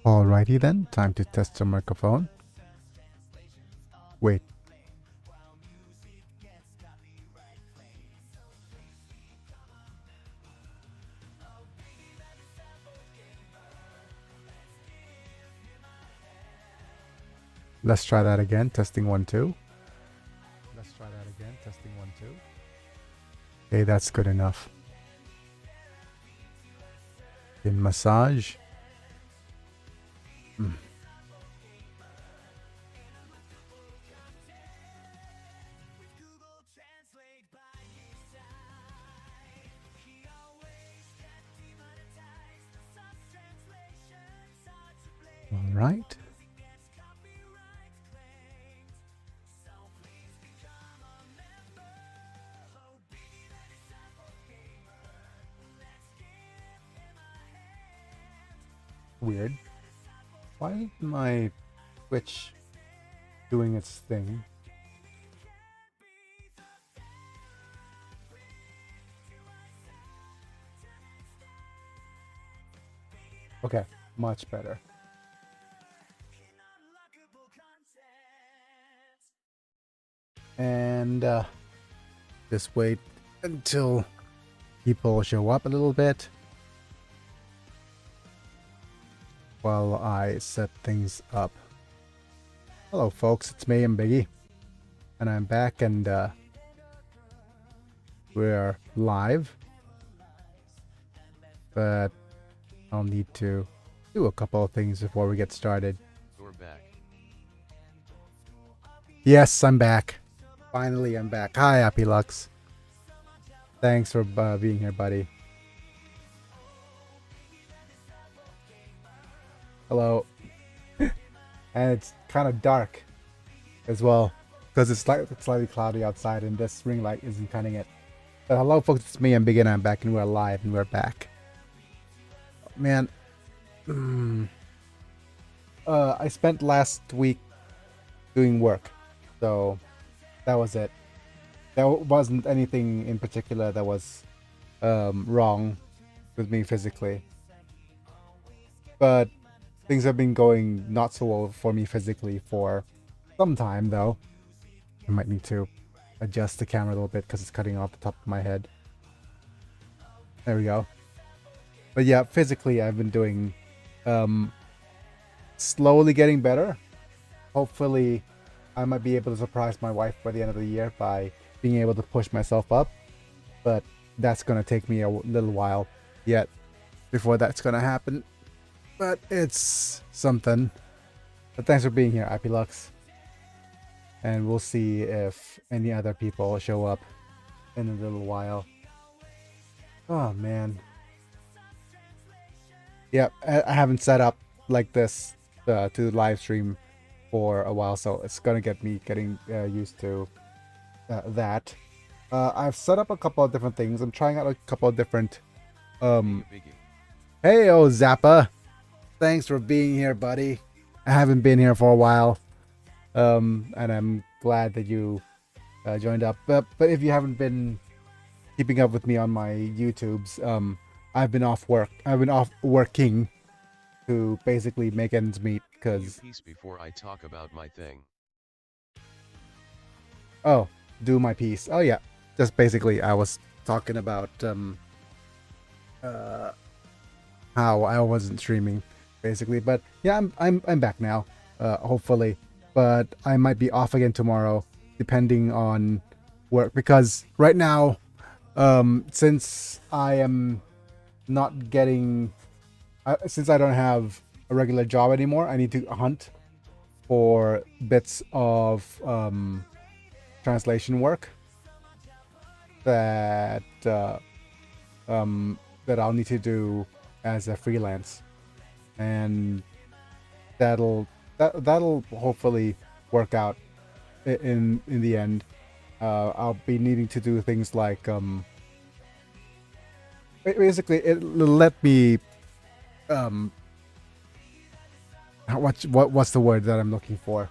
Alrighty then, time to test the microphone. Wait. Let's try that again. Testing 1 2. Let's try that again. Testing 1 2. Okay, that's good enough. In massage. All right. Weird. Why isn't my Twitch doing its thing? Okay, much better. And just wait until people show up a little bit while I set things up. Hello folks, it's me and Biggie, and I'm back, and we're live, but I'll need to do a couple of things before we get started. You're back. Yes, I'm back. Finally, I'm back. Hi, Happy Lux. Thanks for being here, buddy. Hello. And it's kind of dark as well, because it's slightly cloudy outside, and this ring light isn't cutting it. But hello, folks. It's me, and Big, and I'm back, and we're live, and we're back. Man, I spent last week doing work, so that was it. There wasn't anything in particular that was wrong with me physically, but things have been going not so well for me physically for some time, though. I might need to adjust the camera a little bit because it's cutting off the top of my head. There we go. But yeah, physically I've been doing slowly getting better. Hopefully I might be able to surprise my wife by the end of the year by being able to push myself up, but that's gonna take me a little while yet before that's gonna happen. But it's something. But thanks for being here, Apilux. And we'll see if any other people show up in a little while. Oh man. Yeah, I haven't set up like this to the live stream for a while, so it's gonna get me getting used to that. I've set up a couple of different things. I'm trying out a couple of different Hey, oh Zappa. Thanks for being here, buddy. I haven't been here for a while, and I'm glad that you joined up. But if you haven't been keeping up with me on my YouTubes, I've been off work. I've been off working to basically make ends meet. Because Peace before I talk about my thing. Oh, do my piece. Oh yeah, just basically I was talking about how I wasn't streaming. Basically, but yeah, I'm back now, hopefully, but I might be off again tomorrow depending on work, because right now since I am not getting since I don't have a regular job anymore, I need to hunt for bits of translation work that that I'll need to do as a freelance, and that'll hopefully work out in the end. I'll be needing to do things like basically it'll let me what's the word that I'm looking for?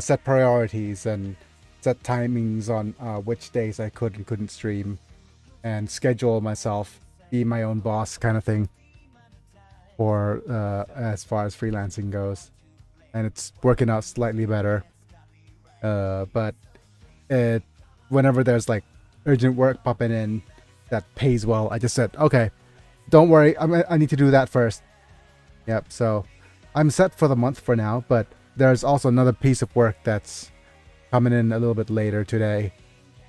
Set priorities and set timings on which days I could and couldn't stream, and schedule myself, be my own boss kind of thing for as far as freelancing goes, and it's working out slightly better. But it whenever there's like urgent work popping in that pays well, I just said, okay, don't worry, I need to do that first. Yep. So I'm set for the month for now, but there's also another piece of work that's coming in a little bit later today,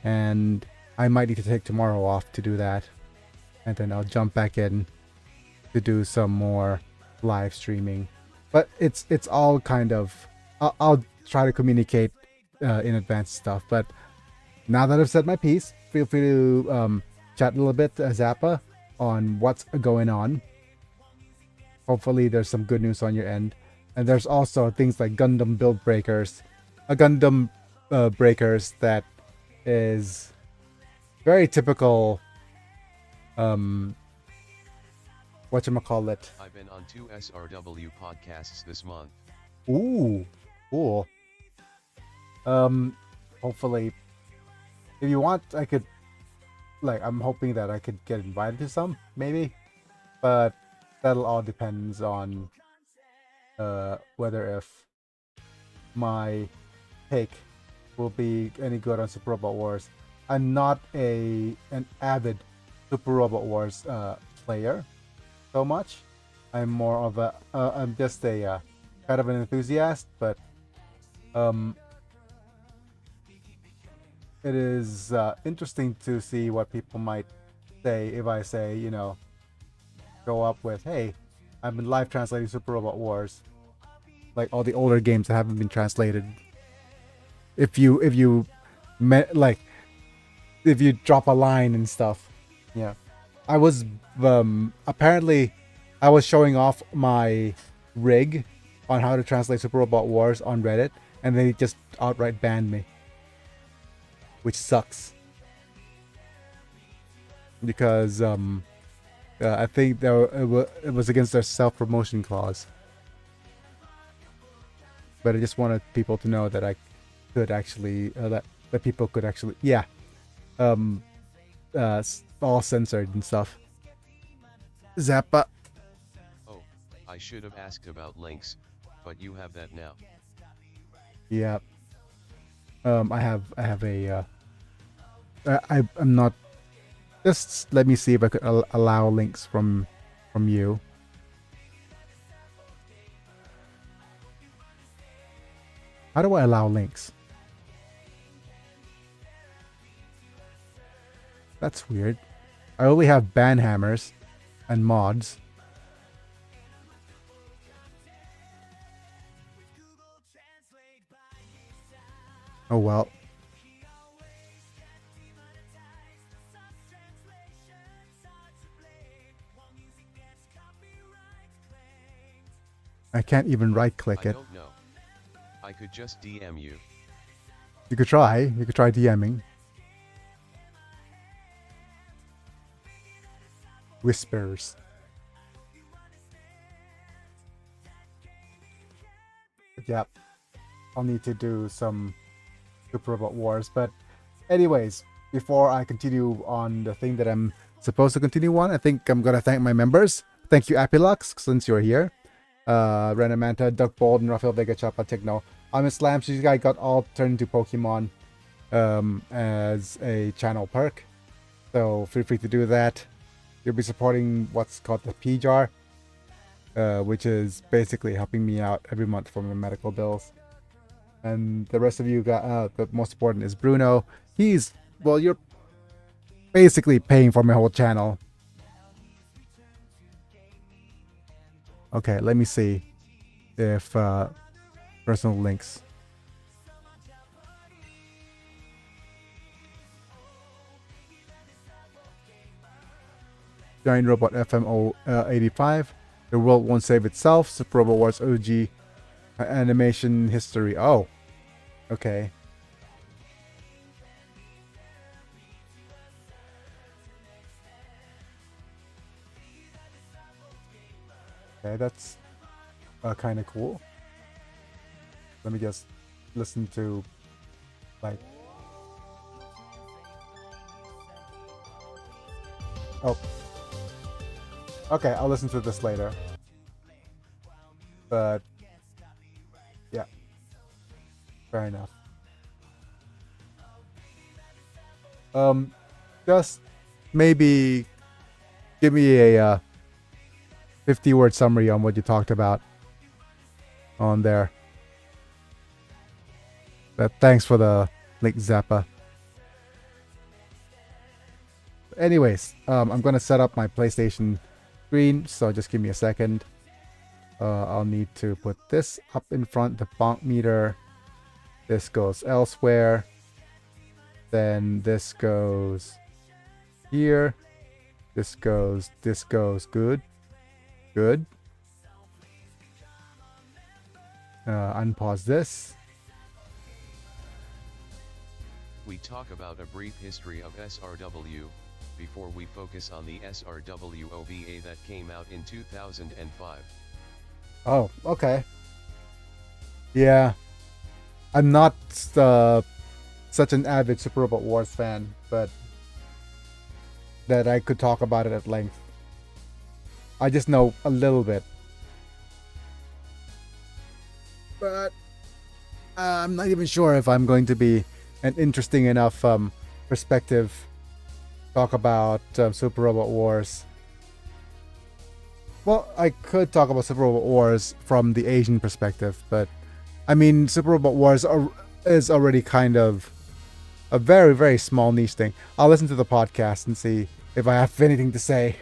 and I might need to take tomorrow off to do that, and then I'll jump back in to do some more live streaming. But it's all kind of I'll try to communicate in advance stuff. But now that I've said my piece, feel free to chat a little bit, Zappa, on what's going on. Hopefully there's some good news on your end. And there's also things like Gundam build breakers, a Gundam breakers that is very typical whatchamacallit. I've been on 2 SRW podcasts this month. Ooh, cool. Hopefully, if you want, I could, like, I'm hoping that I could get invited to some, maybe, but that'll all depends on whether if my take will be any good on Super Robot Wars. I'm not an avid Super Robot Wars player so much. I'm more of a I'm just a kind of an enthusiast, but it is interesting to see what people might say if I say, you know, go up with, hey, I've been live translating Super Robot Wars, like all the older games that haven't been translated. If you like, if you drop a line and stuff, yeah. I was apparently I was showing off my rig on how to translate Super Robot Wars on Reddit, and then it just outright banned me, which sucks because I think it was against their self-promotion clause. But I just wanted people to know that I could actually that people could actually, yeah, all censored and stuff. Zappa. Oh, I should have asked about links, but you have that now. Yeah. I have a I'm not, just let me see if I could allow links from you. How do I allow links? That's weird. I only have ban hammers and mods. Oh well. I can't even right click I it. don't know. I could just DM you. You could try. You could try DMing. Whispers. Yep. I'll need to do some Super Robot Wars. But anyways, before I continue on the thing that I'm supposed to continue on, I think I'm going to thank my members. Thank you, Apilux, since you're here. Renamanta, Duck Bold, and Rafael Vega Chapa Techno. I'm a Slam. So you guys got all turned into Pokemon as a channel perk. So feel free to do that. You'll be supporting what's called the P jar, which is basically helping me out every month for my medical bills. And the rest of you got the most important is Bruno. He's, well, you're basically paying for my whole channel. Okay, let me see if personal links. Giant Robot FMO 85. The world won't save itself. Super Robot Wars OG animation history. Oh, okay. Okay, that's kind of cool. Let me just listen to, like, oh, okay, I'll listen to this later. But yeah, fair enough. Um, just maybe give me a 50-word summary on what you talked about on there. But thanks for the link, Zappa. Anyways, I'm gonna set up my PlayStation screen, so just give me a second. I'll need to put this up in front, the bonk meter. This goes elsewhere. Then this goes here. This goes good. Good. Unpause this. We talk about a brief history of SRW, before we focus on the SRW OVA that came out in 2005. Oh, okay. Yeah. I'm not such an avid Super Robot Wars fan, but that I could talk about it at length. I just know a little bit. But I'm not even sure if I'm going to be an interesting enough perspective talk about Super Robot Wars. Well, I could talk about Super Robot Wars from the Asian perspective, but I mean, Super Robot Wars is already kind of a very, very small niche thing. I'll listen to the podcast and see if I have anything to say,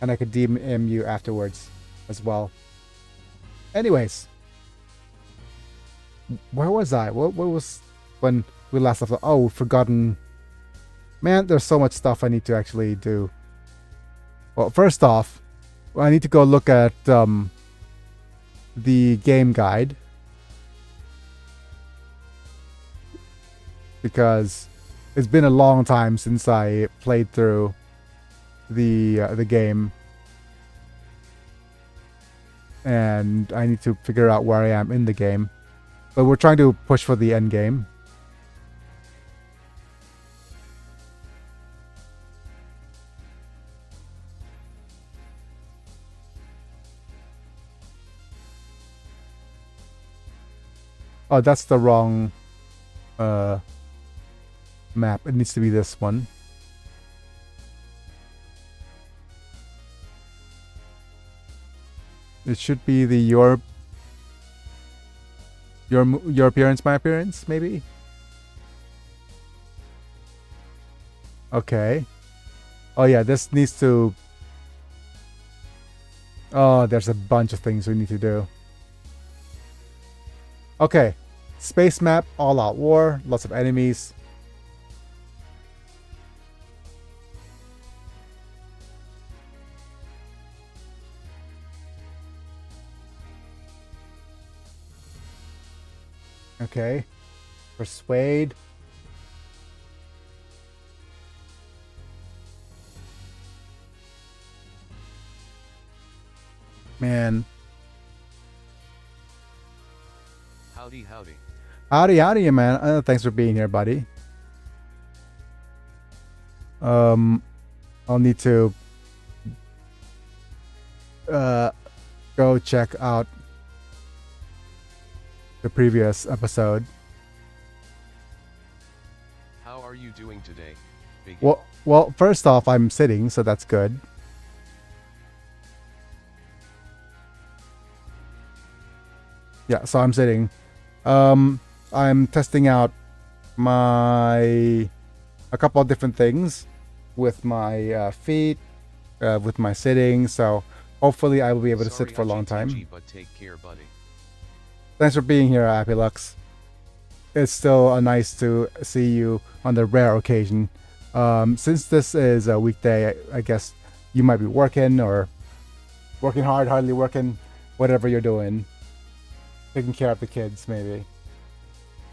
and I could DM you afterwards as well. Anyways, where was I? What was when we last left? Oh, forgotten. Man, there's so much stuff I need to actually do. Well, first off, I need to go look at the game guide, because it's been a long time since I played through the game, and I need to figure out where I am in the game. But we're trying to push for the end game. Oh, that's the wrong map. It needs to be this one. It should be the your appearance, my appearance, maybe. Okay. Oh yeah, this needs to. Oh, there's a bunch of things we need to do. Okay, space map, all out war, lots of enemies. Okay, persuade. Man. Howdy, howdy. Howdy, man. Thanks for being here, buddy. I'll need to go check out the previous episode. How are you doing today, Biggie? Well, first off, I'm sitting, so that's good. Yeah, so I'm sitting. I'm testing out a couple of different things with my feet, with my sitting. So hopefully I will be able to sit for a long time. But take care, buddy. Thanks for being here, Apilux. It's still nice to see you on the rare occasion. Since this is a weekday, I guess you might be working or working hard, hardly working, whatever you're doing. Taking care of the kids, maybe.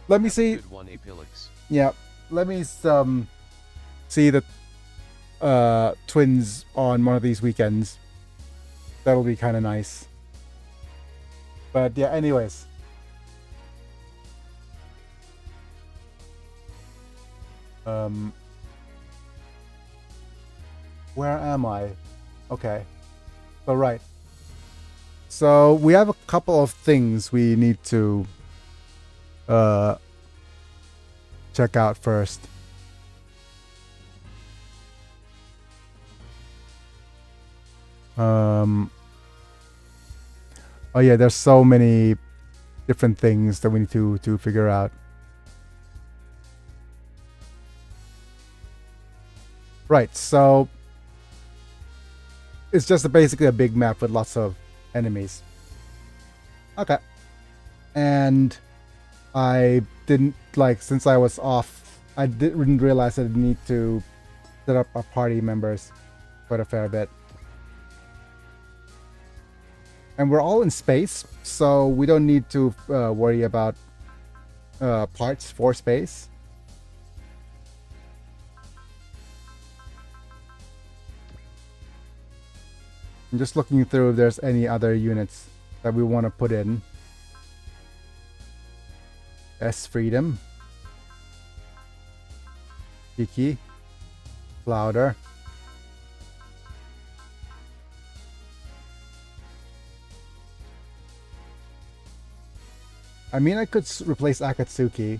Let me see. Good one, Apilix. Yeah, let me see the twins on one of these weekends. That'll be kind of nice. But yeah, anyways. Where am I? Okay. So right. So we have a couple of things we need to check out first. Oh yeah, there's so many different things that we need to figure out. Right, so it's just basically a big map with lots of enemies. Okay. And I didn't, like, since I was off, I didn't realize I need to set up our party members quite a fair bit. And we're all in space, so we don't need to worry about parts for space. I'm just looking through if there's any other units that we want to put in. S Freedom. Kiki. Louder. I mean, I could replace Akatsuki.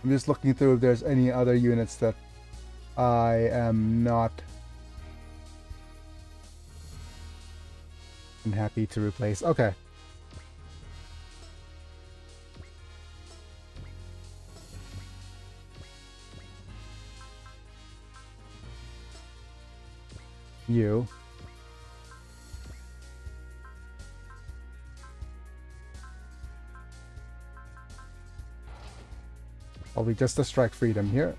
I'm just looking through if there's any other units that I am not happy to replace. Okay. You. Probably just a strike freedom here.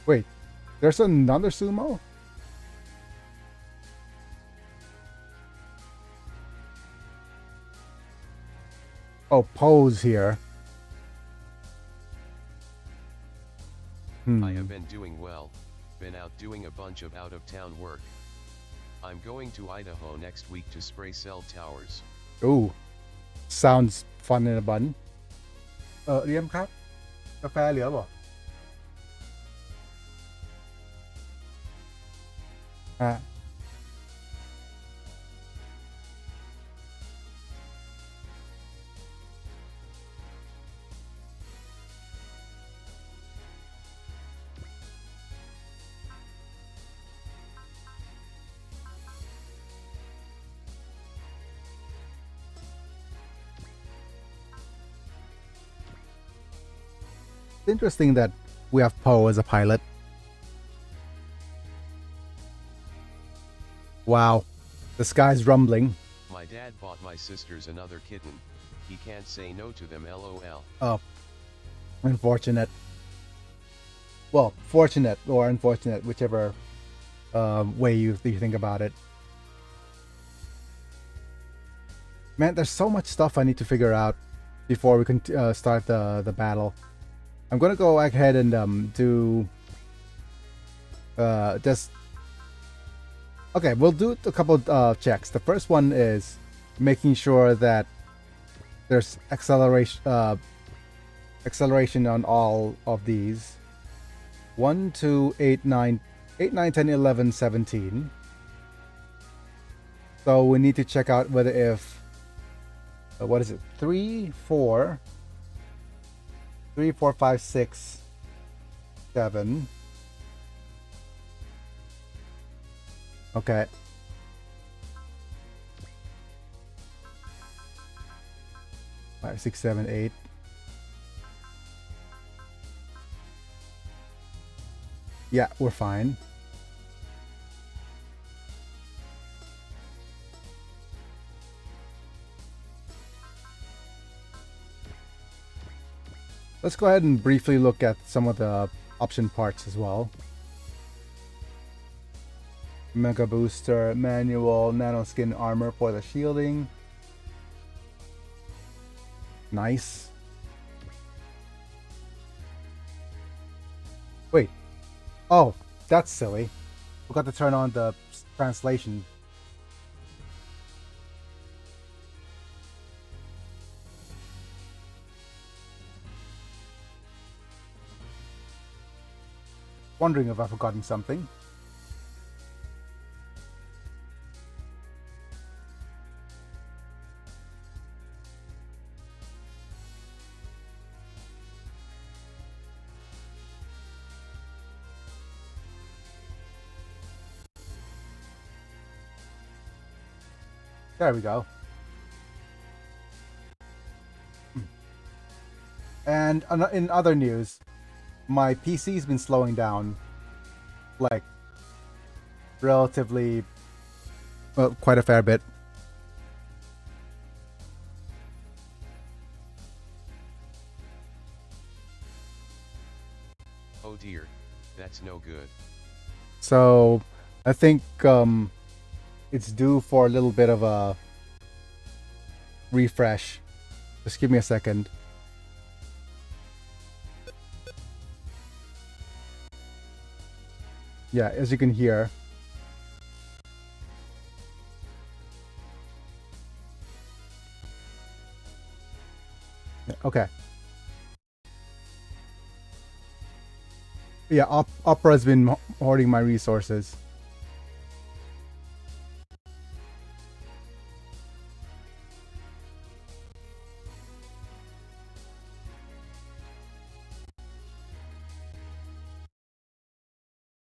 Wait, there's another sumo? Oh, Poe's here. I have been doing well, been out doing a bunch of out-of-town work. I'm going to Idaho next week to spray cell towers. Ooh, sounds fun in a bun. เรียมครับ กาแฟเหลือบ่อ่ะ It's interesting that we have Poe as a pilot. Wow, the sky's rumbling. My dad bought my sisters another kitten. He can't say no to them, lol. Oh, unfortunate. Well, fortunate or unfortunate, whichever way you think about it. Man, there's so much stuff I need to figure out before we can start the battle. I'm gonna go ahead and do just okay. We'll do a couple checks. The first one is making sure that there's acceleration on all of these. 1, 2, 8, 9, 8, 9, 10, 11, 17. So we need to check out whether if what is it? 3, 4. 3, 4, 5, 6, 7. Okay. Five, 6, 7, 8. Yeah, we're fine. Let's go ahead and briefly look at some of the option parts as well. Mega Booster, Manual, Nanoskin Armor for the shielding. Nice. Oh, that's silly. Forgot to turn on the translation. Wondering if I've forgotten something. There we go. And in other news, my PC's been slowing down, like, relatively, well, quite a fair bit. Oh dear, that's no good. So I think it's due for a little bit of a refresh. Just give me a second. Yeah, as you can hear. Okay. Yeah, Opera's been hoarding my resources.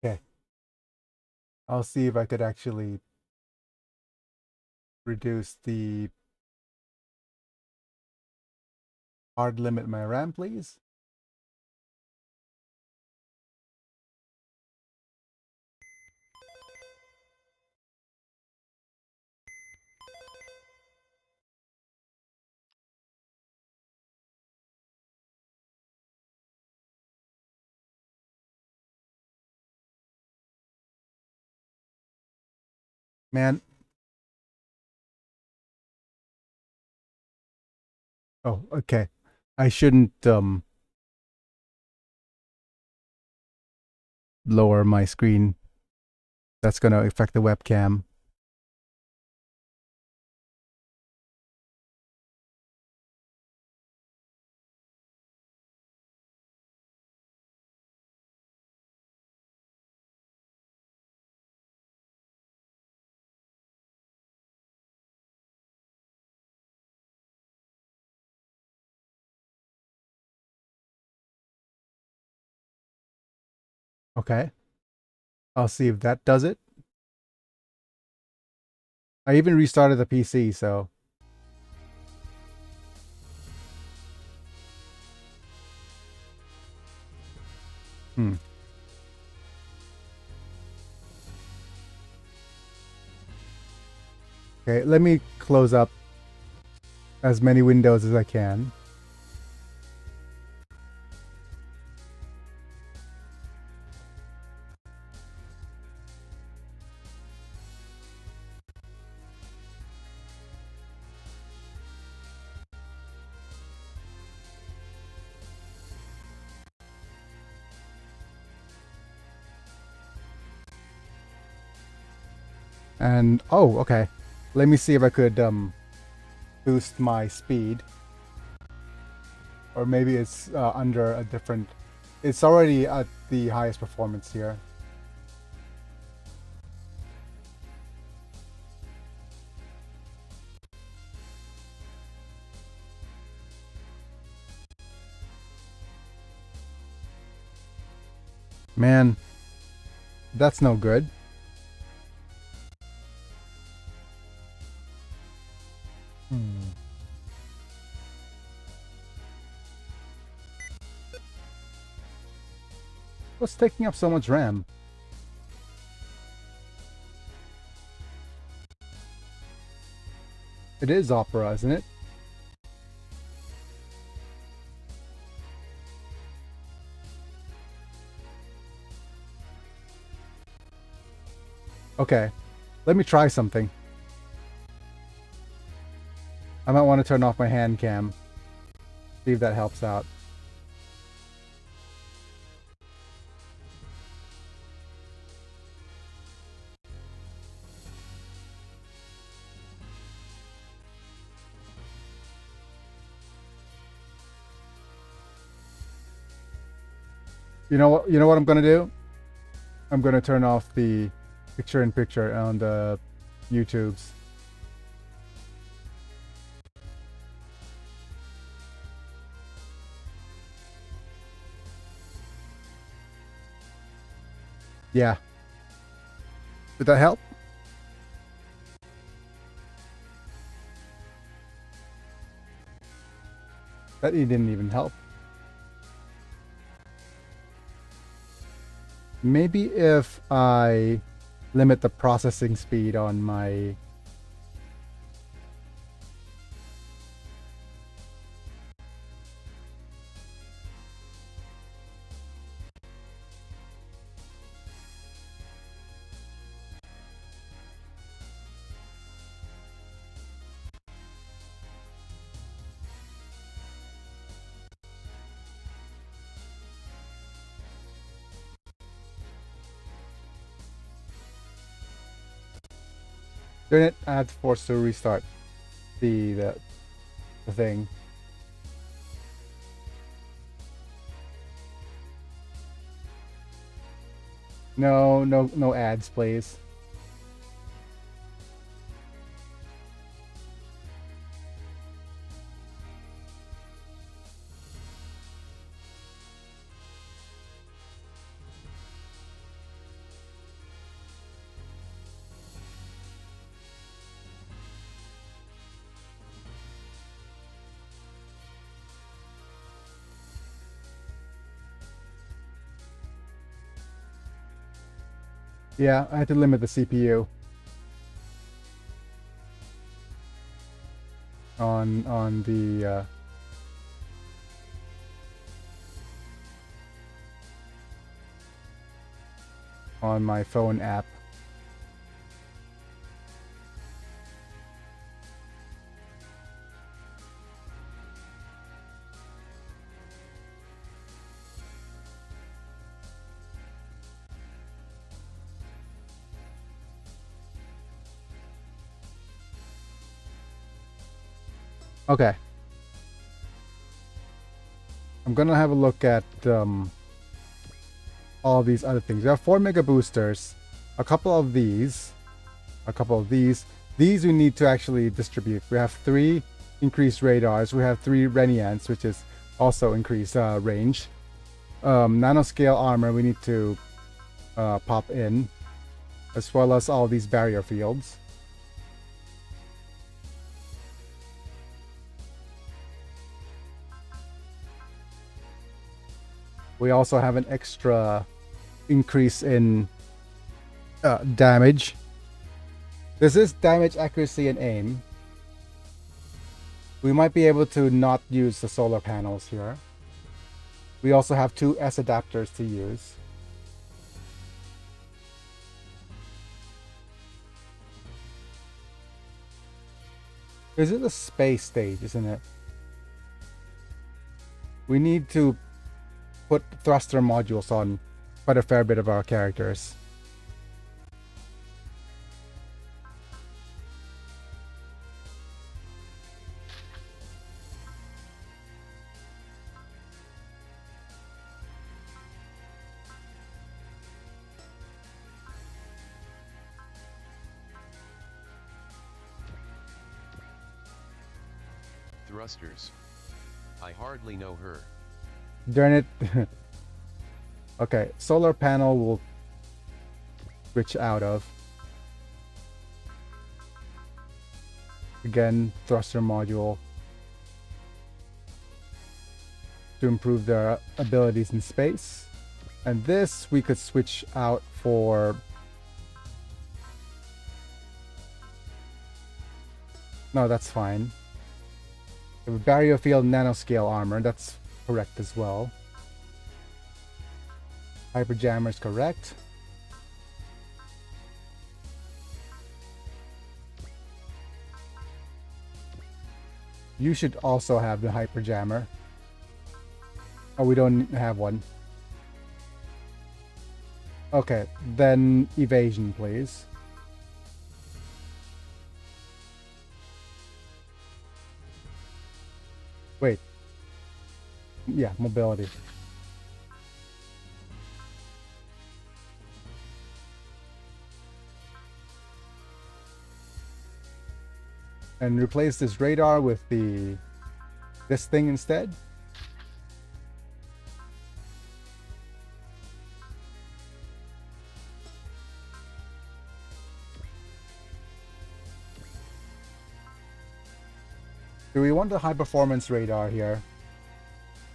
Okay. I'll see if I could actually reduce the hard limit my RAM, please. Man. Oh, okay. I shouldn't lower my screen. That's going to affect the webcam. Okay. I'll see if that does it. I even restarted the PC, so hmm. Okay, let me close up as many windows as I can. And oh, okay. Let me see if I could boost my speed, or maybe it's under a different. It's already at the highest performance here. Man, that's no good. Hmm. What's taking up so much RAM? It is Opera, isn't it? Okay, let me try something. I might want to turn off my hand cam. See if that helps out. You know what? You know what I'm gonna do? I'm gonna turn off the picture-in-picture on the YouTubes. Yeah. Did that help? That didn't even help. Maybe if I limit the processing speed on my... Darn it, I had to force to restart the thing. No ads, please. Yeah, I had to limit the CPU on the on my phone app. Okay. I'm gonna have a look at all these other things. We have 4 mega boosters, a couple of these, a couple of these. These we need to actually distribute. We have 3 increased radars. We have 3 Renians, which is also increased range. Nanoscale armor we need to pop in, as well as all these barrier fields. We also have an extra increase in damage. This is damage, accuracy, and aim. We might be able to not use the solar panels here. We also have 2 S adapters to use. This is a space stage, isn't it? We need to put thruster modules on quite a fair bit of our characters. Thrusters. I hardly know her. Darn it. Okay, solar panel will switch out of. Again, thruster module to improve their abilities in space. And this we could switch out for... No, that's fine. We have barrier field nanoscale armor, that's correct as well. Hyperjammer is correct. You should also have the hyperjammer. Oh, we don't have one. Okay, then evasion, please. Wait. Yeah, mobility. and replace this radar with this thing instead. Do we want the high performance radar here?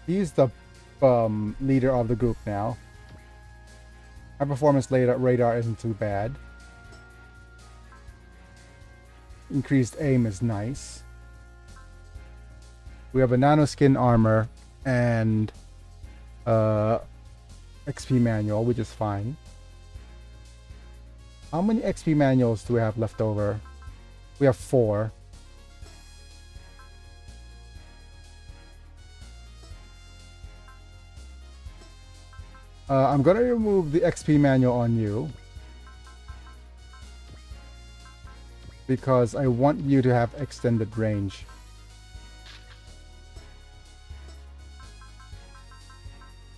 He's the leader of the group now. High performance radar isn't too bad. Increased aim is nice. We have a nanoskin armor and XP manual, which is fine. How many XP manuals do we have left over? We have 4. I'm gonna remove the XP manual on you because I want you to have extended range.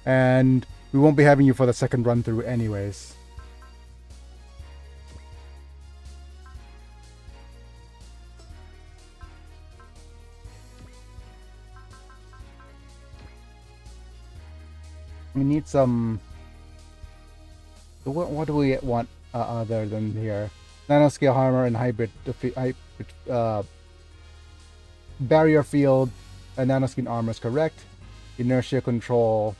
And we won't be having you for the second run through anyways. We need some... What do we want other than here? Nanoscale armor and hybrid barrier field. Nanoskin armor is correct. Inertia control,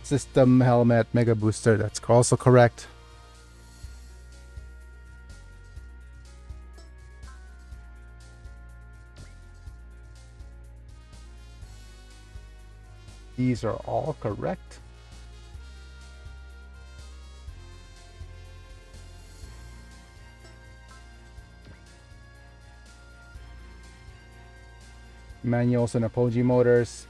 system helmet, mega booster, that's also correct. These are all correct. Manuals and apogee motors,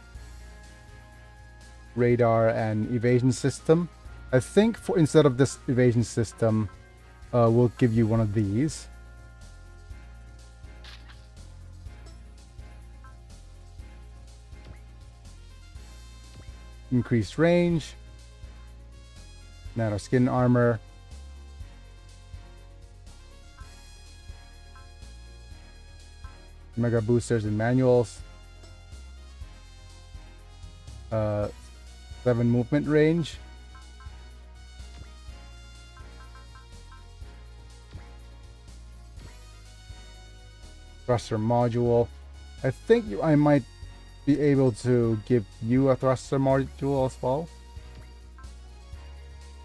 radar and evasion system. I think for instead of this evasion system, we'll give you one of these. Increased range, nanoskin armor, mega boosters and manuals, 7 movement range, thruster module. I think I might be able to give you a thruster module as well.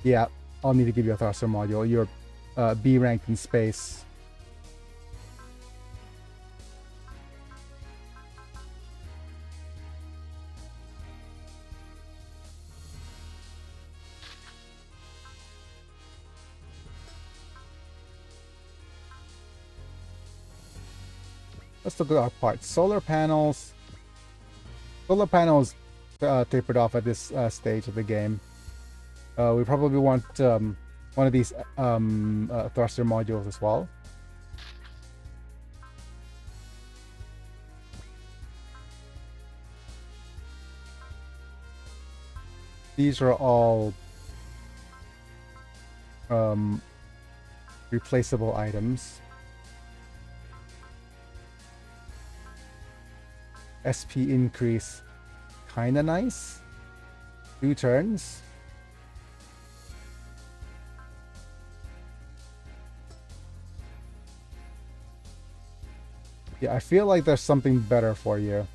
Yeah, I'll need to give you a thruster module. You're B ranked in space. Let's look at our parts. Solar panels. Solar panels tapered off at this stage of the game. We probably want one of these thruster modules as well. These are all replaceable items. SP increase, kinda nice. 2 turns. Yeah, I feel like there's something better for you.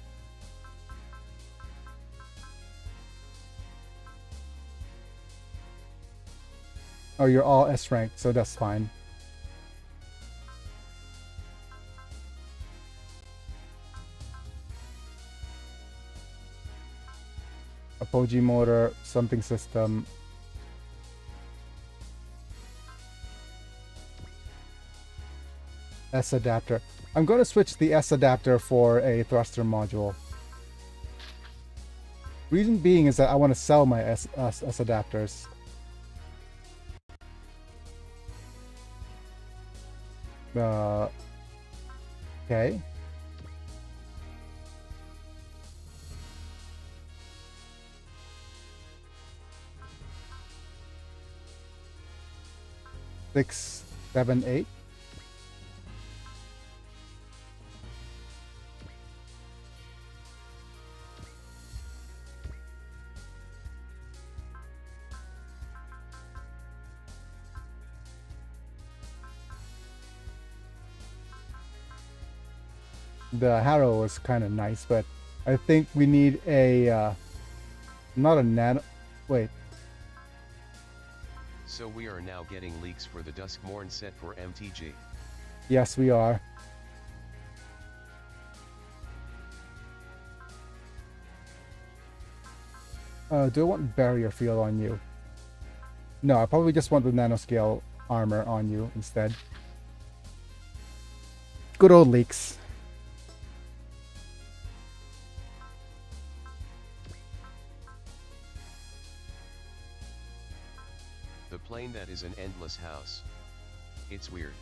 Oh, you're all S ranked, so that's fine. Apogee motor, something system. S adapter. I'm going to switch the S adapter for a thruster module. Reason being is that I want to sell my S adapters. Okay. Six, 7, 8. The Harrow was kind of nice, but I think we need a not a nano. Wait, So we are now getting leaks for the Duskmorn set for MTG. yes, we are. Do I want barrier field on you? No, I probably just want the nanoscale armor on you instead. Good old leaks. The plane that is an endless house. It's weird.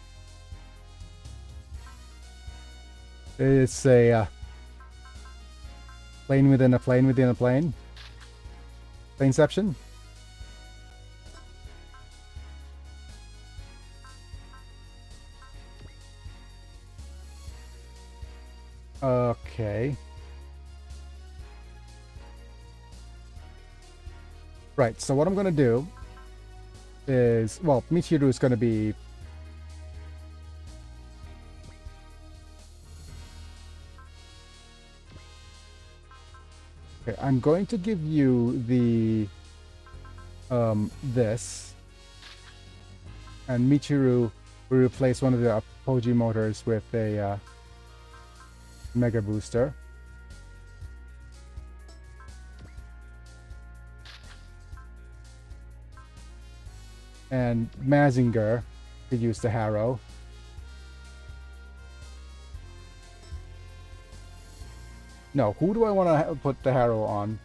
It's a plane within a plane within a plane. Planeception. Okay. Right, so what I'm gonna do is, well, Michiru is gonna be okay, I'm going to give you the this, and Michiru will replace one of the Apogee motors with a Mega Booster. And Mazinger could use the Harrow. No, who do I want to put the Harrow on?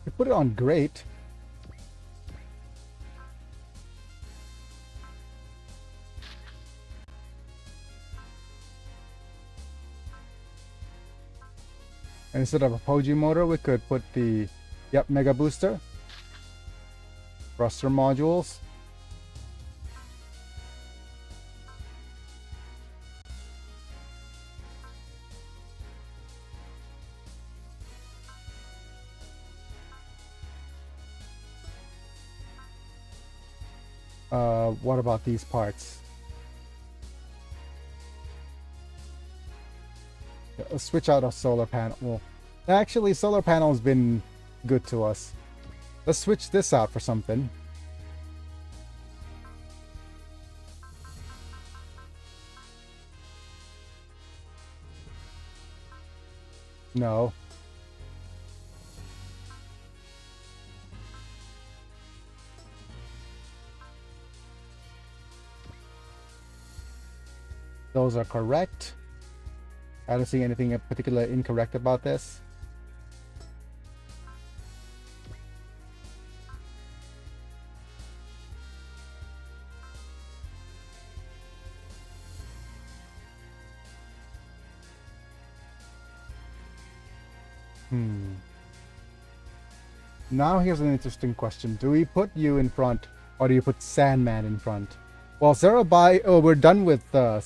You put it on Great. And instead of a Apogee motor, we could put the, yep, Mega Booster. Thruster modules. What about these parts? Let's switch out a solar panel. Well, actually, solar panel has been good to us. Let's switch this out for something. No. Those are correct. I don't see anything particularly incorrect about this. Now here's an interesting question. Do we put you in front or do you put Sandman in front? Well, Zerabai, oh, we're done with the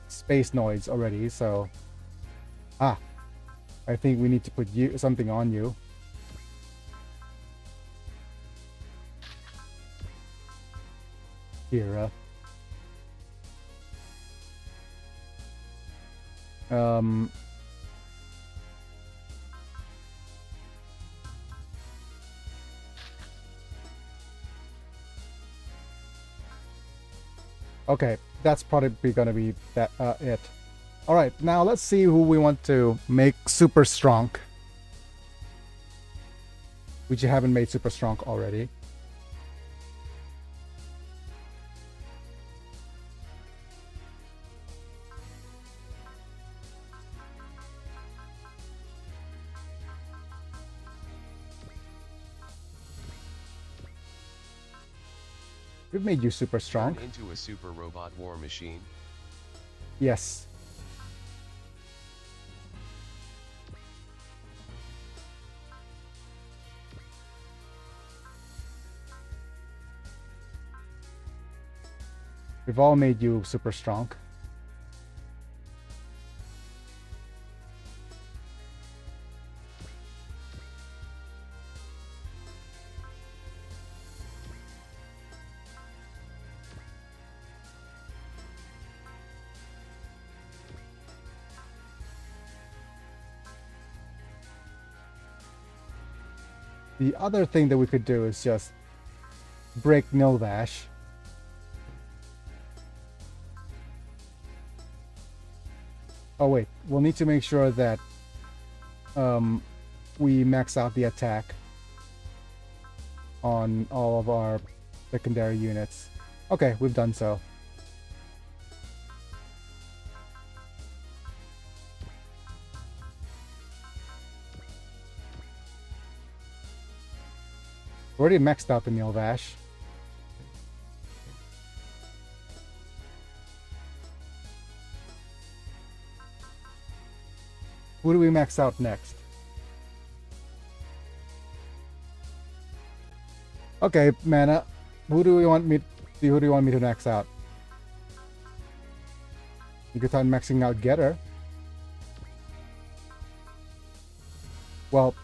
space noise already, so I think we need to put you something on you. Kira. Okay, that's probably gonna be that it. All right, now let's see who we want to make super strong. Which you haven't made super strong already. We've made you super strong. Turn into a super robot war machine. Yes. We've all made you super strong. The other thing that we could do is just break Nilvash. Oh wait, we'll need to make sure that we max out the attack on all of our secondary units. Okay, we've done so. Already maxed out the Nilvash. Who do we max out next? Okay, mana. Who do you want me to max out? You could start maxing out Getter. Well,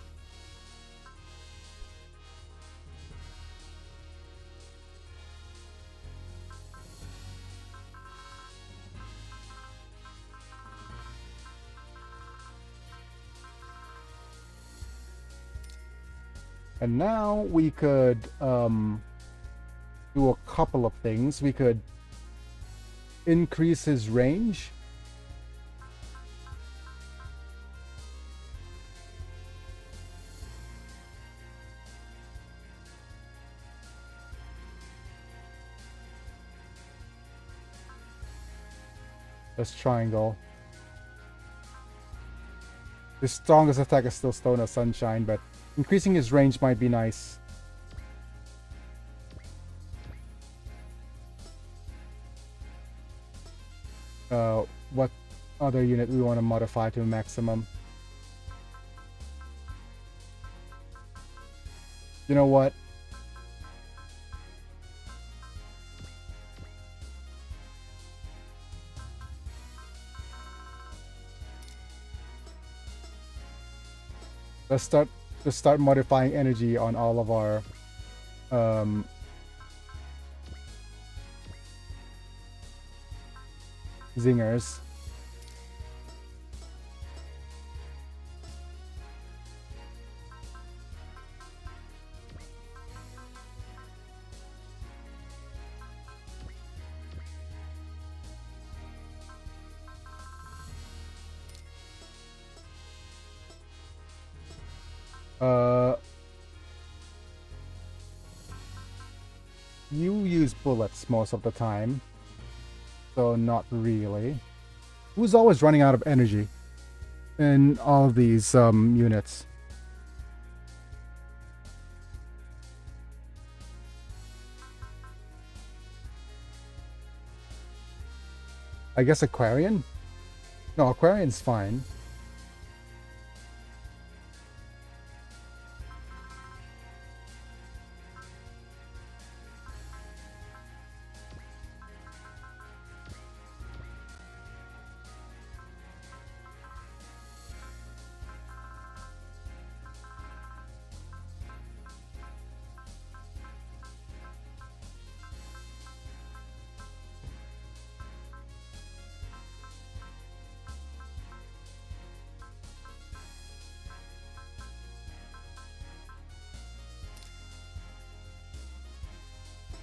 and now we could do a couple of things. We could increase his range. This triangle. His strongest attack is still Stone of Sunshine, but increasing his range might be nice. What other unit we want to modify to maximum? You know what? Let's start modifying energy on all of our zingers. You use bullets most of the time, so not really. Who's always running out of energy in all of these units? I guess Aquarian? No, Aquarian's fine.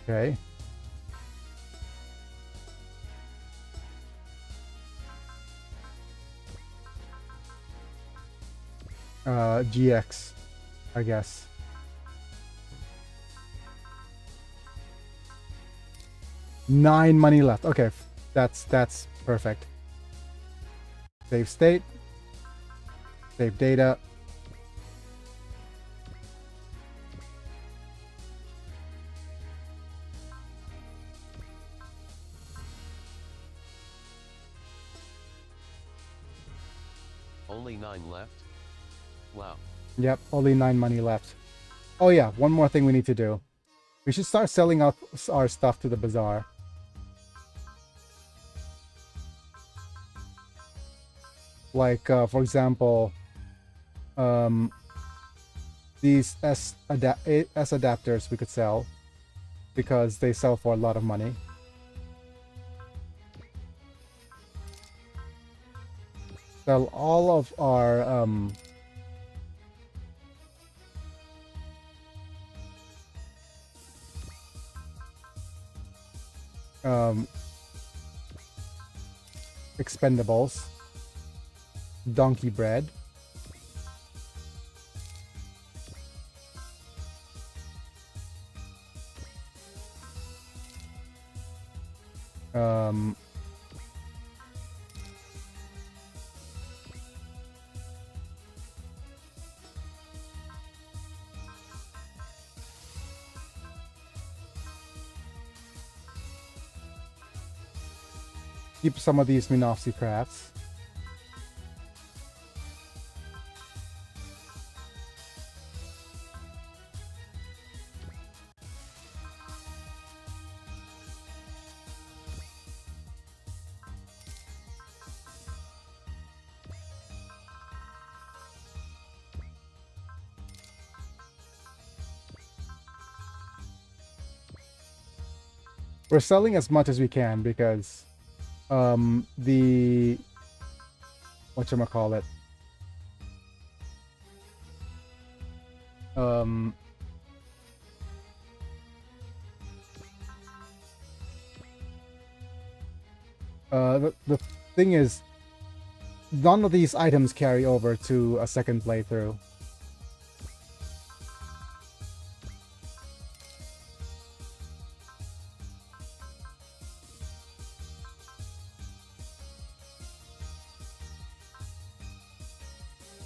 Okay. GX, I guess. Nine money left. Okay, that's perfect. Save state. Save data. Only 9 left? Wow. Yep, only 9 money left. Oh yeah, one more thing we need to do. We should start selling out our stuff to the bazaar. Like, for example, these S adapters we could sell because they sell for a lot of money. Sell all of our um, expendables, donkey bread, um, keep some of these Minovsky crafts. We're selling as much as we can because the whatchamacallit, the thing is, none of these items carry over to a second playthrough.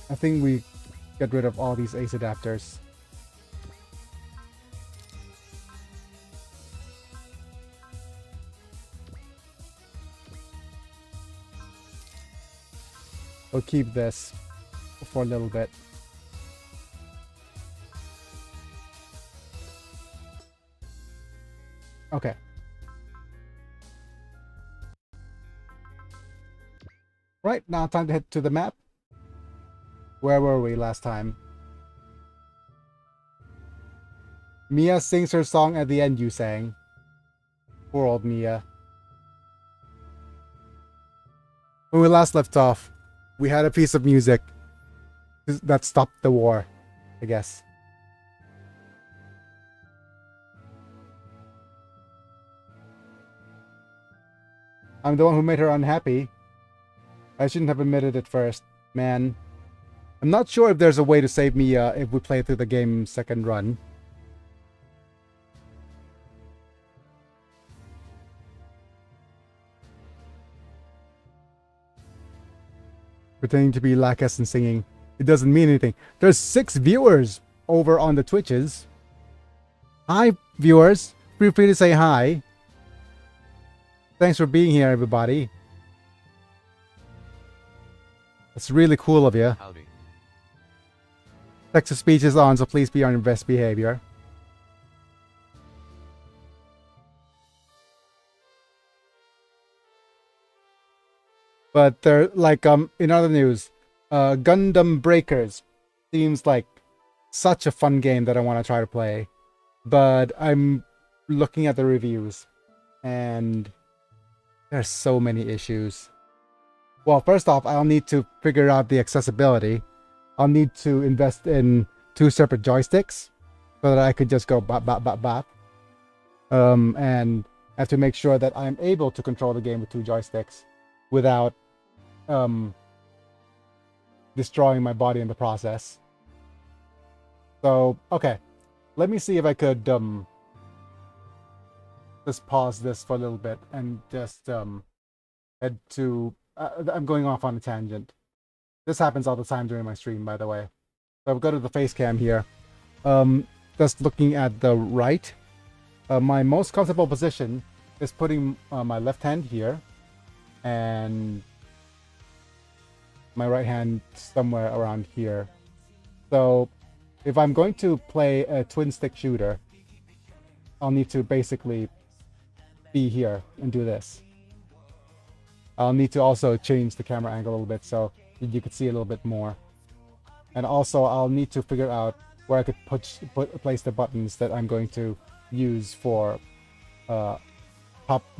I think we get rid of all these ace adapters. We'll keep this for a little bit. Okay. Right, now time to head to the map. Where were we last time? Mia sings her song at the end you sang. Poor old Mia. When we last left off, we had a piece of music that stopped the war, I guess. I'm the one who made her unhappy. I shouldn't have admitted it first, man. I'm not sure if there's a way to save Mia if we play through the game second run. Pretending to be Lacus and singing. It doesn't mean anything. There's 6 viewers over on the Twitches. Hi, viewers. Feel free to say hi. Thanks for being here, everybody. It's really cool of you. Howdy. Text-to-speech is on, so please be on your best behavior. But they're like in other news, Gundam Breakers seems like such a fun game that I want to try to play. But I'm looking at the reviews and there's so many issues. Well, first off, I'll need to figure out the accessibility. I'll need to invest in 2 separate joysticks so that I could just go bop bop bop bop. And I have to make sure that I'm able to control the game with 2 joysticks without destroying my body in the process. So, okay. Let me see if I could just pause this for a little bit and just head to I'm going off on a tangent. This happens all the time during my stream, by the way. So I'll go to the face cam here. Just looking at the right. My most comfortable position is putting my left hand here and my right hand somewhere around here. So if I'm going to play a twin stick shooter, I'll need to basically be here and do this. I'll need to also change the camera angle a little bit so you could see a little bit more. And also I'll need to figure out where I could place the buttons that I'm going to use for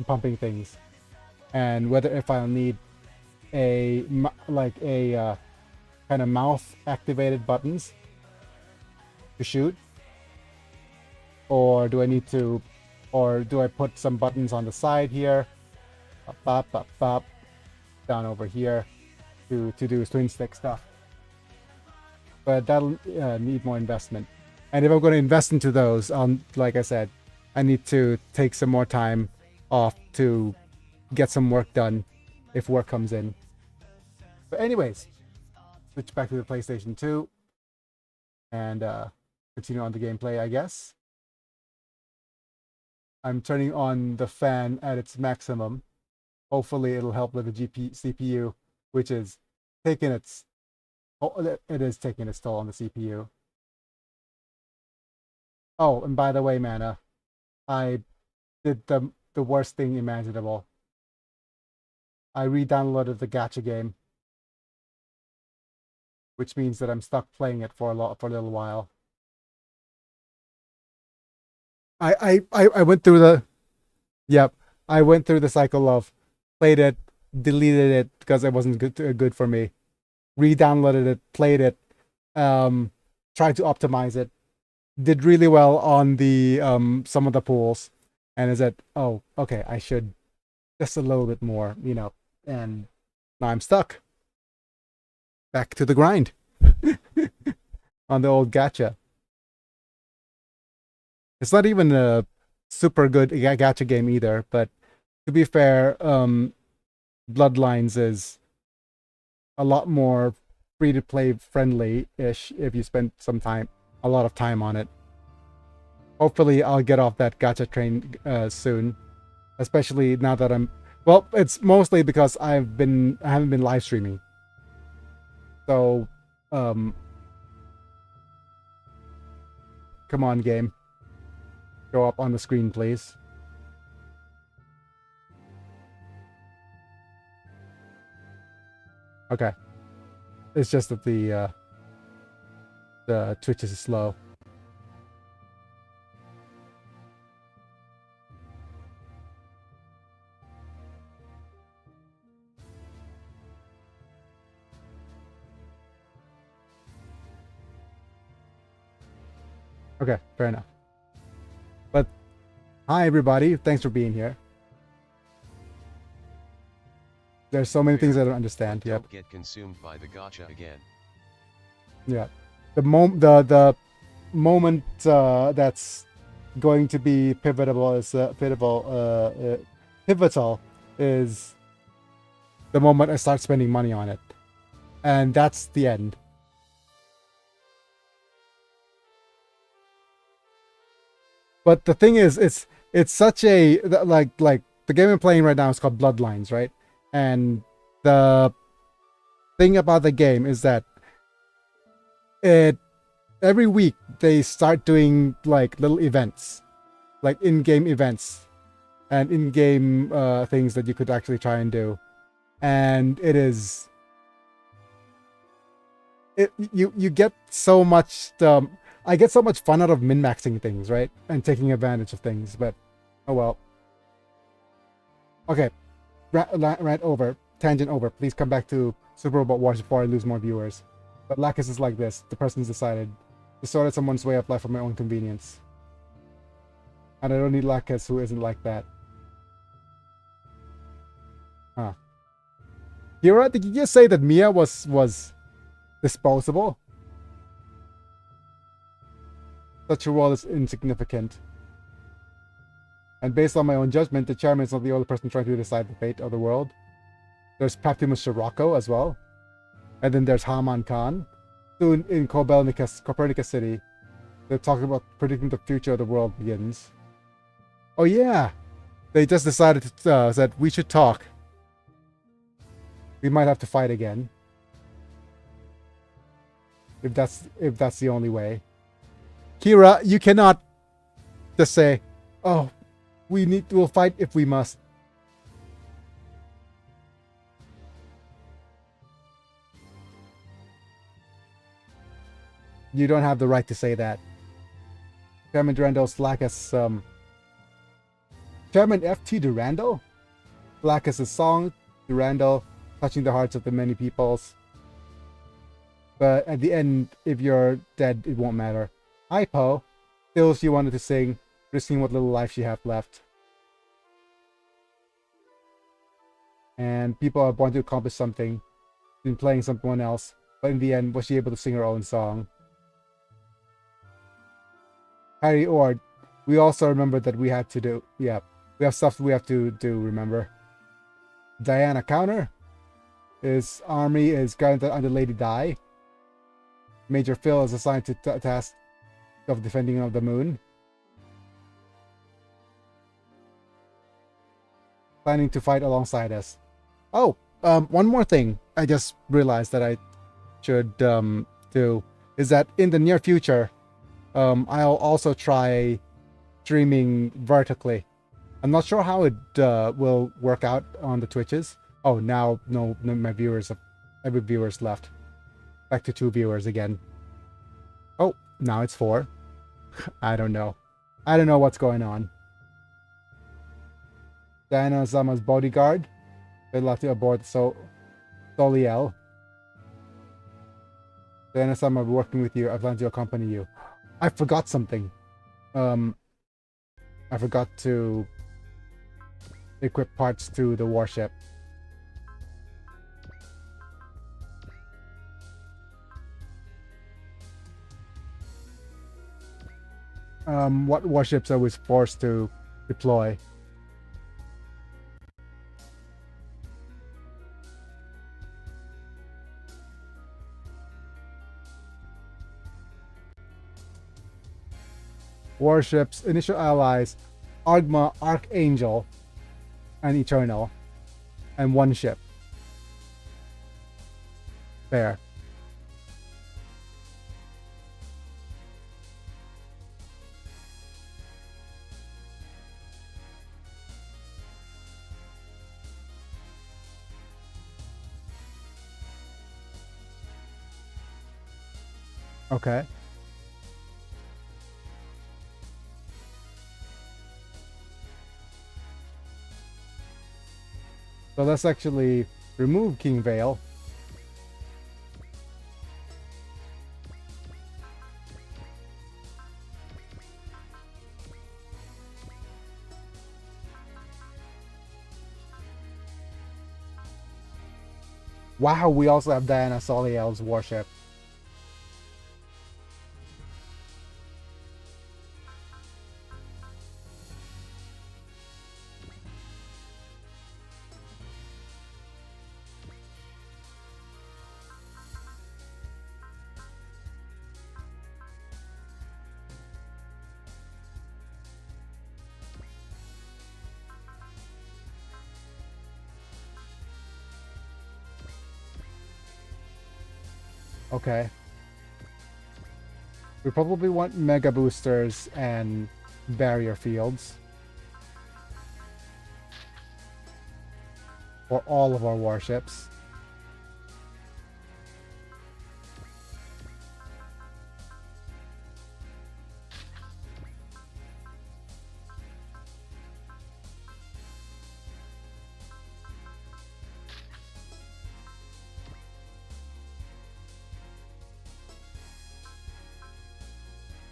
pumping things. And whether if I'll need a kind of mouth activated buttons to shoot, or do I need to Or do I put some buttons on the side here? Up, up, up, down over here to do twin stick stuff. But that'll need more investment. And if I'm going to invest into those, like I said, I need to take some more time off to get some work done if work comes in. But anyways, switch back to the PlayStation 2 and continue on the gameplay, I guess. I'm turning on the fan at its maximum. Hopefully it'll help with the CPU, which is taking its toll on the CPU. Oh, and by the way, Mana, I did the worst thing imaginable. I re-downloaded the gacha game, which means that I'm stuck playing it for a little while. I went through the I went through the cycle of played it, deleted it because it wasn't good for me, re-downloaded it, played it, tried to optimize it, did really well on the some of the pools, and I said, oh, okay, I should just a little bit more, and now I'm stuck. Back to the grind on the old gacha. It's not even a super good gacha game either, but to be fair, Bloodlines is a lot more free-to-play friendly-ish if you spend a lot of time on it. Hopefully, I'll get off that gacha train soon, especially now that well, it's mostly because I haven't been live streaming. So, come on, game. Go up on the screen, please. Okay. It's just that the Twitch is slow. Okay, fair enough. But hi everybody, thanks for being here. There's so many things I don't understand. Yep. Don't get consumed by the gacha again. Yeah. The moment that's going to be pivotal is the moment I start spending money on it. And that's the end. But the thing is, it's such a like the game I'm playing right now is called Bloodlines, right? And the thing about the game is that every week they start doing like little events, like in-game events and in-game things that you could actually try and do. And you get so much I get so much fun out of min-maxing things, right? And taking advantage of things, but oh well. Okay, rant over, tangent over. Please come back to Super Robot Wars before I lose more viewers. But Lacus is like this. The person's decided to sort out someone's way of life for my own convenience. And I don't need Lacus who isn't like that. Huh. Kira, did you just say that Mia was disposable? Such a role is insignificant. And based on my own judgment, the chairman is not the only person trying to decide the fate of the world. There's Papimus Sirocco as well. And then there's Haman Khan. Soon in Copernicus City, they're talking about predicting the future of the world begins. Oh yeah! They just decided that we should talk. We might have to fight again. If that's the only way. Kira, you cannot just say, oh, we'll fight if we must. You don't have the right to say that. Chairman Durandal's Lacus, Chairman F.T. Durandal? Lacus' song, Durandal, touching the hearts of the many peoples. But at the end, if you're dead, it won't matter. Hi, Po. Still, she wanted to sing. risking what little life she had left. And people are wanting to accomplish something, been playing someone else, but in the end, was she able to sing her own song? Harry Ord, we also remember that we had to do, yeah, we have stuff we have to do, remember? Diana counter. His army is guarded under Lady Di. Major Phil is assigned to task of defending of the moon. Planning to fight alongside us. Oh, one more thing I just realized that I should do is that in the near future, I'll also try streaming vertically. I'm not sure how it will work out on the Twitches. Oh, now no my viewers, every viewer's left. Back to 2 viewers again. Oh, now it's 4. I don't know. I don't know what's going on. Diana Zama's bodyguard. Good luck to aboard Soliel. Diana Sama, I'm working with you. I've learned to accompany you. I forgot something. I forgot to equip parts to the warship. What warships I was forced to deploy? Warships, initial allies, Argma, Archangel, and Eternal, and 1 ship. There. Okay. So let's actually remove King Vale. Wow, we also have Diana Soliel's warship. Okay. We probably want mega boosters and barrier fields for all of our warships.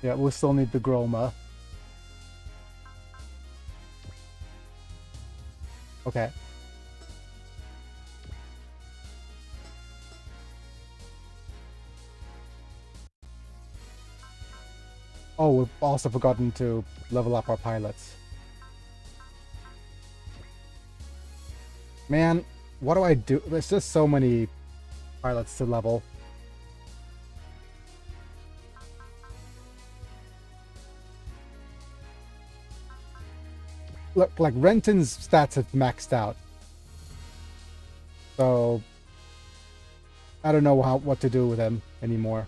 Yeah, we'll still need the Groma. Okay. Oh, we've also forgotten to level up our pilots. Man, what do I do? There's just so many pilots to level. Look, like Renton's stats have maxed out. So I don't know what to do with him anymore.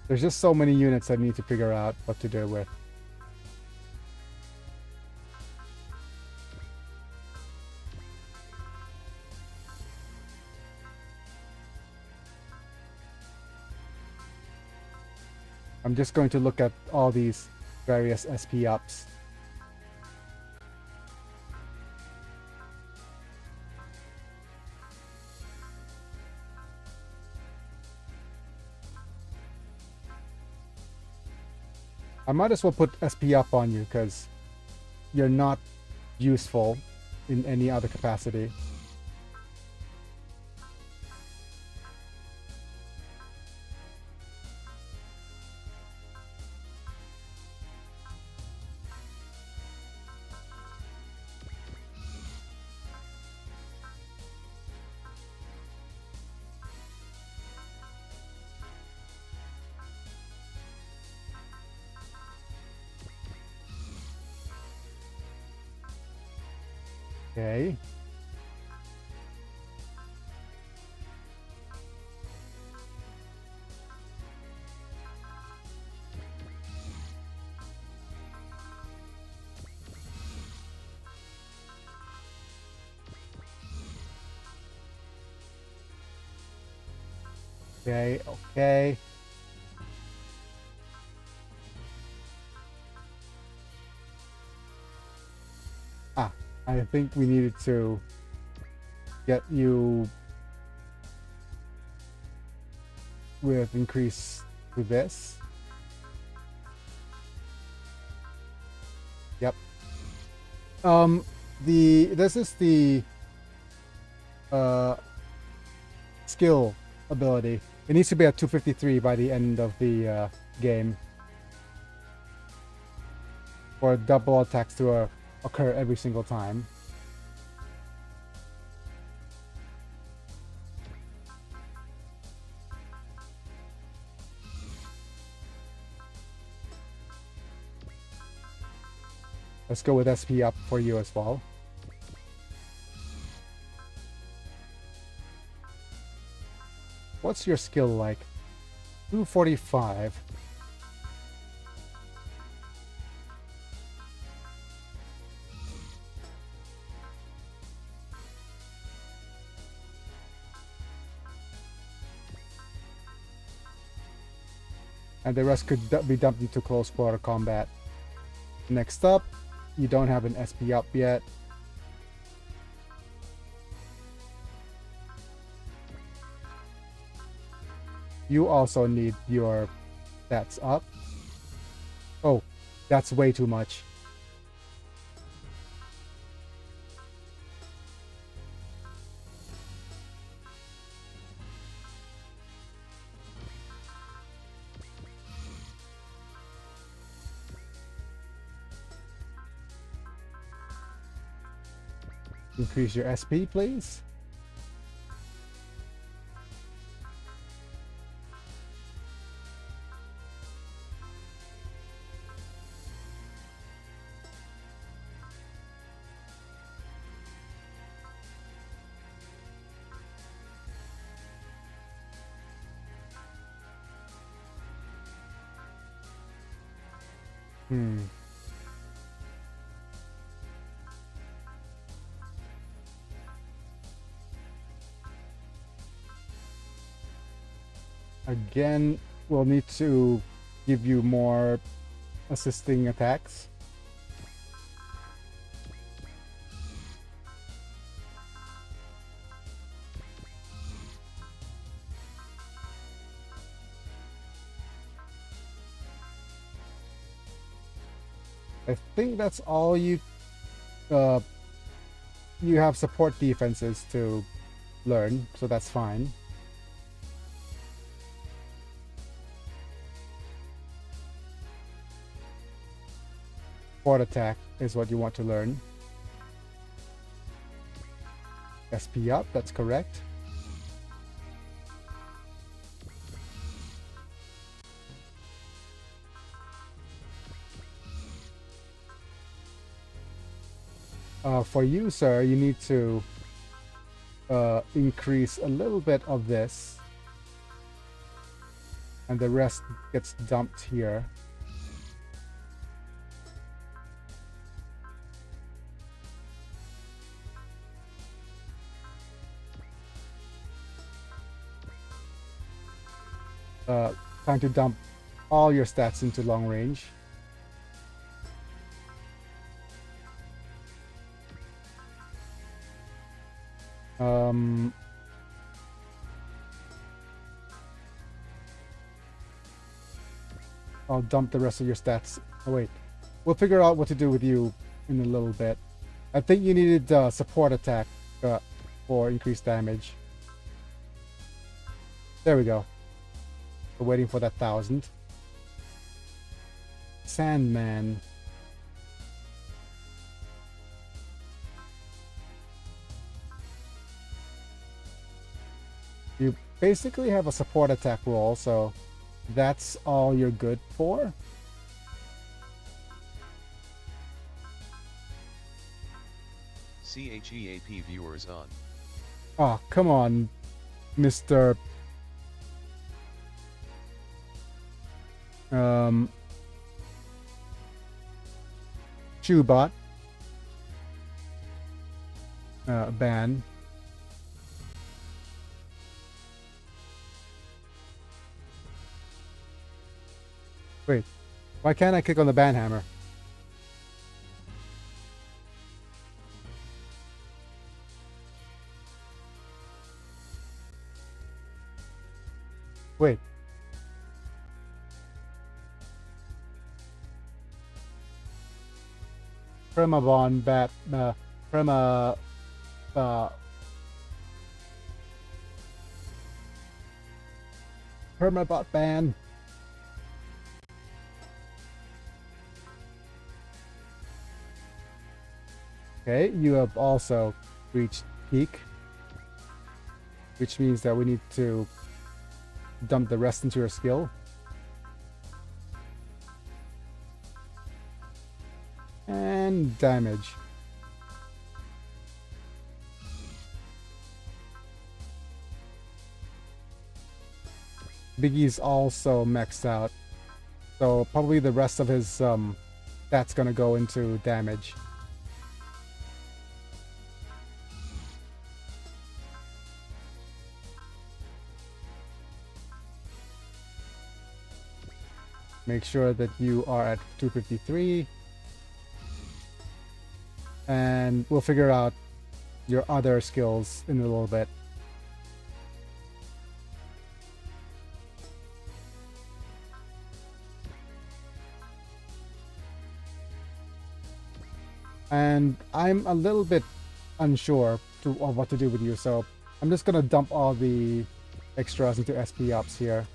There's just so many units I need to figure out what to do with. I'm just going to look at all these various SP ups. I might as well put SP up on you because you're not useful in any other capacity. Okay. Okay, okay. Ah, I think we needed to get you with increase to this. Yep. This is the uh skill ability. It needs to be at 253 by the end of the game for double attacks to occur every single time. Let's go with SP up for you as well. What's your skill like? 245. And the rest could be dumped into close quarter combat. Next up, you don't have an SP up yet. You also need your stats up. Oh, that's way too much. Increase your SP, please. Again, we'll need to give you more assisting attacks. I think that's all you have support defenses to learn, so that's fine. Support attack is what you want to learn. SP up, that's correct. For you, sir, you need to increase a little bit of this, and the rest gets dumped here. Time to dump all your stats into long range. Um, I'll dump the rest of your stats. Oh wait, we'll figure out what to do with you in a little bit. I think you needed support attack for increased damage. There we go. We're waiting for that 1,000. Sandman. You basically have a support attack roll, so that's all you're good for. CHEAP viewers on. Oh, come on, Mr. Chewbot. Ban. Wait, why can't I click on the ban hammer? Wait. Permabond bat perma permabot ban. Okay, you have also reached peak, which means that we need to dump the rest into your skill. And damage. Biggie's also maxed out, so probably the rest of his stats gonna go into damage. Make sure that you are at 253. And we'll figure out your other skills in a little bit. And I'm a little bit unsure of what to do with you, so I'm just gonna dump all the extras into SP ups here.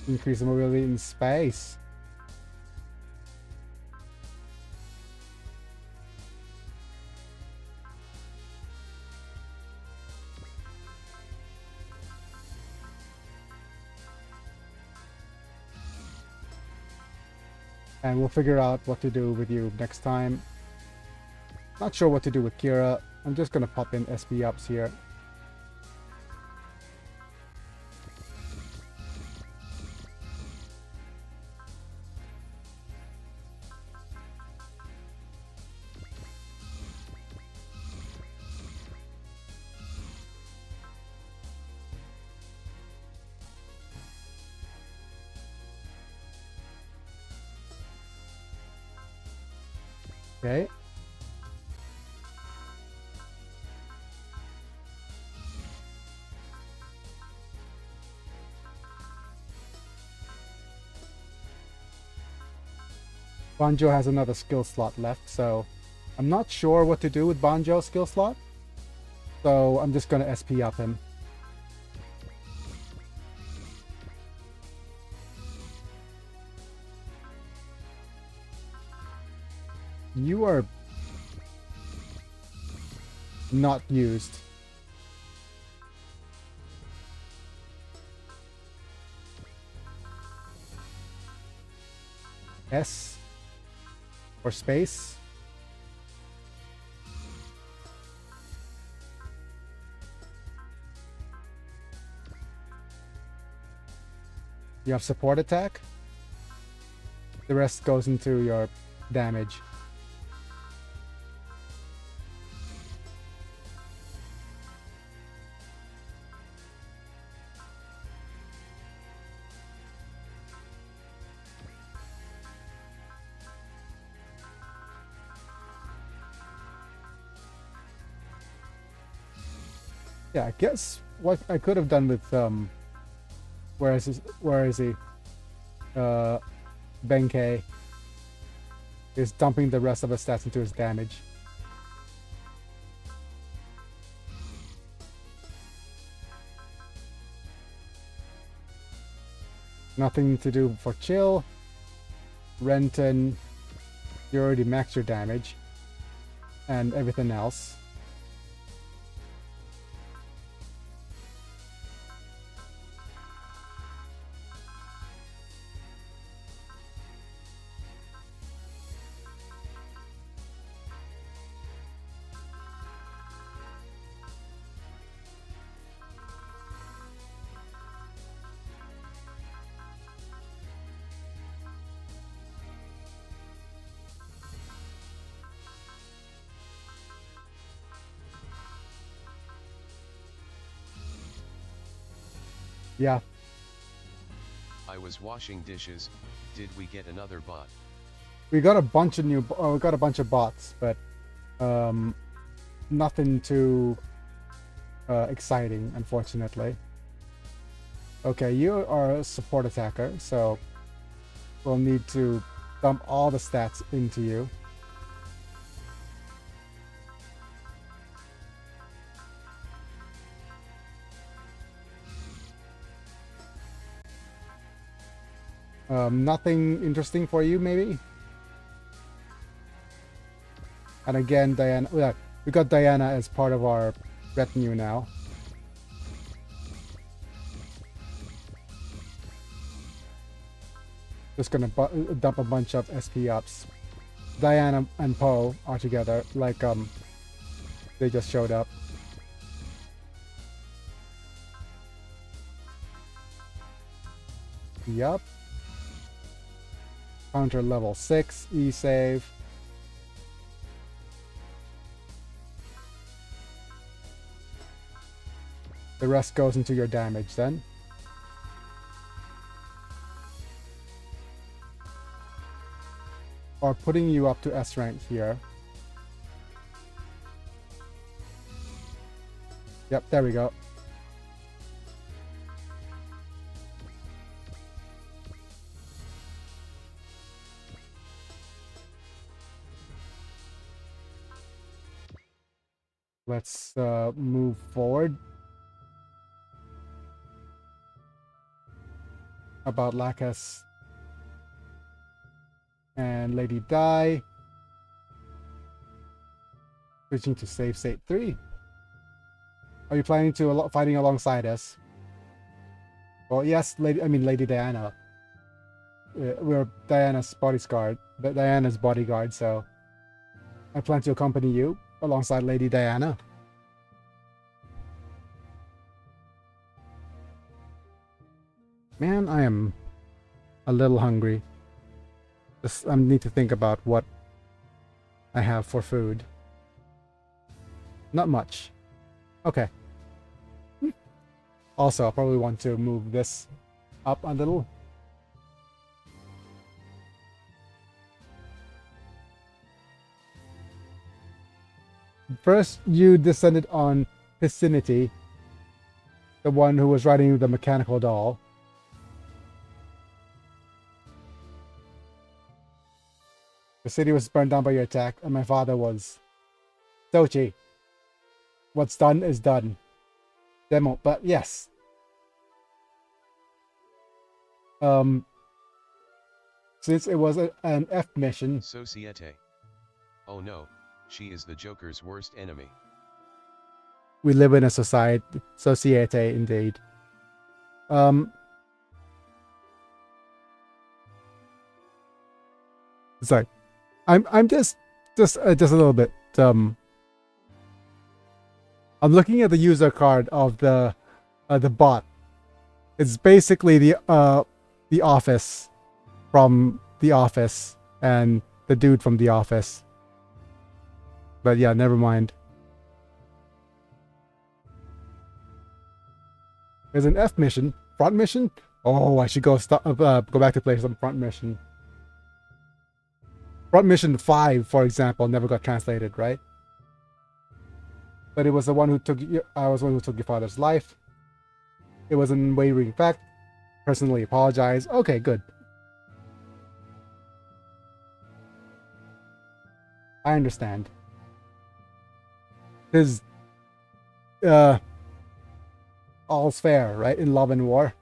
Increase the mobility in space. And we'll figure out what to do with you next time. Not sure what to do with Kira. I'm just gonna pop in SP ups here. Okay. Banjo has another skill slot left, so I'm not sure what to do with Banjo's skill slot. So I'm just gonna SP up him. You are not used. S or space. You have support attack. The rest goes into your damage. Yeah, I guess what I could have done with where is he? Uh, Benkei is dumping the rest of his stats into his damage. Nothing to do for chill. Renton, you already maxed your damage and everything else. Yeah, I was washing dishes. Did we get another bot? we got a bunch of we got a bunch of bots, but um, nothing too exciting, unfortunately. Okay, you are a support attacker, so we'll need to dump all the stats into you. Nothing interesting for you, maybe? And again, Diana, yeah, we got Diana as part of our retinue now. Just gonna dump a bunch of SP ups. Diana and Poe are together, like they just showed up. Yup. Counter level 6, E-save. The rest goes into your damage then. Or putting you up to S rank here. Yep, there we go. Let's move forward. About Lacus and Lady Di. Switching to save state 3. Are you planning to fighting alongside us? Well, yes, Lady Diana. We're Diana's bodyguard, so I plan to accompany you alongside Lady Diana. Man, I am a little hungry. I need to think about what I have for food. Not much. Okay. Also, I'll probably want to move this up a little. First, you descended on Vicinity, the one who was riding the mechanical doll. The city was burned down by your attack, and my father was... Sochi. What's done is done. Demo, but yes. Since it was an F mission... Societe. Oh no, she is the Joker's worst enemy. We live in a societe indeed. Sorry. I'm just a little bit I'm looking at the user card of the bot. It's basically the Office from The Office and the dude from The Office. But yeah, never mind. There's an F mission, front mission. Oh, I should go back to play some front mission. Front mission 5, for example, never got translated, right? but it was the one who took I was the one who took your father's life. It was an unwavering fact. Personally apologize. Okay, good. I understand. Because all's fair, right? In love and war.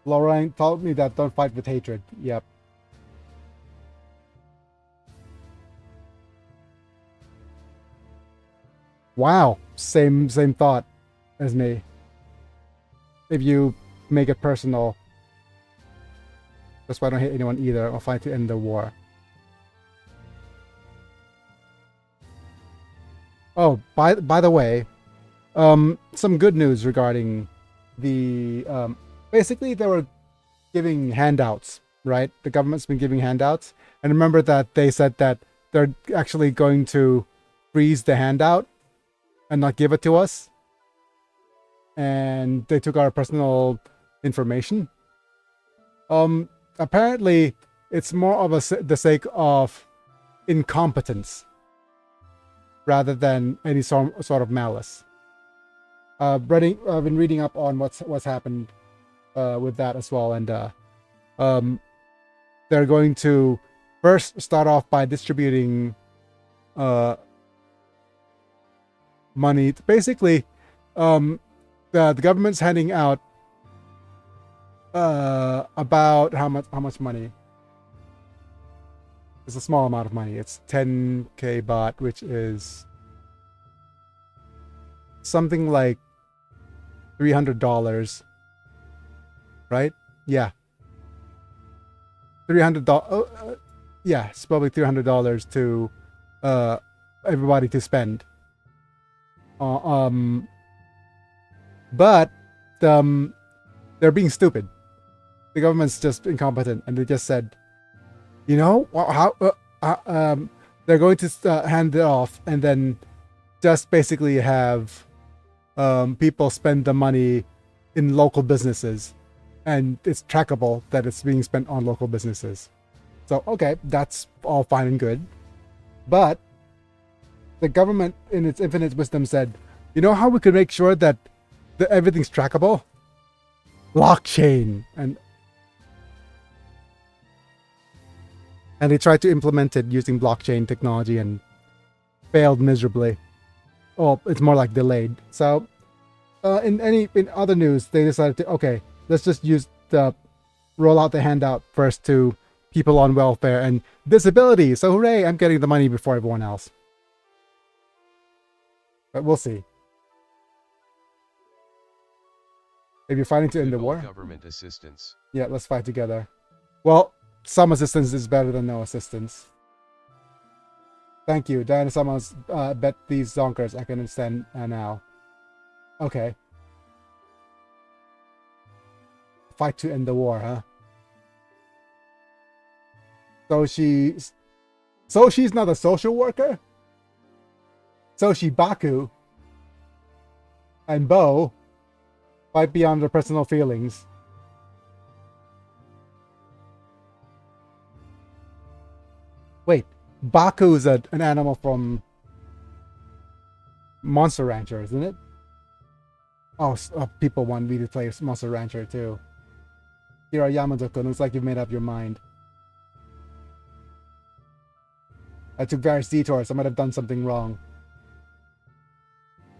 Lorraine told me that don't fight with hatred. Yep. Wow. Same thought as me. If you make it personal. That's why I don't hate anyone either. I'll fight to end the war. Oh, by the way, some good news regarding the basically they were giving handouts, right? The government's been giving handouts, and remember that they said that they're actually going to freeze the handout and not give it to us, and they took our personal information. Apparently, it's more of the sake of incompetence rather than any sort of malice. I've been reading up on what's happened with that as well, and they're going to first start off by distributing money. Basically, the government's handing out about how much money? It's a small amount of money. It's 10k baht, which is something like $300, right? Yeah, $300. Yeah, it's probably $300 to everybody to spend. But they're being stupid. The government's just incompetent, and they just said, you know, they're going to hand it off, and then just basically have people spend the money in local businesses, and it's trackable that it's being spent on local businesses. So, okay, that's all fine and good. But the government, in its infinite wisdom, said, you know how we could make sure that everything's trackable? Blockchain. And they tried to implement it using blockchain technology and failed miserably. Oh, it's more like delayed. So, in other news, they decided to, okay, let's just roll out the handout first to people on welfare and disability. So hooray, I'm getting the money before everyone else. But we'll see. If you're fighting to end the war, government assistance. Yeah, let's fight together. Well, some assistance is better than no assistance. Thank you. Diana Summers bet these zonkers. I can understand now. Okay. Fight to end the war, huh? So she's not a social worker? So she Baku and Bo fight beyond their personal feelings. Wait, Baku is an animal from Monster Rancher, isn't it? Oh, people want me to play Monster Rancher too. Kira Yamato-kun, looks like you've made up your mind. I took various detours. I might have done something wrong.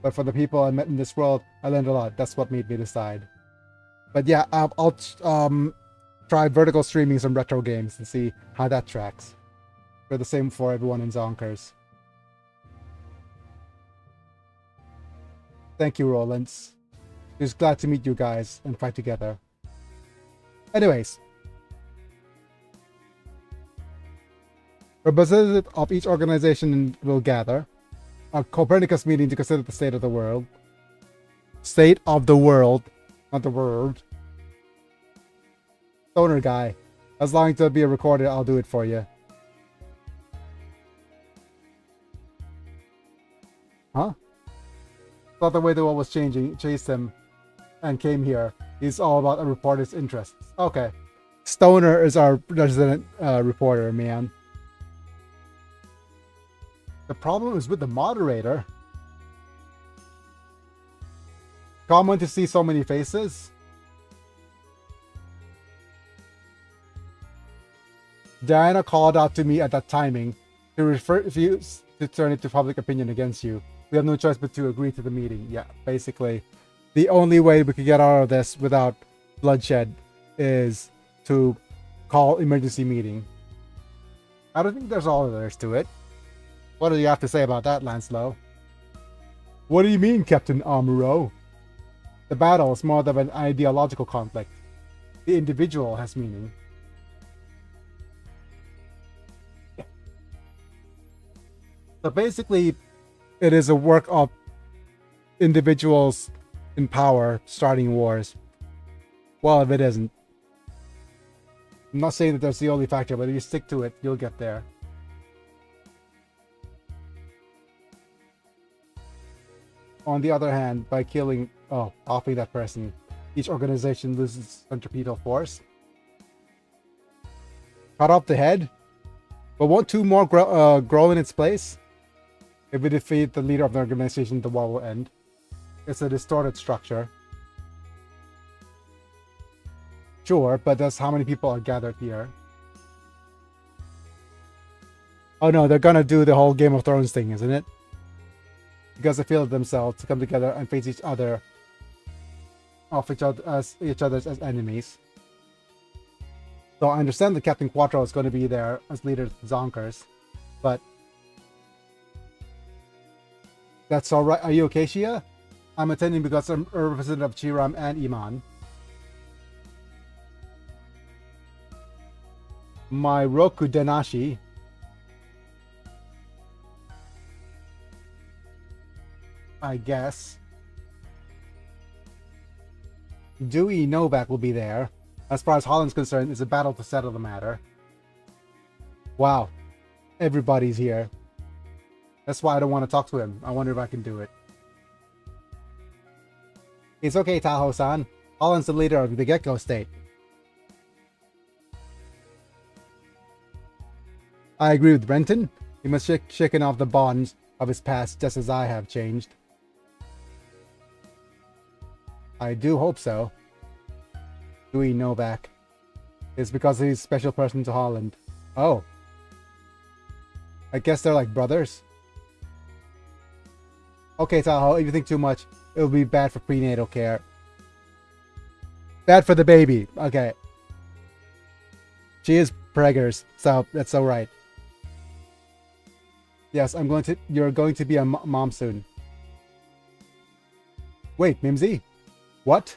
But for the people I met in this world, I learned a lot. That's what made me decide. But yeah, I'll try vertical streaming some retro games and see how that tracks. For the same for everyone in Zonkers. Thank you, Rollins. Just glad to meet you guys and fight together. Anyways. Representative of each organization will gather. A Copernicus meeting to consider the state of the world. State of the world. Not the world. Stoner guy. As long as it'll be recorded, I'll do it for you. Huh? Thought the way the world was changing, chased him, and came here. He's all about a reporter's interests. Okay. Stoner is our resident reporter, man. The problem is with the moderator. Common to see so many faces. Diana called out to me at that timing to refuse to turn it to public opinion against you. We have no choice but to agree to the meeting. Yeah, basically, the only way we could get out of this without bloodshed is to call emergency meeting. I don't think there's all there is to it. What do you have to say about that, Lancelot? What do you mean, Captain Amuro? The battle is more of an ideological conflict. The individual has meaning. So basically, it is a work of individuals in power starting wars. Well, if it isn't. I'm not saying that that's the only factor, but if you stick to it, you'll get there. On the other hand, by offing that person, each organization loses centripetal force. Cut off the head? But won't two more grow in its place? If we defeat the leader of the organization, the war will end. It's a distorted structure. Sure, but that's how many people are gathered here. Oh no, they're gonna do the whole Game of Thrones thing, isn't it? Because they feel it themselves to come together and face each other off each other as enemies. So I understand that Captain Quattro is going to be there as leader of the Zonkers, but that's all right. Are you okay, Shia? I'm attending because I'm a representative of Chiram and Iman. My Roku Denashi. I guess. Dewey Novak will be there. As far as Holland's concerned, it's a battle to settle the matter. Wow. Everybody's here. That's why I don't want to talk to him. I wonder if I can do it. It's okay, Tahoe-san. Holland's the leader of the Gecko State. I agree with Brenton. He must shaken off the bonds of his past just as I have changed. I do hope so. Dewey Novak. It's because he's a special person to Holland. Oh. I guess they're like brothers. Okay, Tahoe, if you think too much, it'll be bad for prenatal care. Bad for the baby. Okay. She is preggers, so that's alright. Yes, you're going to be a mom soon. Wait, Mimsy? What?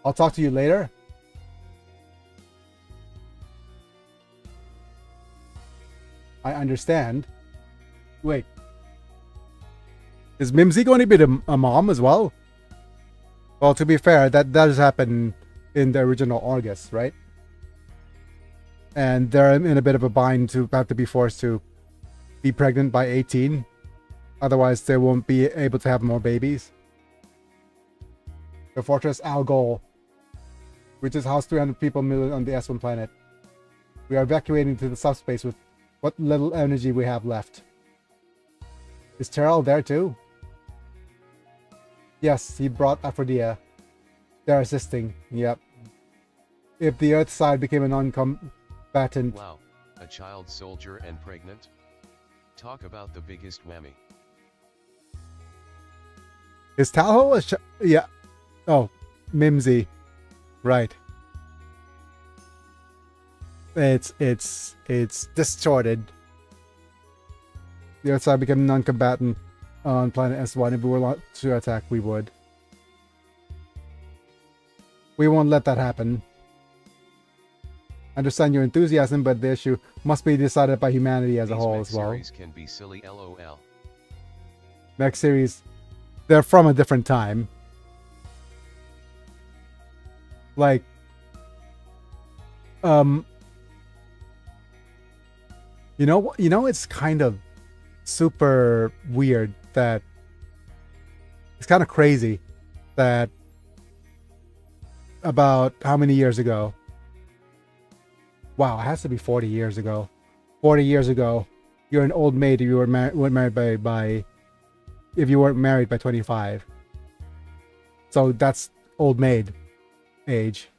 I'll talk to you later? I understand. Wait. Is Mimsy going to be a mom as well? Well, to be fair, that does happen in the original August, right? And they're in a bit of a bind to have to be forced to be pregnant by 18. Otherwise, they won't be able to have more babies. The Fortress Algol, which is housed 300 people on the S1 planet. We are evacuating to the subspace with what little energy we have left. Is Terrell there too? Yes, he brought Aphrodite. They're assisting. Yep. If the Earth side became a non-combatant... Wow, a child soldier and pregnant? Talk about the biggest whammy. Is Tahoe a yeah. Oh, Mimsy. Right. It's distorted. The Earth side became non-combatant on planet S1. If we were to attack, we would. We won't let that happen. Understand your enthusiasm, but the issue must be decided by humanity as a whole as well. Series can be silly, LOL. Mech series, they're from a different time. Like, you know, it's kind of super weird that it's kind of crazy that about how many years ago? Wow, it has to be 40 years ago. 40 years ago, you're an old maid if you weren't married by if you weren't married by 25. So that's old maid age.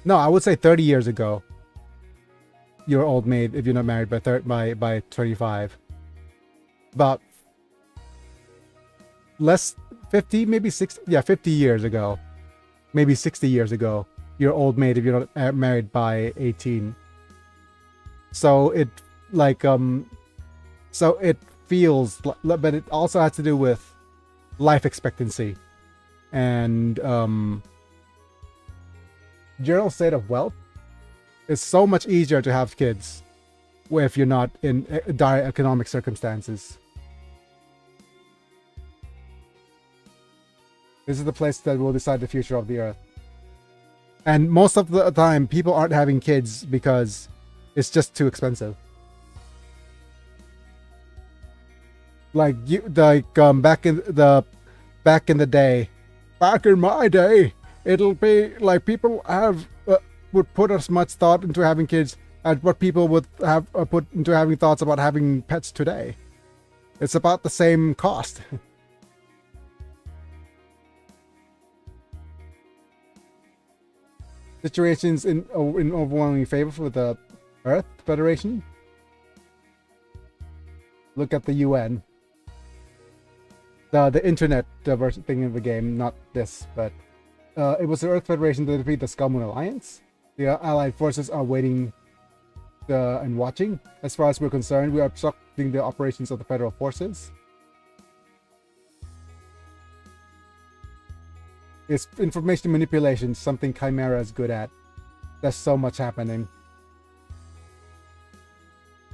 No, I would say 30 years ago, you're old maid if you're not married by 25. About less 50, maybe 60, yeah, 50 years ago, maybe 60 years ago, you're old maid if you're not married by 18. So it so it feels, but it also has to do with life expectancy and general state of wealth. It's so much easier to have kids if you're not in dire economic circumstances. This is the place that will decide the future of the earth. And most of the time, people aren't having kids because it's just too expensive. Back in my day, it'll be like people would put as much thought into having kids as what people would have put into having thoughts about having pets today. It's about the same cost. Situations in overwhelming favor for the Earth Federation. Look at the UN. The internet thing in the game, not this, but it was the Earth Federation that defeated the Skull Moon Alliance. The Allied forces are waiting and watching. As far as we're concerned, we are obstructing the operations of the federal forces. It's information manipulation, something Chimera is good at. There's so much happening.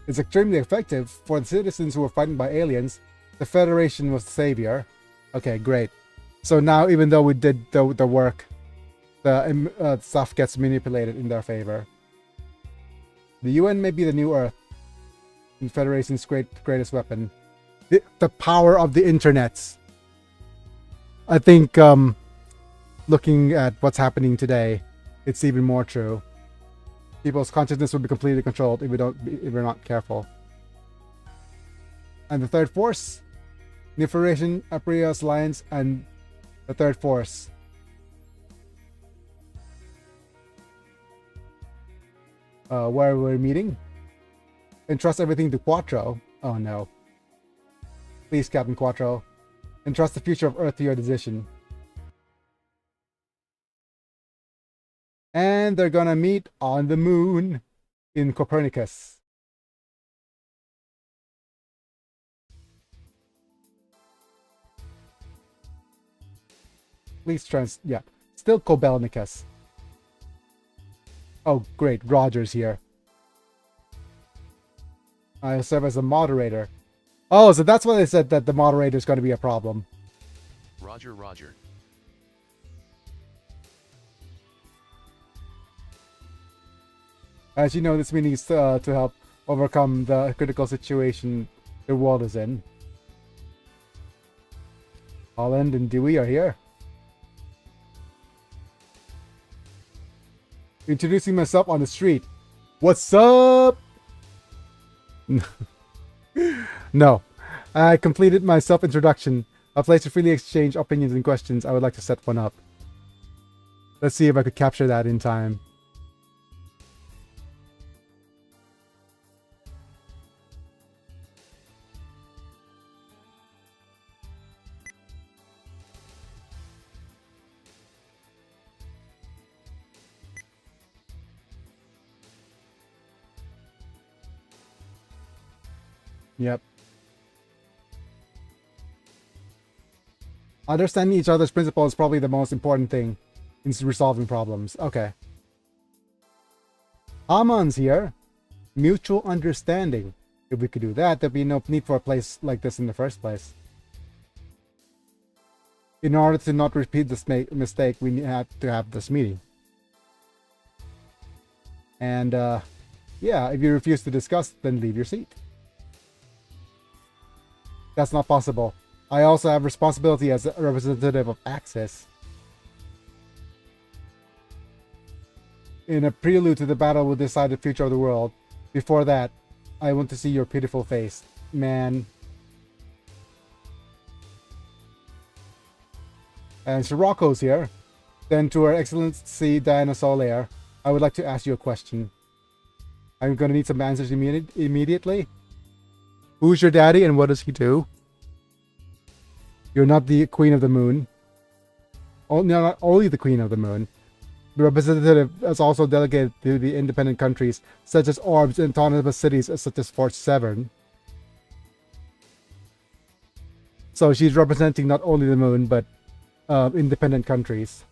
It's extremely effective for the citizens who were fighting by aliens. The Federation was the savior. Okay, great. So now, even though we did the work, the stuff gets manipulated in their favor. The UN may be the new Earth. The Federation's greatest weapon. The power of the internets. I think, looking at what's happening today, it's even more true. People's consciousness will be completely controlled if we're not careful. And the third force, New Federation, Apria's Alliance, and the third force. Where we're meeting. Entrust everything to Quattro. Oh no. Please, Captain Quattro. Entrust the future of Earth to your decision. And they're gonna meet on the moon in Copernicus. Please yeah. Still Copernicus. Oh, great. Roger's here. I'll serve as a moderator. Oh, so that's why they said that the moderator is going to be a problem. Roger, Roger. As you know, this meeting is to help overcome the critical situation the world is in. Holland and Dewey are here. Introducing myself on the street. What's up? No. I completed my self-introduction. A place to freely exchange opinions and questions. I would like to set one up. Let's see if I could capture that in time. Yep. Understanding each other's principles is probably the most important thing in resolving problems. Okay. Haman's here. Mutual understanding. If we could do that, there'd be no need for a place like this in the first place. In order to not repeat this mistake, we had to have this meeting. And, yeah, if you refuse to discuss, then leave your seat. That's not possible. I also have responsibility as a representative of Axis. In a prelude to the battle will decide the future of the world. Before that, I want to see your pitiful face. Man. And Sirocco's here. Then to Her Excellency Diana Soler, I would like to ask you a question. I'm gonna need some answers immediately. Who's your daddy and what does he do? You're not the Queen of the Moon. Oh, no, not only the Queen of the Moon. The representative is also delegated to the independent countries, such as orbs and autonomous cities, such as Fort Severn. So she's representing not only the Moon, but independent countries.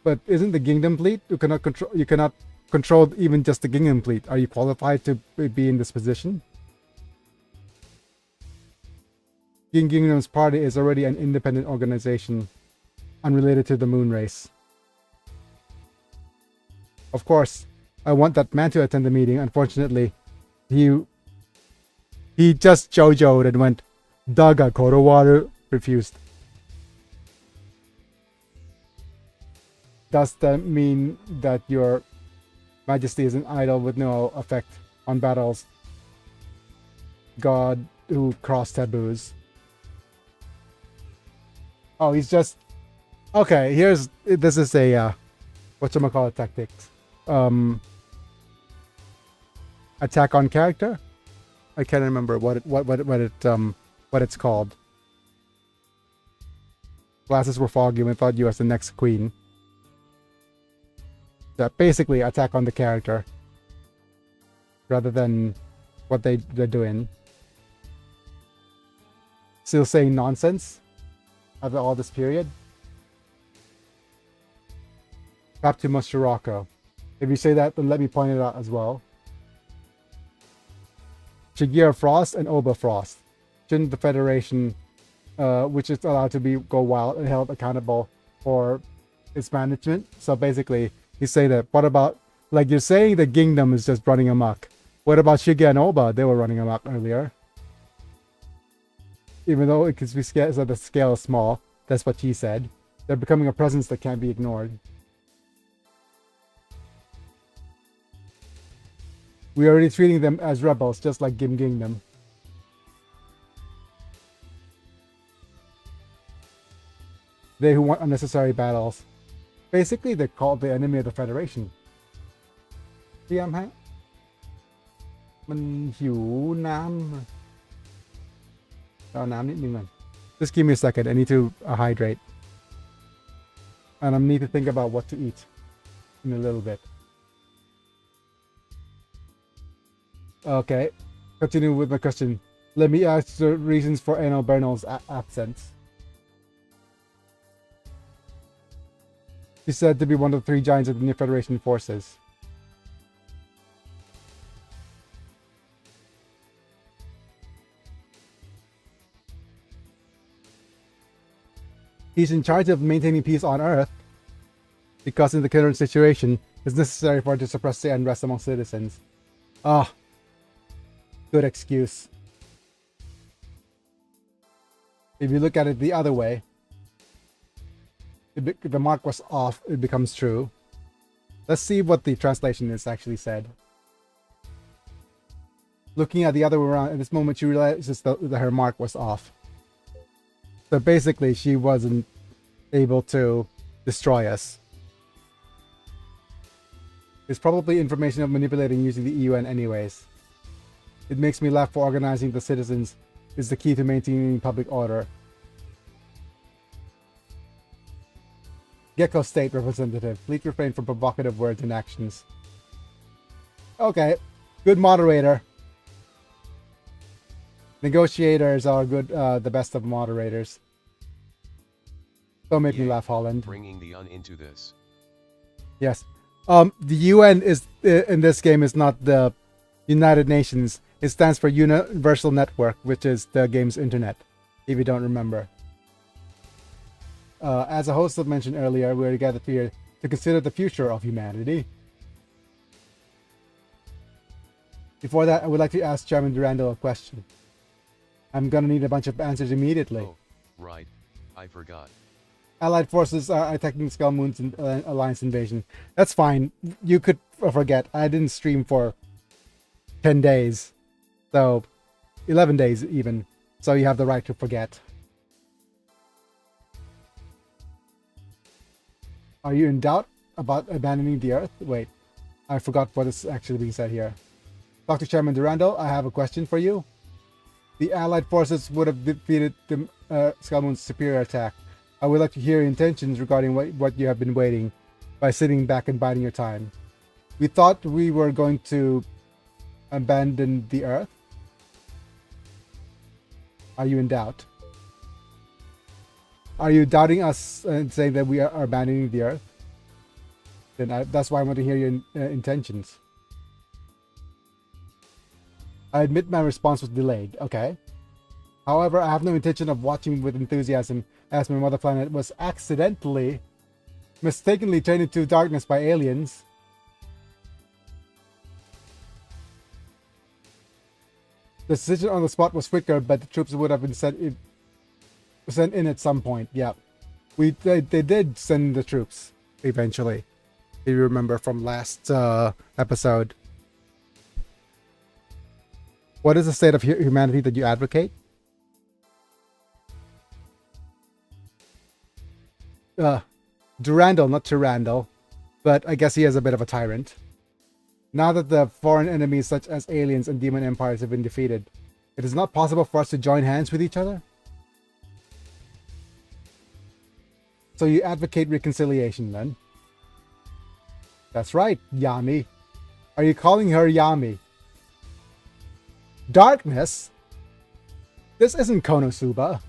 But isn't the Kingdom Fleet? You cannot control even just the Kingdom Fleet. Are you qualified to be in this position? King Kingdom's party is already an independent organization, unrelated to the moon race. Of course, I want that man to attend the meeting. Unfortunately, he just JoJo'd and went, Daga Korowaru, refused. Does that mean that your Majesty is an idol with no effect on battles? God who crossed taboos. Oh, he's just... Okay, this is a, whatchamacallit tactics. Attack on character? I can't remember what it's called. Glasses were foggy when I thought you was the next queen. That basically attack on the character rather than what they're doing. Still saying nonsense after all this period. Optimus Scirocco. If you say that, then let me point it out as well. Shigeru Frost and Oba Frost. Shouldn't the Federation, which is allowed to go wild and held accountable for its management? So basically, he's saying that, what about, like you're saying the kingdom is just running amok. What about Shigeru and Oba? They were running amok earlier. Even though it could be so the scale is small, that's what she said. They're becoming a presence that can't be ignored. We're already treating them as rebels, just like Kim Kingdom. They who want unnecessary battles. Basically, they're called the enemy of the Federation. เตรียมฮะ มันหิวน้ำ เอาน้ำนิดนึงก่อน Just give me a second. I need to hydrate. And I need to think about what to eat in a little bit. Okay, continue with my question. Let me ask the reasons for Eno Bernal's absence. He's said to be one of the 3 giants of the New Federation forces. He's in charge of maintaining peace on Earth because in the current situation, it's necessary for it to suppress the unrest among citizens. Ah. Good excuse. If you look at it the other way, the mark was off, it becomes true. Let's see what the translation is actually said. Looking at the other way around, at this moment she realizes that her mark was off. So basically she wasn't able to destroy us. It's probably information of manipulating using the UN anyways. It makes me laugh for organizing the citizens is the key to maintaining public order. Gecko State Representative. Please refrain from provocative words and actions. Okay. Good moderator. Negotiators are good, the best of moderators. Don't make me laugh, Holland. Bringing the UN into this. Yes. The UN is in this game is not the United Nations. It stands for Universal Network, which is the game's internet, if you don't remember. As a host mentioned earlier, we are gathered here to consider the future of humanity. Before that, I would like to ask Chairman Durandal a question. I'm gonna need a bunch of answers immediately. Oh, right. I forgot. Allied forces are attacking Skull Moon's Alliance invasion. That's fine. You could forget. I didn't stream for 10 days. So 11 days even. So you have the right to forget. Are you in doubt about abandoning the Earth? Wait, I forgot what is actually being said here. Dr. Chairman Durandal, I have a question for you. The Allied forces would have defeated the Skullmoon's superior attack. I would like to hear your intentions regarding what you have been waiting by sitting back and biding your time. We thought we were going to abandon the Earth. Are you in doubt? Are you doubting us and saying that we are abandoning the Earth? Then that's why I want to hear your intentions. I admit my response was delayed. Okay. However, I have no intention of watching with enthusiasm as my mother planet was mistakenly turned into darkness by aliens. The decision on the spot was quicker, but the troops would have been sent in at some point. Yeah, they did send the troops eventually. If you remember from last episode. What is the state of humanity that you advocate? Durandal, not Tyrandal, but I guess he is a bit of a tyrant. Now that the foreign enemies such as aliens and demon empires have been defeated, it is not possible for us to join hands with each other? So you advocate reconciliation then? That's right, Yami. Are you calling her Yami? Darkness? This isn't Konosuba.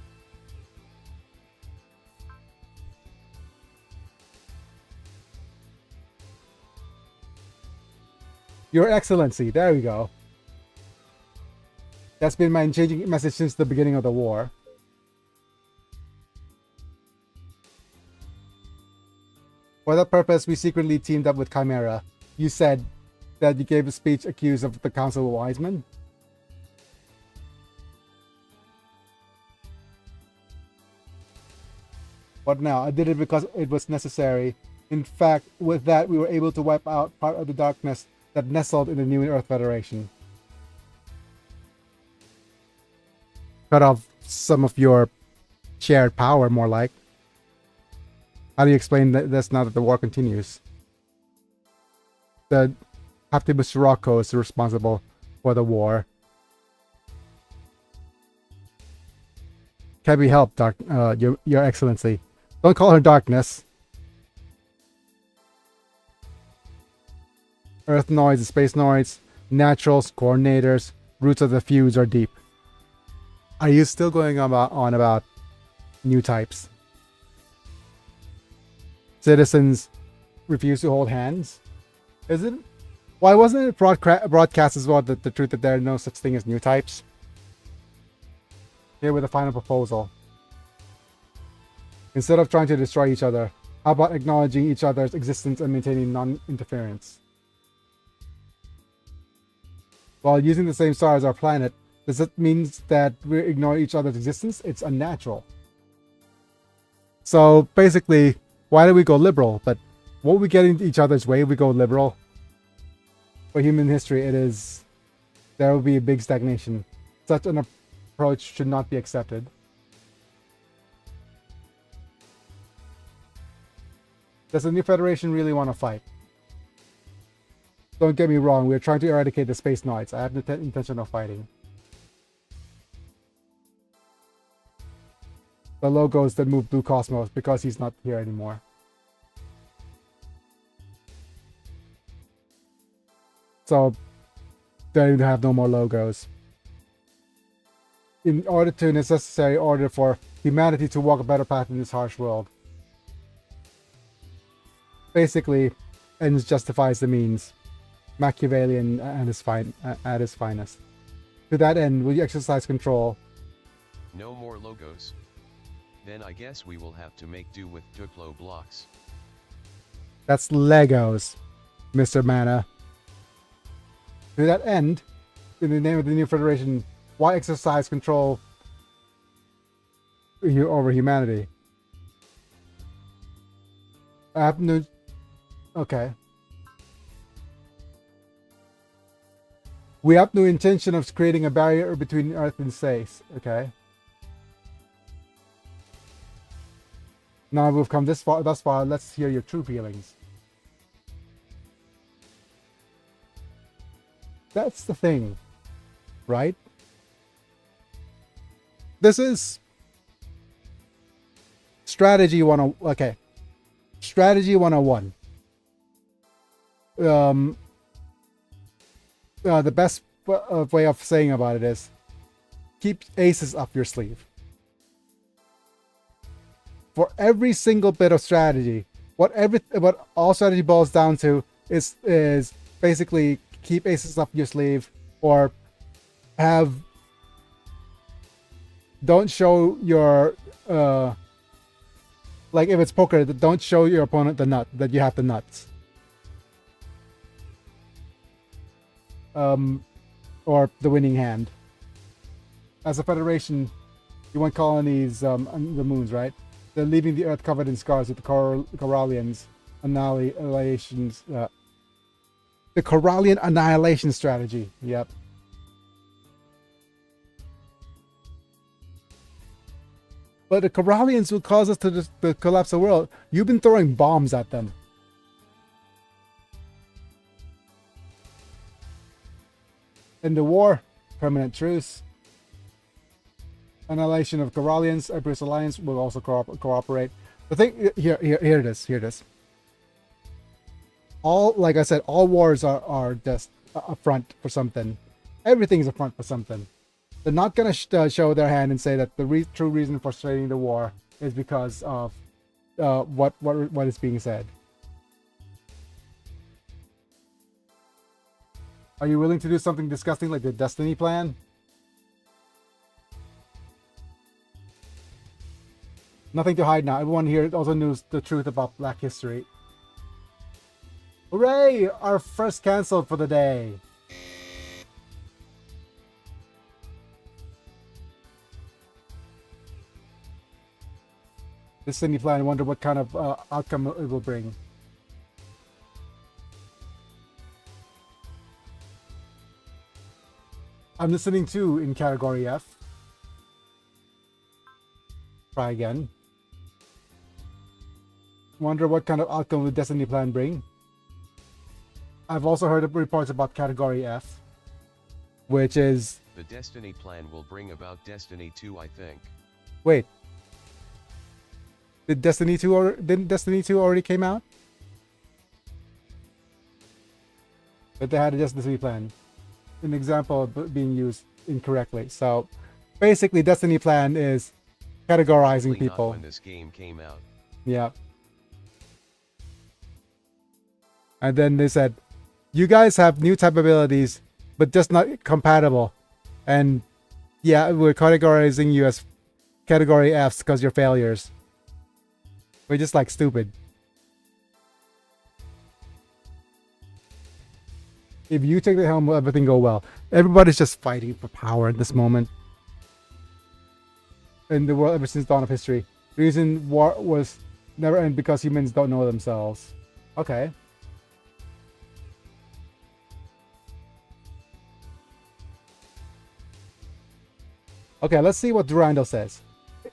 Your Excellency, there we go. That's been my unchanging message since the beginning of the war. For that purpose, we secretly teamed up with Chimera. You said that you gave a speech accused of the Council of Wise Men? But now, I did it because it was necessary. In fact, with that, we were able to wipe out part of the darkness that nestled in the new Earth Federation. Cut off some of your shared power, more like. How do you explain this now that the war continues? The Haptibus Rocco is responsible for the war. Can be helped, Your Excellency. Don't call her darkness. Earth noids, space noids, naturals, coordinators, roots of the feuds are deep. Are you still going on about new types? Citizens refuse to hold hands? Is it? Why wasn't it broadcast as well the truth that there are no such thing as new types? Here with the final proposal. Instead of trying to destroy each other, how about acknowledging each other's existence and maintaining non-interference? While using the same star as our planet, does it mean that we ignore each other's existence? It's unnatural. So basically, why do we go liberal? But won't we get in each other's way if we go liberal? For human history, there will be a big stagnation. Such an approach should not be accepted. Does the new Federation really want to fight? Don't get me wrong, we're trying to eradicate the Space Knights. I have no intention of fighting. The logos that move Blue Cosmos because he's not here anymore. So, they have no more logos. In order to necessary order for humanity to walk a better path in this harsh world. Basically, ends justifies the means. Machiavellian at his finest. To that end, will you exercise control? No more logos. Then I guess we will have to make do with Duplo blocks. That's Legos, Mr. Mana. To that end, in the name of the new Federation, why exercise control over humanity? I have no... Okay. We have no intention of creating a barrier between Earth and space. Okay. Now we've come thus far. Let's hear your true feelings. That's the thing, right? This is strategy 101. Okay. Strategy 101. The best way of saying about it is keep aces up your sleeve. For every single bit of strategy, what all strategy boils down to is basically keep aces up your sleeve, or don't show your like if it's poker, don't show your opponent the nut that you have the nuts. Or the winning hand. As a federation, you want colonies on the moons, right? They're leaving the Earth covered in scars with the Corallians annihilations. The Corallian annihilation strategy. Yep. But the Corallians will cause us to collapse the world. You've been throwing bombs at them. In the war, permanent truce. Annihilation of Corallians, Empress Alliance will also cooperate. The thing here it is. All, like I said, all wars are just a front for something. Everything is a front for something. They're not gonna show their hand and say that the true reason for starting the war is because of what is being said. Are you willing to do something disgusting like the Destiny Plan? Nothing to hide now. Everyone here also knows the truth about Black history. Hooray! Our first canceled for the day. Destiny Plan. I wonder what kind of outcome it will bring. I'm listening to in category F. Try again. Wonder what kind of outcome will Destiny Plan bring. I've also heard of reports about category F, which is... The Destiny Plan will bring about Destiny 2, I think. Wait. Didn't Destiny 2 already came out? But they had a Destiny Plan. An example of being used incorrectly. So basically Destiny Plan is categorizing people. Not when this game came out. Yeah. And then they said, you guys have new type abilities, but just not compatible. And yeah, we're categorizing you as category Fs because you're failures. We're just like stupid. If you take the helm, will everything go well? Everybody's just fighting for power at this moment. In the world ever since dawn of history. The reason war was never end because humans don't know themselves. Okay. Okay, let's see what Durandal says.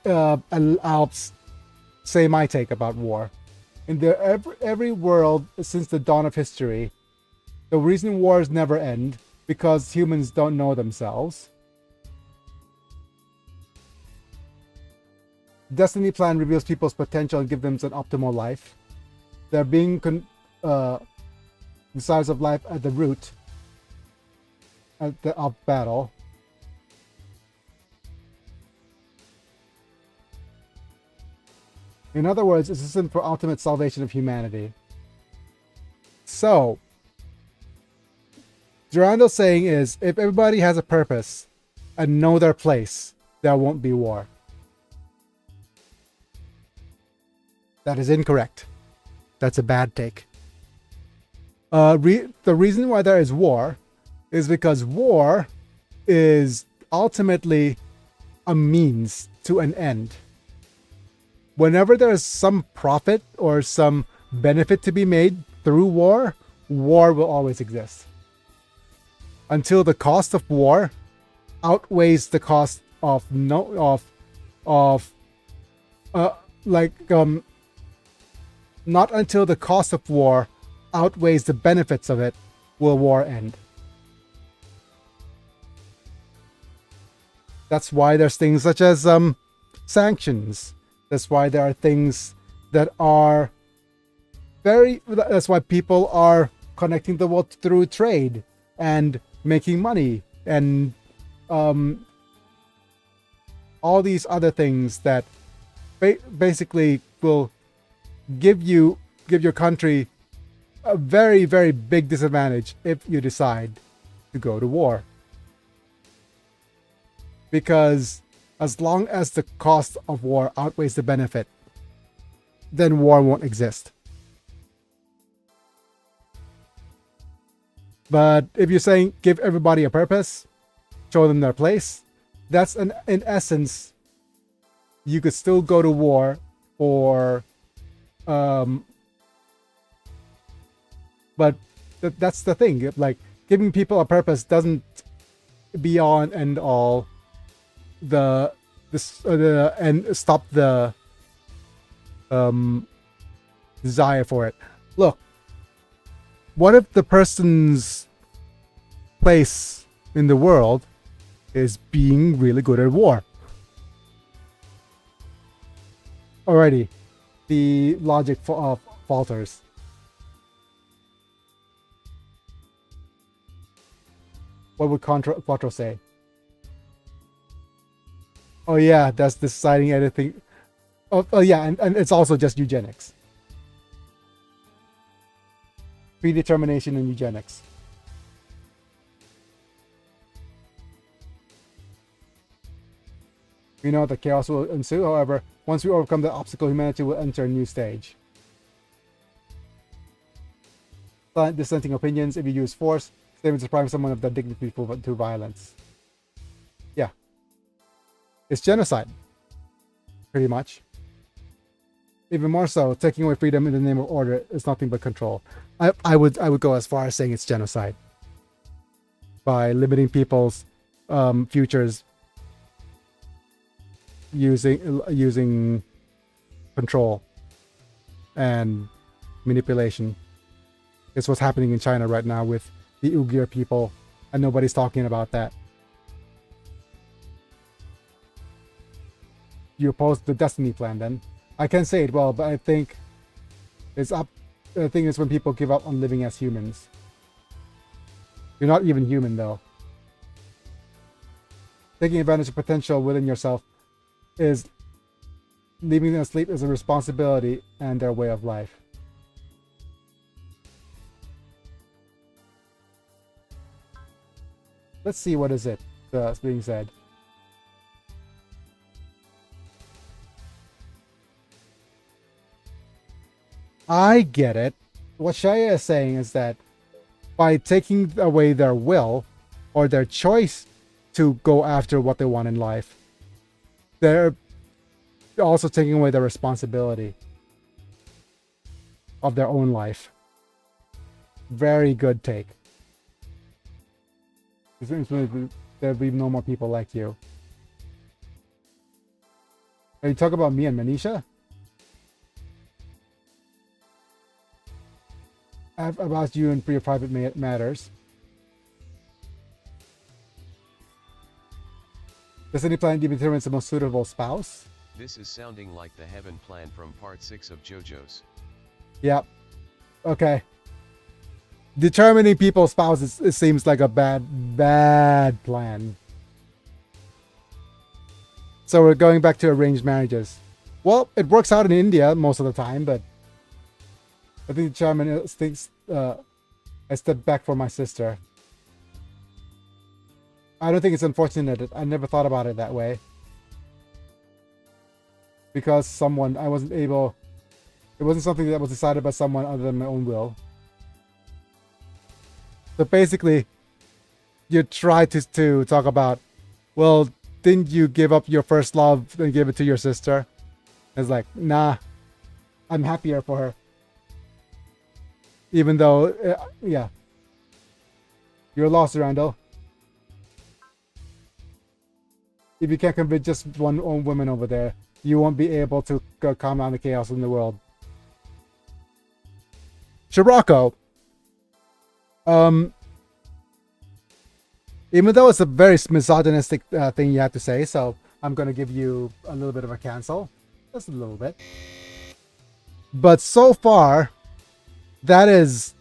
I'll say my take about war. In every world since the dawn of history, the reason wars never end because humans don't know themselves. Destiny Plan reveals people's potential and gives them an optimal life. They're being the size of life at the root of battle. In other words, it's a system for ultimate salvation of humanity. So, Durandal's saying is, if everybody has a purpose and know their place, there won't be war. That is incorrect. That's a bad take. The reason why there is war is because war is ultimately a means to an end. Whenever there is some profit or some benefit to be made through war, war will always exist. until the cost of war outweighs the cost of uh like not until the cost of war outweighs the benefits of it will war end. That's why there's things such as sanctions. That's why there are things that are that's why people are connecting the world through trade and making money and all these other things that basically will give your country a very, very big disadvantage if you decide to go to war. Because as long as the cost of war outweighs the benefit, then war won't exist. But if you're saying give everybody a purpose, show them their place, that's in essence, you could still go to war for but that's the thing, like giving people a purpose doesn't beyond and all and stop the desire for it. Look, what if the person's place in the world is being really good at war? Alrighty, the logic falters. What would Quattro say? Oh yeah, that's deciding anything. Oh yeah, and it's also just eugenics. Predetermination and eugenics. We know that chaos will ensue, however, once we overcome the obstacle, humanity will enter a new stage. Dissenting opinions, if you use force, statements depriving someone of their dignity through violence. Yeah. It's genocide. Pretty much. Even more so, taking away freedom in the name of order is nothing but control. I would go as far as saying it's genocide. By limiting people's futures using control and manipulation. It's what's happening in China right now with the Uyghur people, and nobody's talking about that. You oppose the Destiny Plan, then? I can say it well, but I think it's up. The thing is when people give up on living as humans. You're not even human, though. Taking advantage of potential within yourself is leaving them asleep as a responsibility and their way of life. Let's see, what is it that's being said. I get it. What Shaya is saying is that by taking away their will or their choice to go after what they want in life, they're also taking away the responsibility of their own life. Very good take. There'll be no more people like you. Are you talking about me and Manisha? I've asked you in your private matters. Does any plan determine the most suitable spouse? This is sounding like the heaven plan from part 6 of JoJo's. Yep. Okay. Determining people's spouses, it seems like a bad plan. So we're going back to arranged marriages. Well, it works out in India most of the time, but I think the chairman thinks I stepped back for my sister. I don't think it's unfortunate. I never thought about it that way. Because I wasn't able, it wasn't something that was decided by someone other than my own will. So basically, you try to talk about, well, didn't you give up your first love and give it to your sister? It's like, nah, I'm happier for her. Even though, yeah. You're lost, Randall. if you can't convince just one woman over there, you won't be able to calm down the chaos in the world. Shirako, even though it's a very misogynistic thing you have to say, so I'm gonna give you a little bit of a cancel, just a little bit. But so far, that is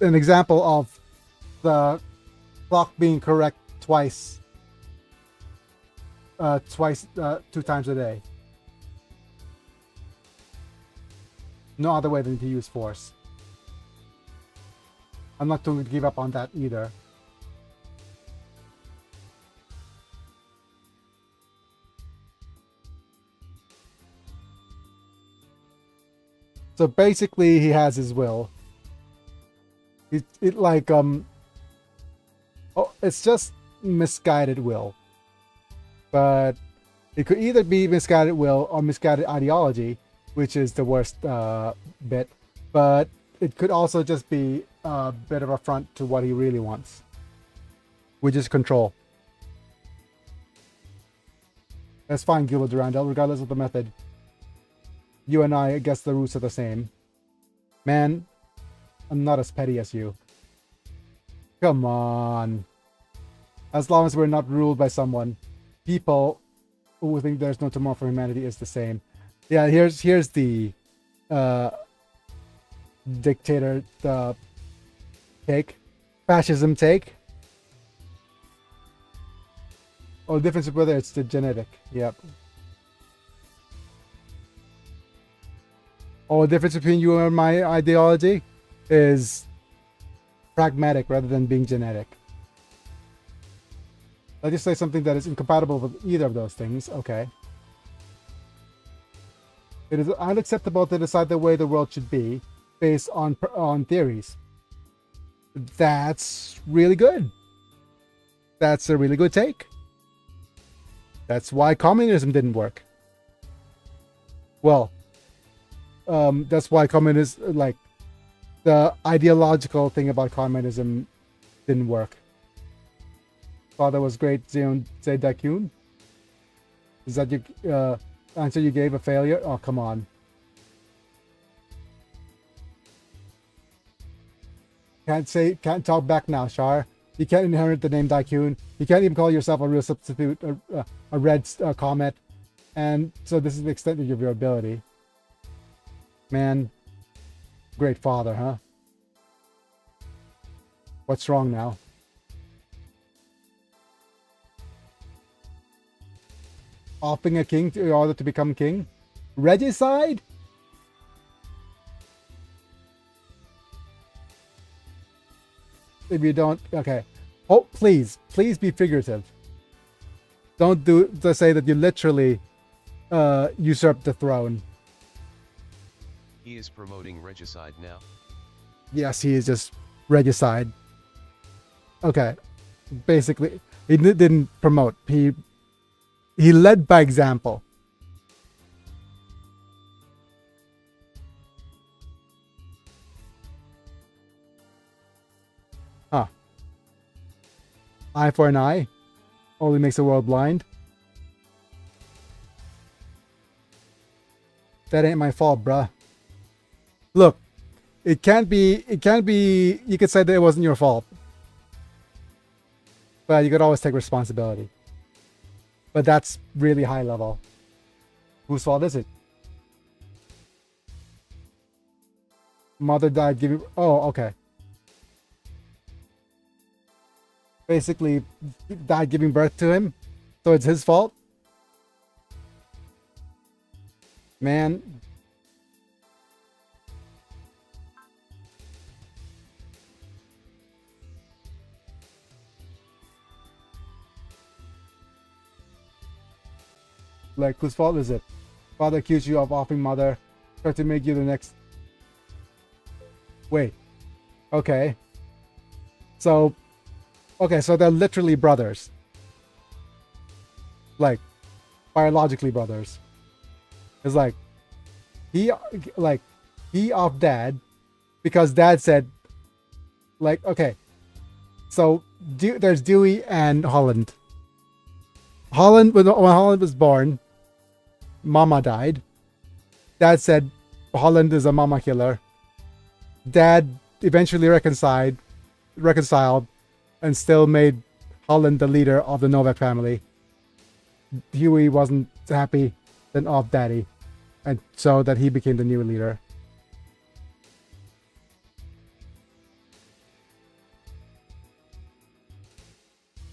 an example of the clock being correct twice, 2 times a day. No other way than to use force. I'm not going to give up on that either. So basically, he has his will. It like it's just misguided will. But it could either be misguided will or misguided ideology, which is the worst bit. But it could also just be a bit of a front to what he really wants, which is control. That's fine, Gila Durandal, regardless of the method. You and I guess the roots are the same. Man, I'm not as petty as you. Come on. As long as we're not ruled by someone, people who think there's no tomorrow for humanity is the same. Yeah, here's the dictator take, fascism take. Oh, the difference is whether it's the genetic. Yep. Oh, the difference between you and my ideology is pragmatic rather than being genetic. Let's just say something that is incompatible with either of those things. Okay. It is unacceptable to decide the way the world should be based on theories. That's really good. That's a really good take. That's why communism didn't work. Well, that's why communism, like, the ideological thing about communism didn't work. Father was great, Zeon Zedakun. Is that your answer you gave a failure? Oh, come on. Can't talk back now, Shar. You can't inherit the name Daikun. You can't even call yourself a real substitute, a red comet. And so this is the extent of your ability. Man, great father, huh? What's wrong now? Offing a king in order to become king? Regicide? If you don't, okay. Oh, please be figurative. Don't to say that you literally usurped the throne. He is promoting regicide now. Yes, he is just regicide. Okay, basically, he didn't promote. He led by example. Huh. Eye for an eye only makes the world blind. That ain't my fault, bruh. Look, it can't be, you could say that it wasn't your fault. But you could always take responsibility. But that's really high level. Whose fault is it? Mother died giving, oh, okay. Basically, died giving birth to him. So it's his fault? Man. Like, whose fault is it? Father accused you of offing mother, tried to make you the next. Wait. Okay. So they're literally brothers. Like, biologically brothers. It's like, he off dad because dad said, like, okay. So there's Dewey and Holland. when Holland was born, Mama died. Dad said Holland is a mama killer. Dad eventually reconciled, and still made Holland the leader of the Novak family. Huey wasn't happy, then off Daddy, and so that he became the new leader.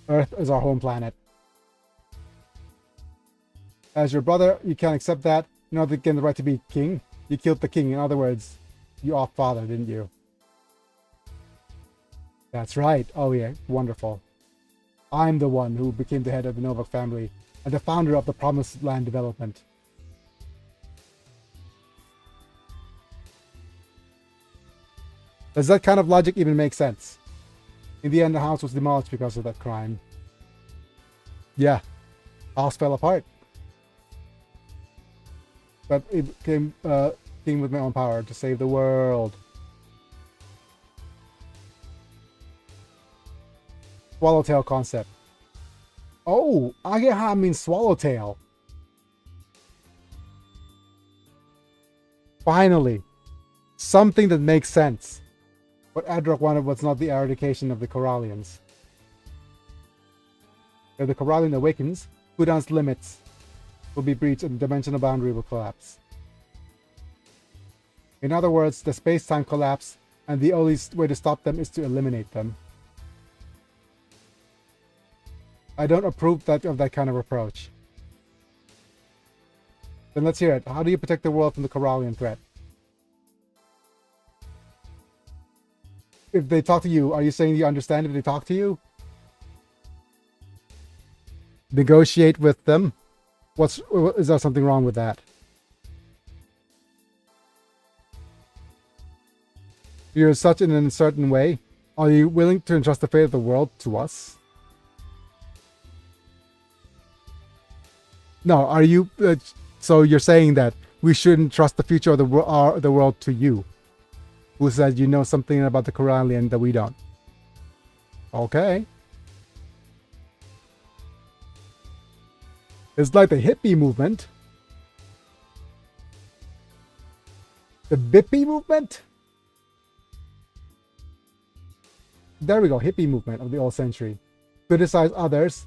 Earth is our home planet. As your brother, you can't accept that. You know, to gain the right to be king. You killed the king. In other words, you off father, didn't you? That's right. Oh yeah, wonderful. I'm the one who became the head of the Novak family and the founder of the Promised Land development. Does that kind of logic even make sense? In the end, the house was demolished because of that crime. Yeah, house fell apart. But it came with my own power to save the world. Swallowtail concept. Oh, Ageha means swallowtail. Finally, something that makes sense. What Adrock wanted was not the eradication of the Corallians. If the Corallian awakens, Kudan's limits will be breached and the dimensional boundary will collapse. In other words, the space-time collapse, and the only way to stop them is to eliminate them. I don't approve of that kind of approach. Then let's hear it. How do you protect the world from the Corallian threat? If they talk to you, are you saying you understand if they talk to you? Negotiate with them? Is there something wrong with that? You're such in an uncertain way. Are you willing to entrust the fate of the world to us? No, are you... so you're saying that we shouldn't trust the future of the world to you? Who says you know something about the Corallian that we don't? Okay. It's like the hippie movement. The bippie movement? There we go, hippie movement of the old century. Criticize others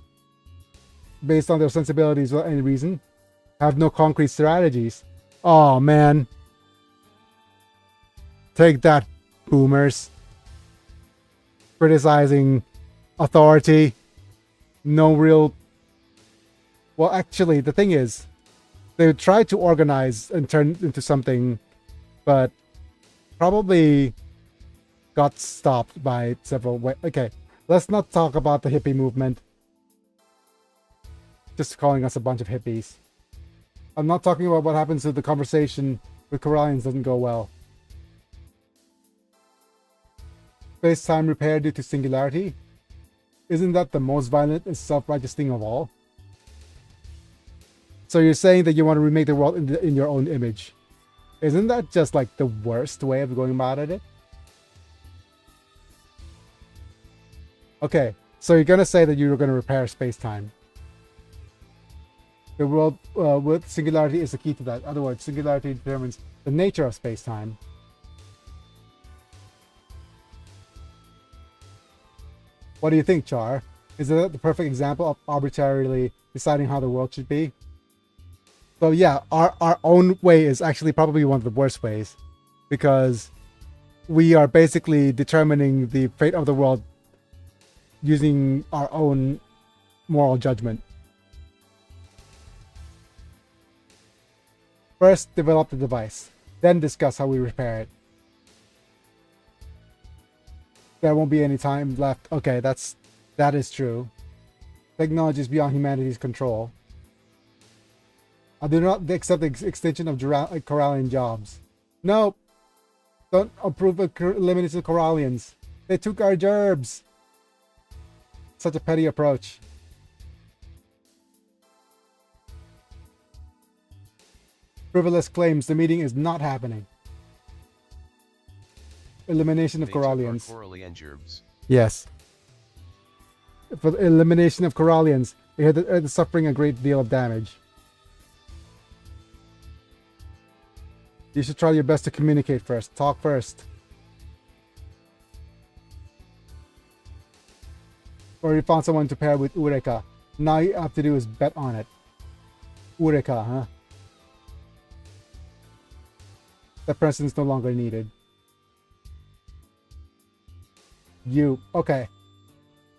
based on their sensibilities for any reason. Have no concrete strategies. Oh man. Take that, boomers. Criticizing authority. No real... Well, actually, the thing is, they tried to organize and turn into something, but probably got stopped by several ways. Okay, let's not talk about the hippie movement. Just calling us a bunch of hippies. I'm not talking about what happens if the conversation with Corallians doesn't go well. Space-time repair due to singularity? Isn't that the most violent and self-righteous thing of all? So you're saying that you want to remake the world in your own image. Isn't that just like the worst way of going about it? Okay, so you're going to say that you're going to repair space-time. The world with singularity is the key to that. In other words, singularity determines the nature of space-time. What do you think, Char? Is that the perfect example of arbitrarily deciding how the world should be? So yeah, our own way is actually probably one of the worst ways, because we are basically determining the fate of the world using our own moral judgment. First, develop the device, then discuss how we repair it. There won't be any time left. Okay, that is true. Technology is beyond humanity's control. I do not accept the extension of Corallian jobs. No, don't approve of eliminating the Corallians. They took our gerbs. Such a petty approach. Frivolous claims. The meeting is not happening. Elimination of Corallians. Corallian gerbs. Yes. For the elimination of Corallians, You're suffering a great deal of damage. You should try your best to communicate first. Talk first. Or you found someone to pair with Ureka. Now you have to do is bet on it. Ureka, huh? That person's no longer needed. You. Okay.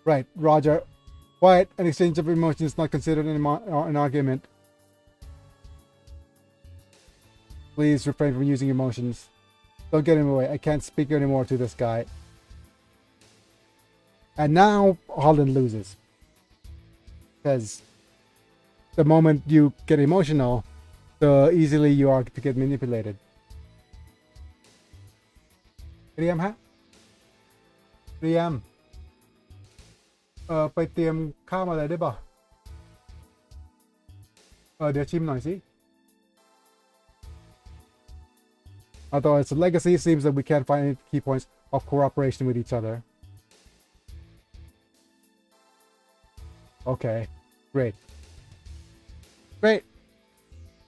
Right, Roger. Quiet, an exchange of emotions is not considered an argument. Please refrain from using emotions. Don't get in the way. I can't speak anymore to this guy. And now Holland loses. Because the moment you get emotional, the easily you are to get manipulated. Priam ha? Priam. ไปเตรียมข้าวอะไรได้ป่ะเดี๋ยวชิมหน่อยสิ Although it's a legacy, it seems that we can't find any key points of cooperation with each other. Okay, great. Great.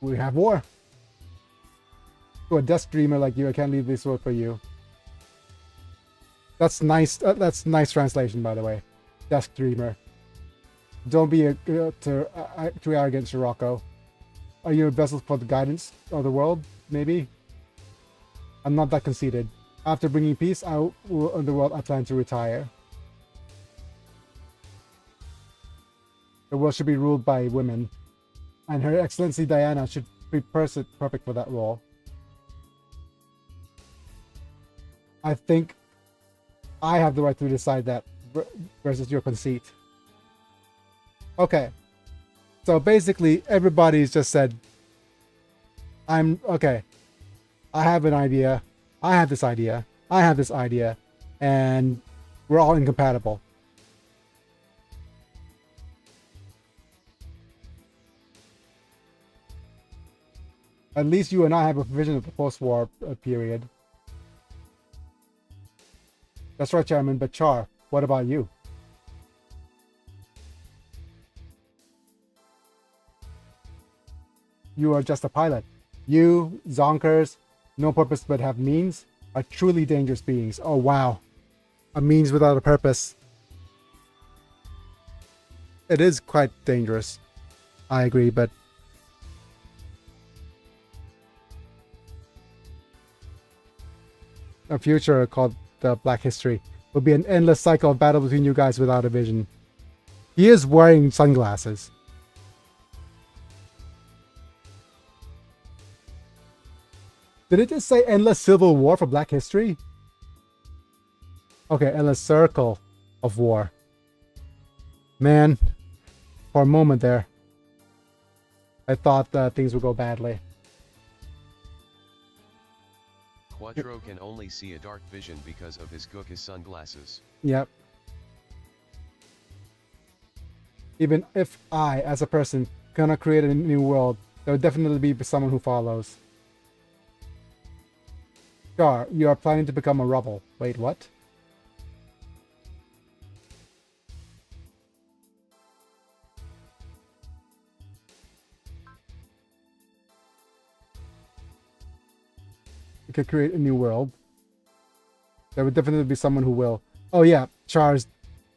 We have war. To a desk dreamer like you, I can't leave this work for you. That's nice. That's nice translation, by the way. Desk dreamer. Don't be too arrogant, Sirocco. Are you a vessel for the guidance of the world? Maybe. I'm not that conceited. After bringing peace out in the world, I plan to retire. The world should be ruled by women, and Her Excellency Diana should be perfect for that role. I think I have the right to decide that versus your conceit. Okay. So basically, everybody's just said, okay. I have an idea. I have this idea. I have this idea. And we're all incompatible. At least you and I have a vision of the post-war period. That's right, Chairman, but Char, what about you? You are just a pilot. You, Zonkers, no purpose but have means, are truly dangerous beings. Oh wow. A means without a purpose. It is quite dangerous. I agree, but a future called the Black History will be an endless cycle of battle between you guys without a vision. He is wearing sunglasses. Did it just say endless civil war for Black History? Okay, endless circle of war. Man, for a moment there, I thought things would go badly. Quattro can only see a dark vision because of his Gooka's sunglasses. Yep. Even if I, as a person, cannot create a new world, there will definitely be someone who follows. Char, you are planning to become a rebel. Wait, what? You can create a new world. There would definitely be someone who will. Oh yeah, Char's...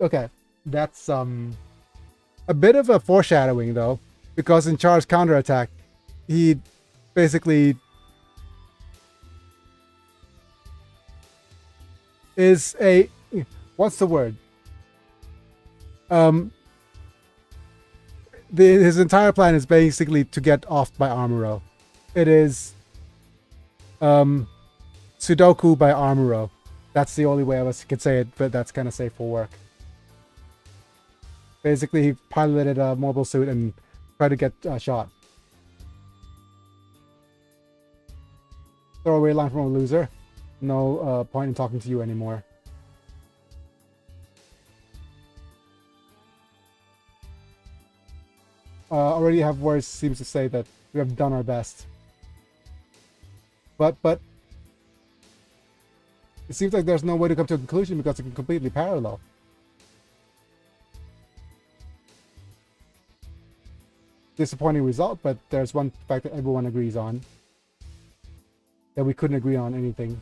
Okay, that's a bit of a foreshadowing though, because in Char's counterattack, he basically is a... What's the word? His entire plan is basically to get off by Amuro. It is Sudoku by Amuro. That's the only way I could say it, but that's kind of safe for work. Basically, he piloted a mobile suit and tried to get shot. Throwaway line from a loser. No point in talking to you anymore. Already have words seems to say that we have done our best. But it seems like there's no way to come to a conclusion because it's completely parallel. disappointing result, but there's one fact that everyone agrees on. That we couldn't agree on anything.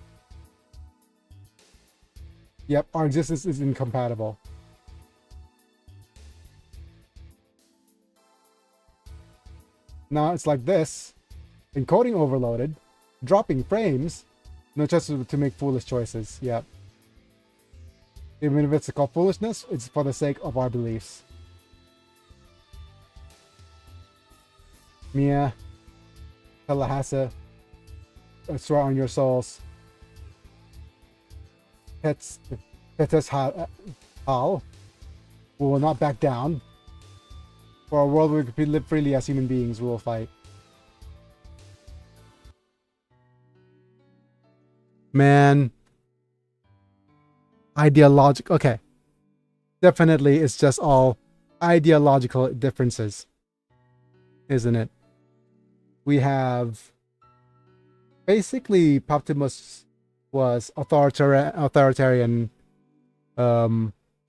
Yep, our existence is incompatible. Now it's like this. Encoding overloaded. Dropping frames. No chance to make foolish choices. Yep. Even if it's called foolishness, it's for the sake of our beliefs. Mia. Tallahassee. Swear on your souls. Petes Hal. We will not back down. For a world where we can live freely as human beings, we will fight. Man. Ideological. Okay. Definitely, it's just all ideological differences. Isn't it? We have... Basically, Optimus was authoritarian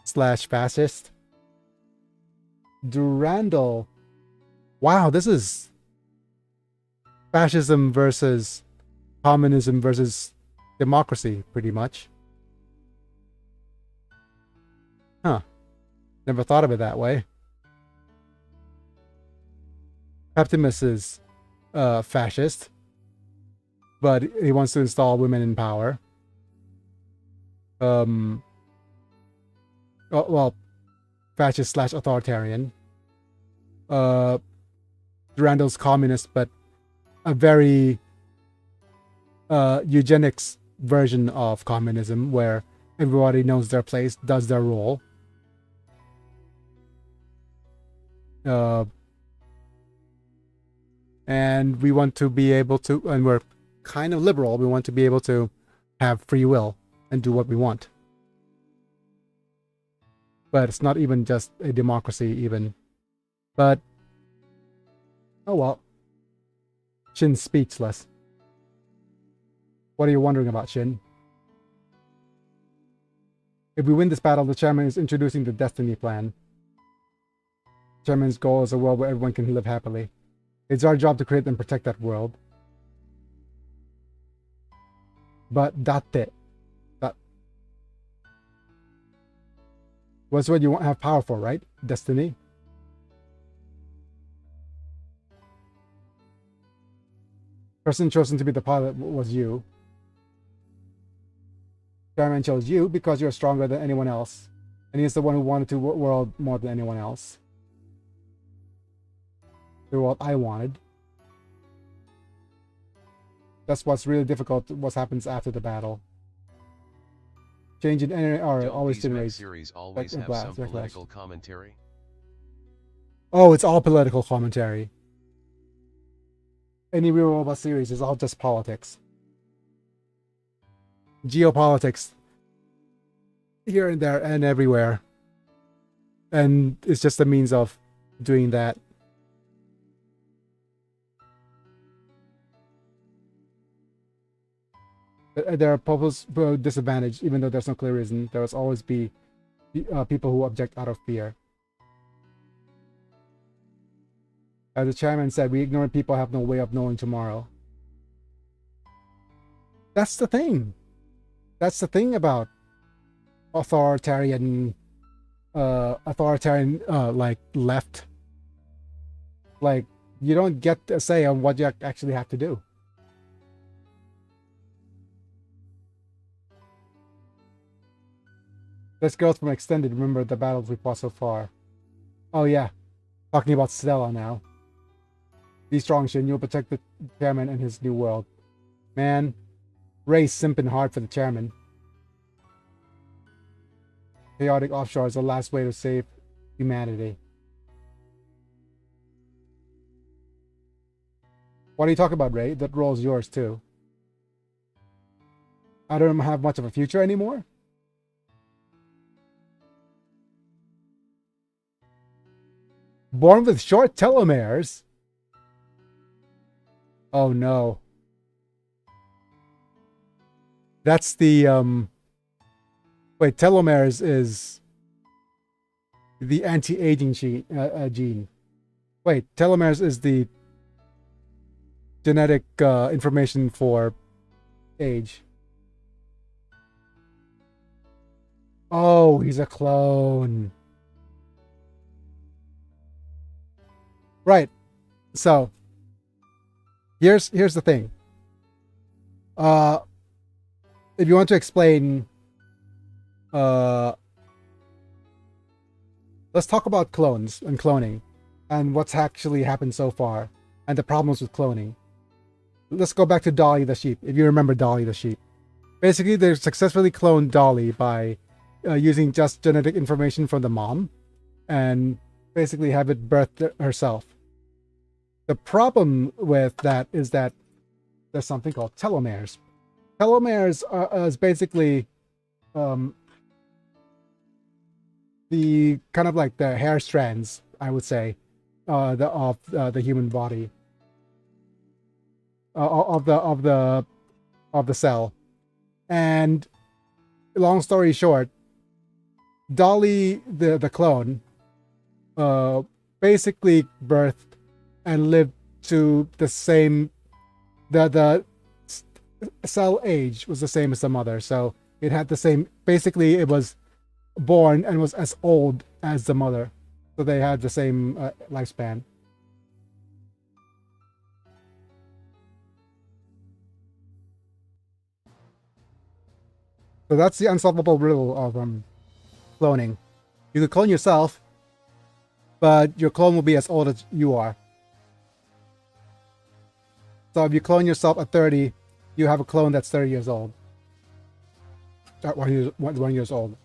slash fascist. Durandal, wow, this is fascism versus communism versus democracy, pretty much. Huh. Never thought of it that way. Optimus is fascist, but he wants to install women in power. Well, fascist slash authoritarian. Durandal's communist, but a very eugenics version of communism where everybody knows their place, does their role. And we want to be able to, and we're kind of liberal, we want to be able to have free will and do what we want. But it's not even just a democracy even. But, oh well. Shin's speechless. What are you wondering about, Shin? If we win this battle, the chairman is introducing the Destiny Plan. The chairman's goal is a world where everyone can live happily. It's our job to create and protect that world. But that's it. What's what you want to have power for, right? Destiny. Person chosen to be the pilot was you. Chairman chose you because you're stronger than anyone else. And he's the one who wanted to world more than anyone else. The world I wanted. That's what's really difficult, what happens after the battle. Change in energy or always generate. Series always have some political commentary. Oh, it's all political commentary. Any real robot series is all just politics. Geopolitics. Here and there and everywhere. And it's just a means of doing that. There are people's disadvantaged, even though there's no clear reason. There will always be people who object out of fear. As the chairman said, we ignorant people have no way of knowing tomorrow. That's the thing. That's the thing about authoritarian, like left. Like, you don't get a say on what you actually have to do. This girl's from Extended. Remember the battles we fought so far. Oh yeah. Talking about Stella now. Be strong, Shin. You'll protect the chairman and his new world. Man. Ray's simping hard for the chairman. Chaotic offshore is the last way to save humanity. What are you talking about, Ray? That role's yours too. I don't have much of a future anymore? Born with short telomeres? Oh no. That's the, wait, telomeres is the anti-aging gene. Wait, telomeres is the genetic information for age. Oh, he's a clone. Right. So here's the thing. If you want to explain, let's talk about clones and cloning and what's actually happened so far and the problems with cloning. Let's go back to Dolly the sheep. If you remember Dolly the sheep, basically they successfully cloned Dolly by using just genetic information from the mom and basically have it birthed herself. The problem with that is that there's something called telomeres. Telomeres is basically the kind of like the hair strands, I would say, of the human body, of the cell. And long story short, Dolly the clone basically birthed and lived to the same, the cell age was the same as the mother, so it had the same, basically it was born and was as old as the mother, so they had the same lifespan. So that's the unsolvable riddle of cloning. You could clone yourself, but your clone will be as old as you are. So if you clone yourself at 30, you have a clone that's 30 years old. 1 years old.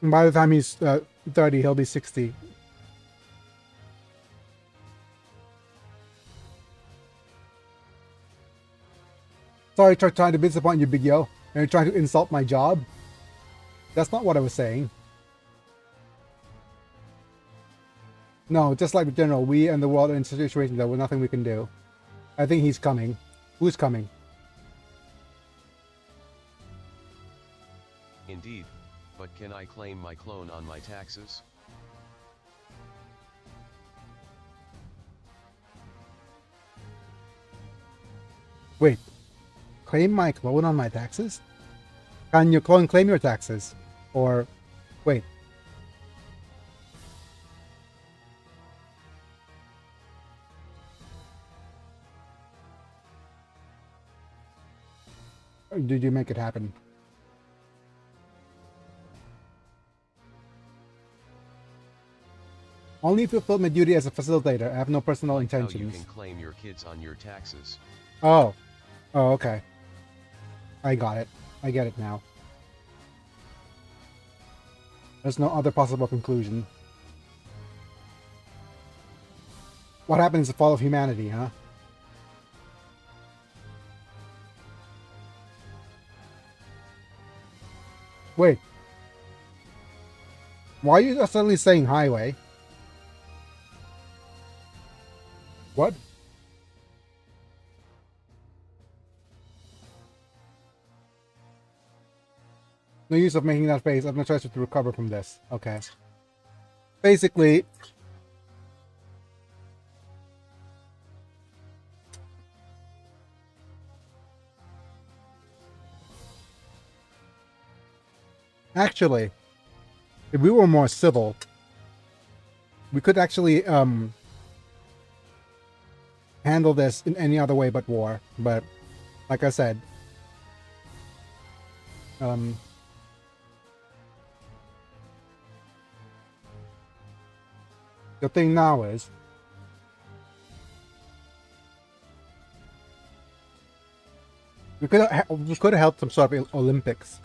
And by the time he's 30, he'll be 60. Sorry, trying to disappoint you, Big Yo. And you're trying to insult my job? That's not what I was saying. No, just like the general, we and the world are in a situation that there's nothing we can do. I think he's coming. Who's coming? Indeed, but can I claim my clone on my taxes? Wait. Claim my clone on my taxes? Can your clone claim your taxes? Or, wait. Or did you make it happen? Only fulfilled my duty as a facilitator. I have no personal intentions. How you can claim your kids on your taxes. Oh. Oh, okay. I got it. I get it now. There's no other possible conclusion. What happened is the fall of humanity, huh? Wait. Why are you suddenly saying highway? What? No use of making that face. I have no choice but to recover from this. Okay. Basically, actually, if we were more civil, we could actually handle this in any other way but war. But like I said, the thing now is we could have held some sort of Olympics,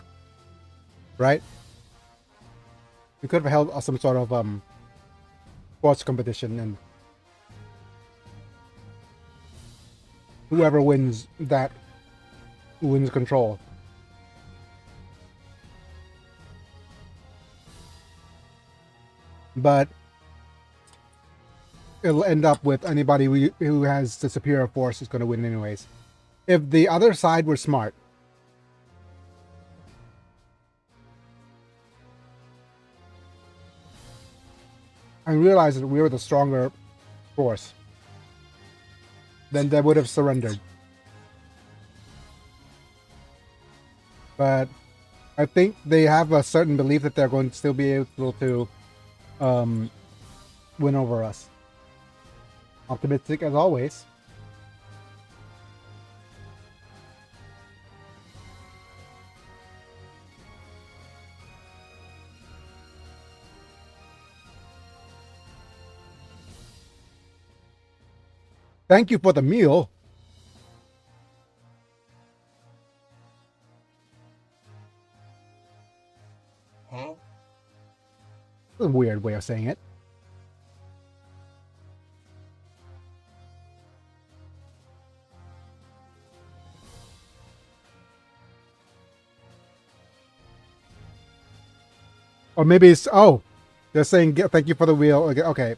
right? We could have held some sort of sports competition, and whoever wins that wins control. But it'll end up with anybody who has the superior force is going to win anyways. If the other side were smart, and realized that we were the stronger force, then they would have surrendered. But I think they have a certain belief that they're going to still be able to win over us. Optimistic as always. Thank you for the meal. Huh? That's a weird way of saying it. Or maybe it's, oh, they're saying thank you for the wheel. Okay.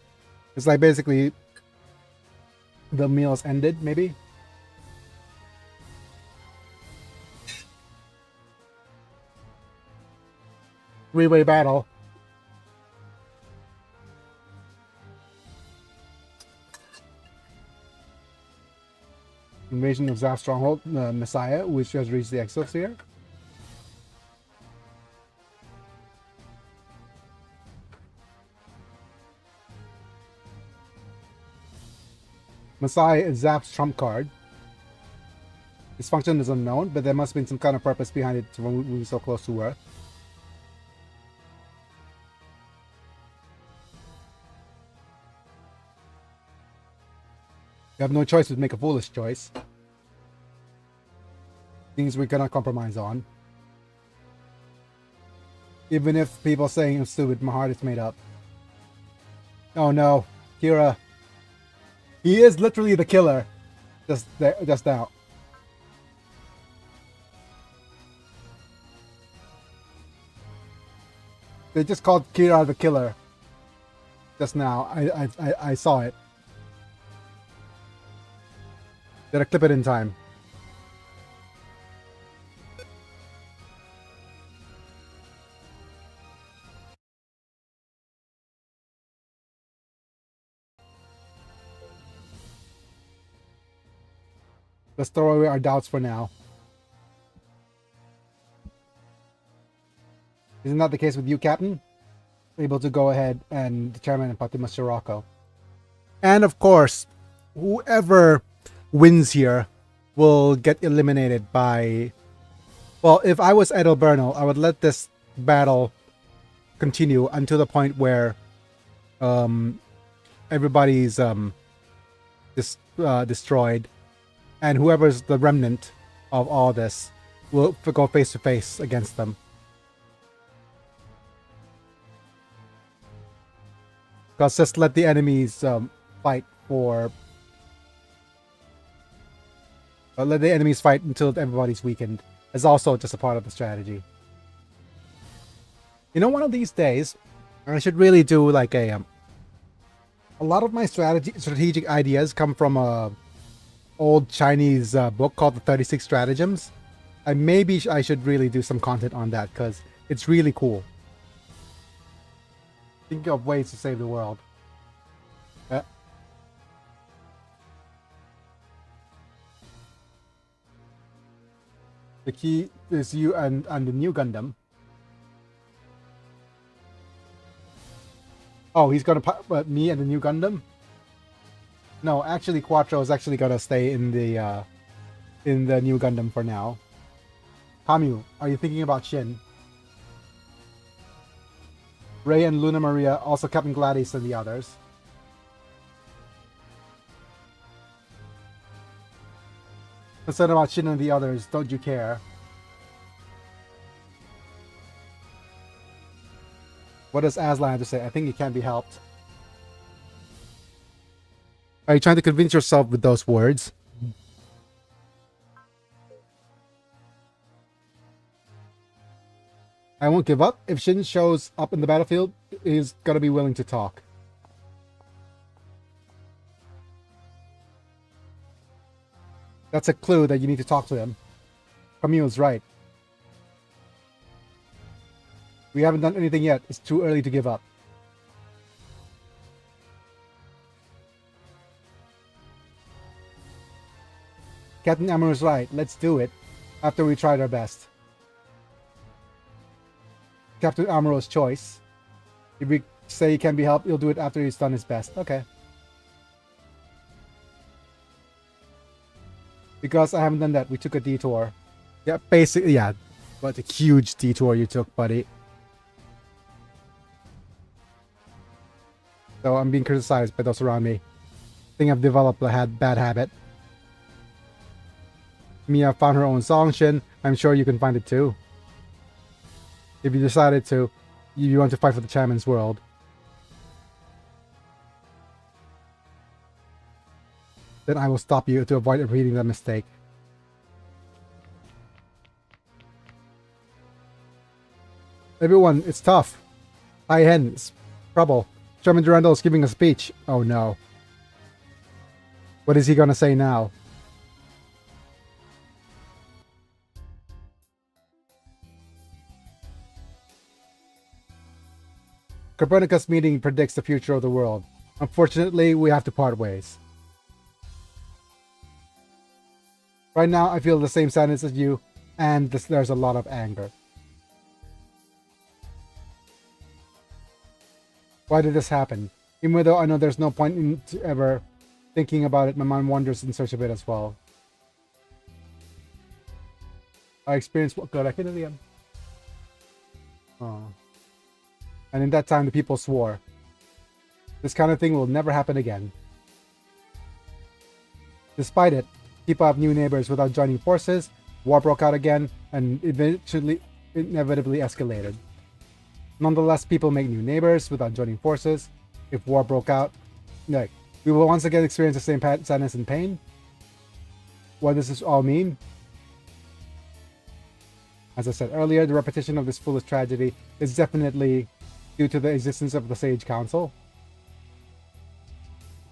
It's like basically the meal's ended, maybe. Three-way battle. Invasion of Zap's stronghold, Messiah, which has reached the exosphere. Messiah is Zap's trump card. Its function is unknown, but there must have been some kind of purpose behind it to move so close to Earth. You have no choice but make a foolish choice. Things we cannot compromise on. Even if people saying I'm stupid, my heart is made up. Oh no, Kira. He is literally the killer. Just now. They just called Kira the killer. Just now. I saw it. Did I clip it in time? Let's throw away our doubts for now. Isn't that the case with you, Captain? Able to go ahead and the chairman and Fatima Sirocco. And of course, whoever wins here will get eliminated by... Well, if I was Edelbernal, I would let this battle continue until the point where everybody's destroyed. And whoever's the remnant of all this will go face to face against them. Because just let the enemies fight for... let the enemies fight until everybody's weakened. Is also just a part of the strategy. You know, one of these days, I should really do like a lot of my strategic ideas come from a old Chinese book called the 36 Stratagems. And maybe I should really do some content on that because it's really cool. Think of ways to save the world. The key is you and the new Gundam. Oh, he's gonna put me and the new Gundam? No, actually, Quattro is actually gonna stay in the new Gundam for now. Kamu, are you thinking about Shin? Ray and Luna Maria, also Captain Gladys and the others. Concerned about Shin and the others, don't you care? What does Aslan have to say? I think it can't be helped. Are you trying to convince yourself with those words? I won't give up. If Shin shows up in the battlefield, he's gotta be willing to talk. That's a clue that you need to talk to him. Camille's right. We haven't done anything yet. It's too early to give up. Captain Amoro's right. Let's do it after we tried our best. Captain Amoro's choice. If we say he can be helped, he'll do it after he's done his best. Okay. Because I haven't done that, we took a detour. Yeah, basically, yeah. But a huge detour you took, buddy. So I'm being criticized by those around me. I think I've developed a bad habit. Mia found her own song, Shin. I'm sure you can find it too. If you decided to, you want to fight for the Chairman's world. Then I will stop you to avoid repeating that mistake. Everyone, it's tough. Hi Hen, it's trouble. Chairman Durandal is giving a speech. Oh no. What is he gonna say now? Copernicus meeting predicts the future of the world. Unfortunately, we have to part ways. Right now, I feel the same sadness as you, and there's a lot of anger. Why did this happen? Even though I know there's no point in ever thinking about it, my mind wanders in search of it as well. I experienced what good I hit it again. Oh. And in that time, the people swore. This kind of thing will never happen again. Despite it, people have new neighbors without joining forces. War broke out again, and eventually, inevitably escalated. Nonetheless, people make new neighbors without joining forces. If war broke out, like, we will once again experience the same sadness and pain. What does this all mean? As I said earlier, the repetition of this foolish tragedy is definitely due to the existence of the Sage Council.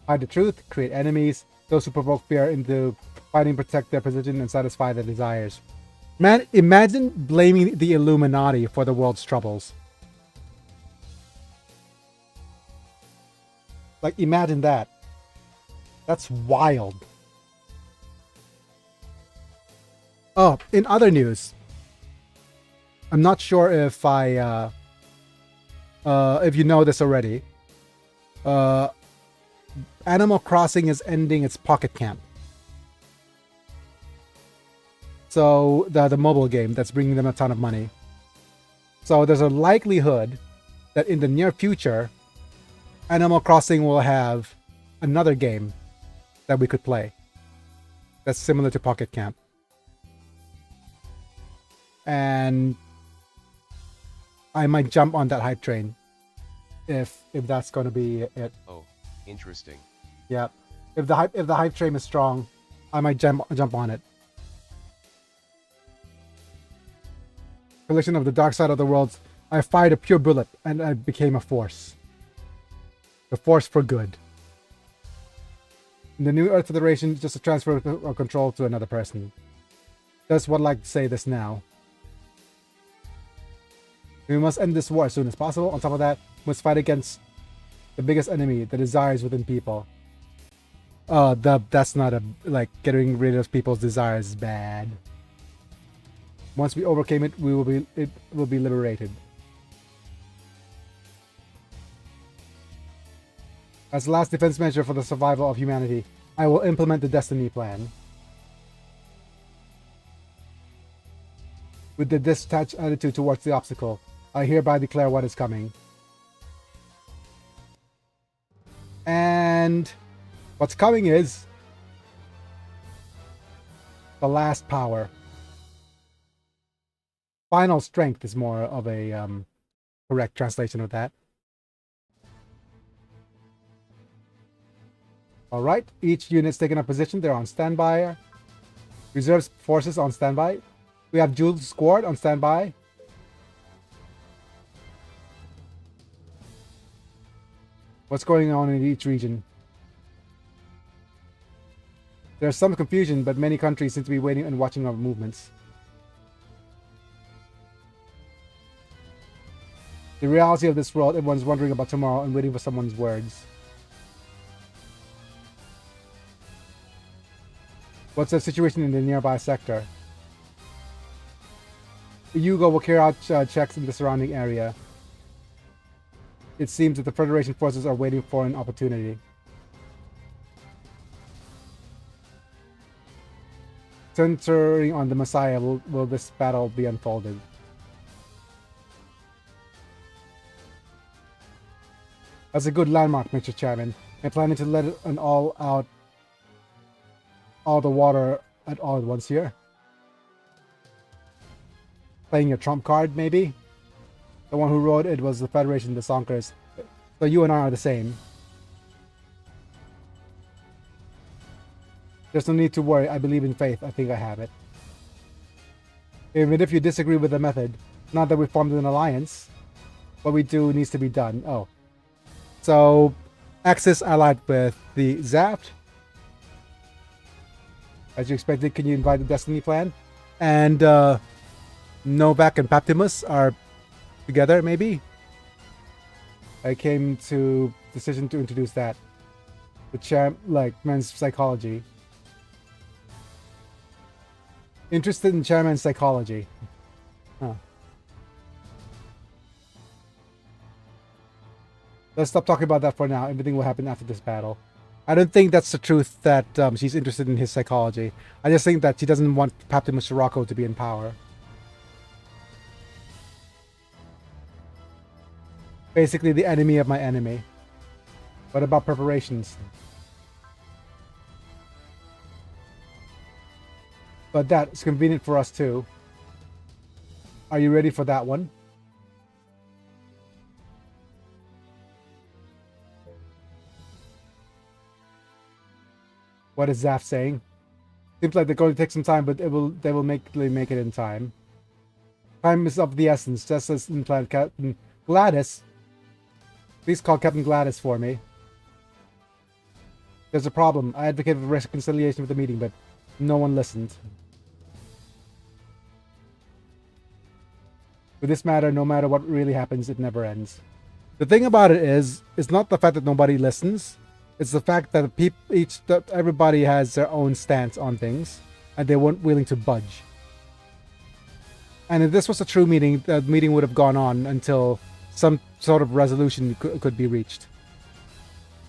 Hide the truth, create enemies, those who provoke fear into fighting, protect their position, and satisfy their desires. Man, imagine blaming the Illuminati for the world's troubles. Like, imagine that. That's wild. Oh, in other news, I'm not sure if if you know this already. Animal Crossing is ending its Pocket Camp. So the mobile game that's bringing them a ton of money. So there's a likelihood that in the near future, Animal Crossing will have another game that we could play that's similar to Pocket Camp. And I might jump on that hype train if that's going to be it. Oh, interesting. Yeah. If the hype train is strong, I might jump on it. Collection of the dark side of the worlds. I fired a pure bullet and I became a force. The force for good. In the New Earth Federation is just a transfer of control to another person. That's what I'd like to say this now. We must end this war as soon as possible. On top of that, we must fight against the biggest enemy, the desires within people. That's not like getting rid of people's desires is bad. Once we overcame it, it will be liberated. As last defense measure for the survival of humanity, I will implement the Destiny Plan. With the discharged attitude towards the obstacle, I hereby declare what is coming. And what's coming is the last power. Final strength is more of a correct translation of that. Alright, each unit's taking a position. They're on standby. Reserves forces on standby. We have Jules' squad on standby. What's going on in each region? There's some confusion, but many countries seem to be waiting and watching our movements. The reality of this world, everyone's wondering about tomorrow and waiting for someone's words. What's the situation in the nearby sector? Hugo will carry out checks in the surrounding area. It seems that the Federation forces are waiting for an opportunity. Centering on the Messiah, will this battle be unfolded? That's a good landmark, Mr. Chairman. I'm planning to let it an all the water at once here. Playing your trump card, maybe? The one who wrote it was the Federation, the Sonkers. So you and I are the same. There's no need to worry. I believe in faith. I think I have it. Even if you disagree with the method, not that we formed an alliance, what we do needs to be done. Oh. So, Axis allied with the Zaft. As you expected, can you invite the Destiny Plan? And Novak and Paptimus are together, maybe? I came to decision to introduce that. The men's psychology. Interested in chairman's psychology. Huh. Let's stop talking about that for now. Everything will happen after this battle. I don't think that's the truth that she's interested in his psychology. I just think that she doesn't want Paptimus Sirocco to be in power. Basically the enemy of my enemy. What about preparations? But that's convenient for us too. Are you ready for that one? What is Zaf saying? Seems like they're going to take some time, but they will make it in time. Time is of the essence, just as in plan Captain Gladys. Please call Captain Gladys for me. There's a problem. I advocated for reconciliation with the meeting, but no one listened. With this matter, no matter what really happens, it never ends. The thing about it is, it's not the fact that nobody listens. It's the fact that everybody has their own stance on things, and they weren't willing to budge. And if this was a true meeting, the meeting would have gone on until some sort of resolution could be reached.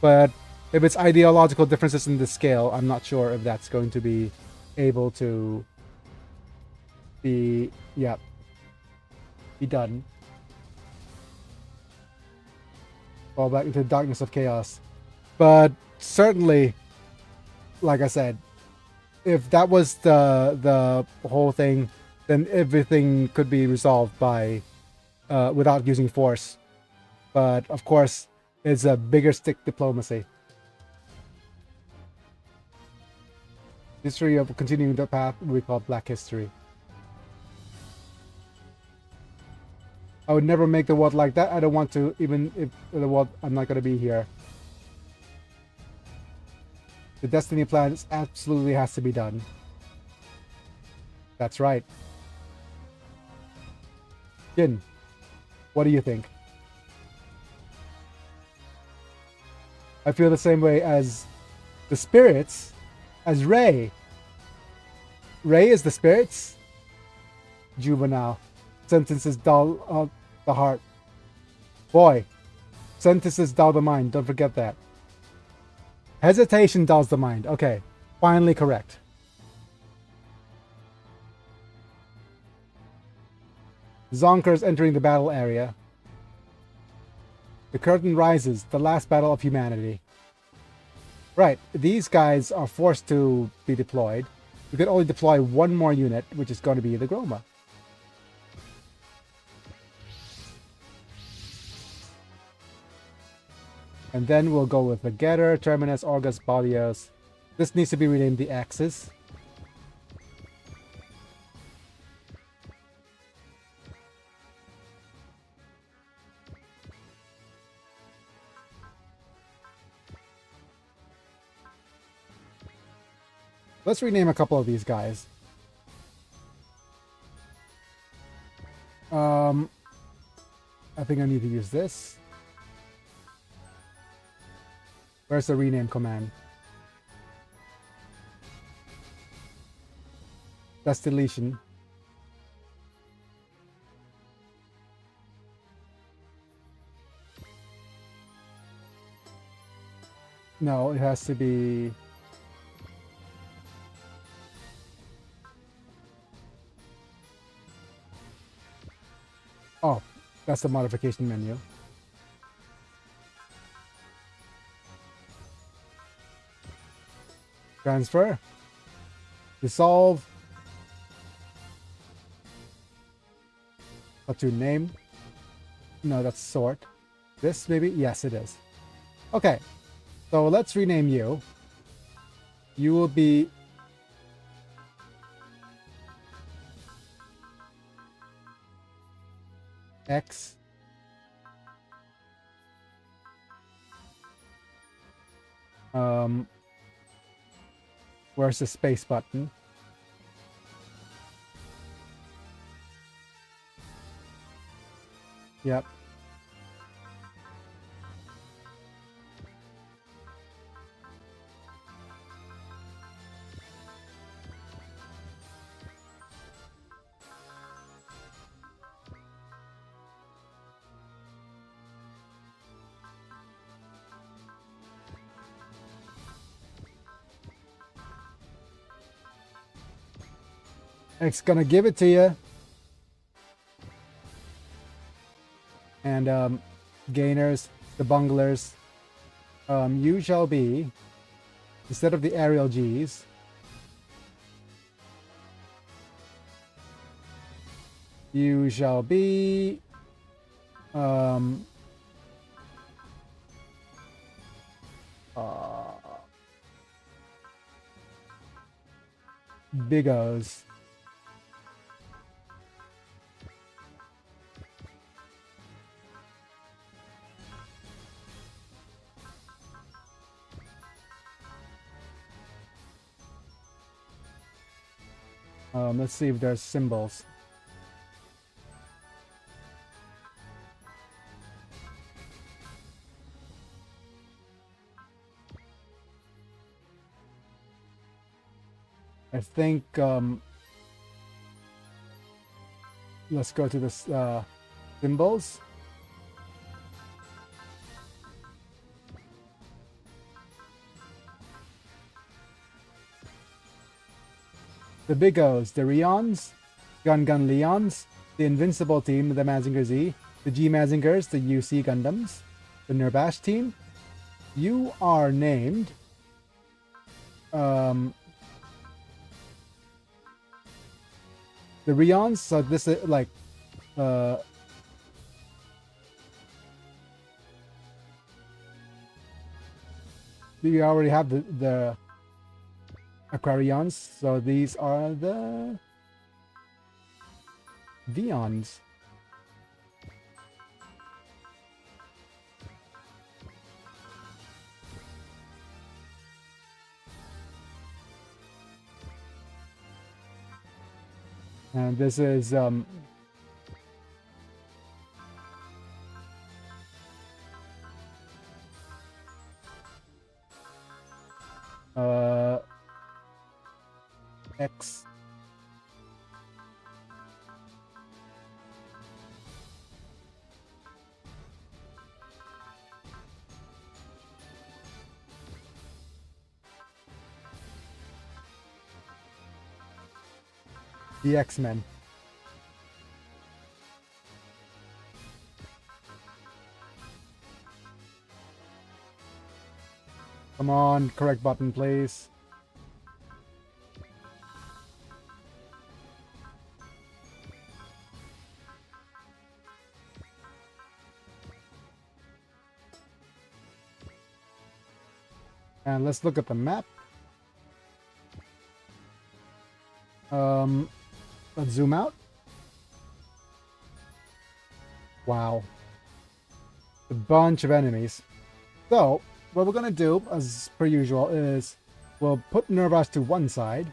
But if it's ideological differences in the scale, I'm not sure if that's going to be able to be done. Fall back into the darkness of chaos. But certainly, like I said, if that was the whole thing, then everything could be resolved by without using force. But of course, it's a bigger stick diplomacy. History of continuing the path we call Black History. I would never make the world like that. I don't want to, even if the world, I'm not going to be here. The Destiny Plan absolutely has to be done. That's right. Jin, what do you think? I feel the same way as the spirits, as Ray. Ray is the spirits? Juvenile. Sentences dull the heart. Boy, sentences dull the mind. Don't forget that. Hesitation dulls the mind. Okay, finally correct. Zonkers entering the battle area. The curtain rises. The last battle of humanity. Right, these guys are forced to be deployed. We can only deploy one more unit, which is going to be the Groma. And then we'll go with the Getter, Terminus, Orgus, Balios. This needs to be renamed the Axis. Let's rename a couple of these guys. I think I need to use this. Where's the rename command? That's deletion. No, it has to be... Oh, that's the modification menu. Transfer. Dissolve. What to name? No, that's sort. This maybe? Yes, it is. Okay, so let's rename you. You will be... X. Where's the space button? Yep. X gonna give it to you. And gainers, the bunglers, you shall be, instead of the aerial Gs, you shall be Big O's. Let's see if there's symbols. I think let's go to this symbols. The Big O's, the Rions, Gun Leons, the Invincible Team, the Mazinger Z, the G Mazingers, the UC Gundams, the Nurbash Team. You are named the Rions, so this is like we already have the Aquarions, so these are the Vions. And this is X. The X-Men. Come on, correct button, please. And let's look at the map. Let's zoom out. Wow. A bunch of enemies. So, what we're gonna do, as per usual, is we'll put Nurbash to one side.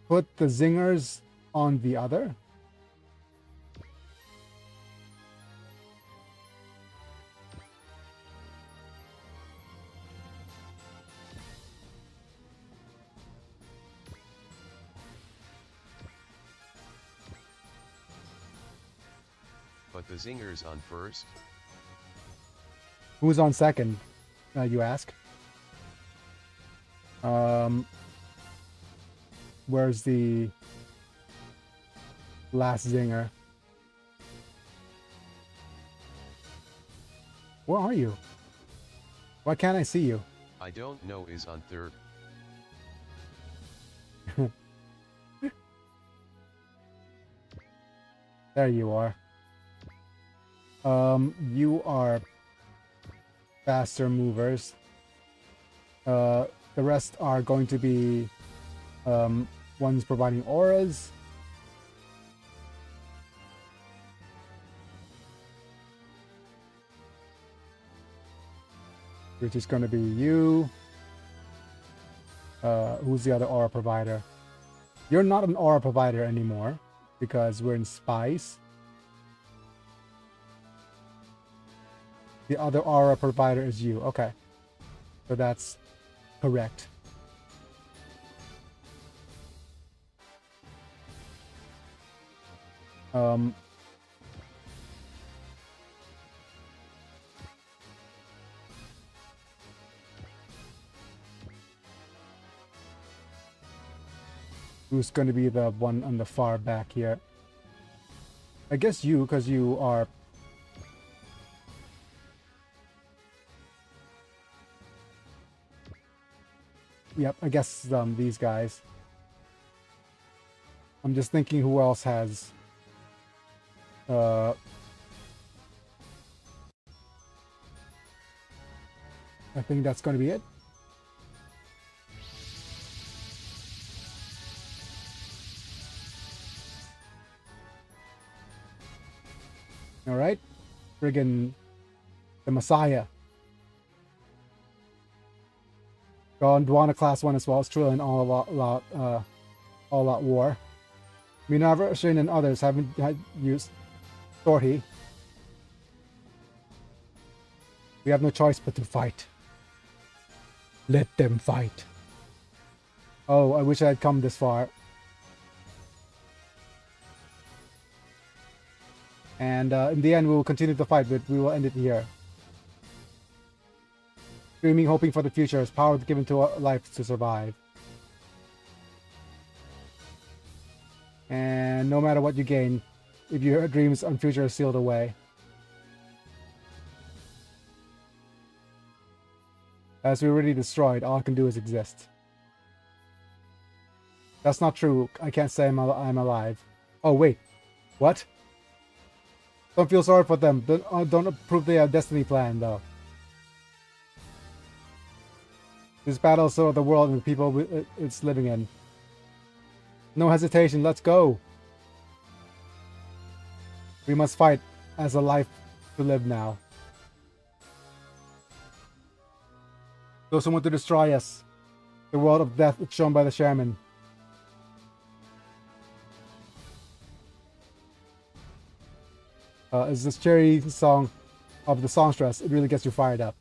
Put the Zingers on the other. But the Zinger's on first? Who's on second, you ask? Where's the last Zinger? Where are you? Why can't I see you? I don't know is on third. There you are. You are faster movers. The rest are going to be ones providing auras. Which is going to be you. Who's the other aura provider? You're not an aura provider anymore because we're in Spice. The other aura provider is you. Okay. So that's correct. Who's going to be the one on the far back here? I guess you, because you are... Yep, I guess these guys. I'm just thinking who else has... I think that's going to be it. Alright. Friggin' the Messiah. Gondwana class 1 as well as Trillion all out war. Minerva, Shane, and others haven't had used Sortie. We have no choice but to fight. Let them fight. Oh, I wish I had come this far. And in the end, we will continue to fight, but we will end it here. Dreaming, hoping for the future is power given to life to survive. And no matter what you gain, if your dreams and future are sealed away. As we already destroyed, all I can do is exist. That's not true. I can't say I'm alive. Oh, wait. What? Don't feel sorry for them. Don't approve their destiny plan, though. This battle is so the world and the people it's living in. No hesitation, let's go. We must fight as a life to live now. Those who want to destroy us. The world of death is shown by the shaman. Is this cherry song of the songstress? It really gets you fired up.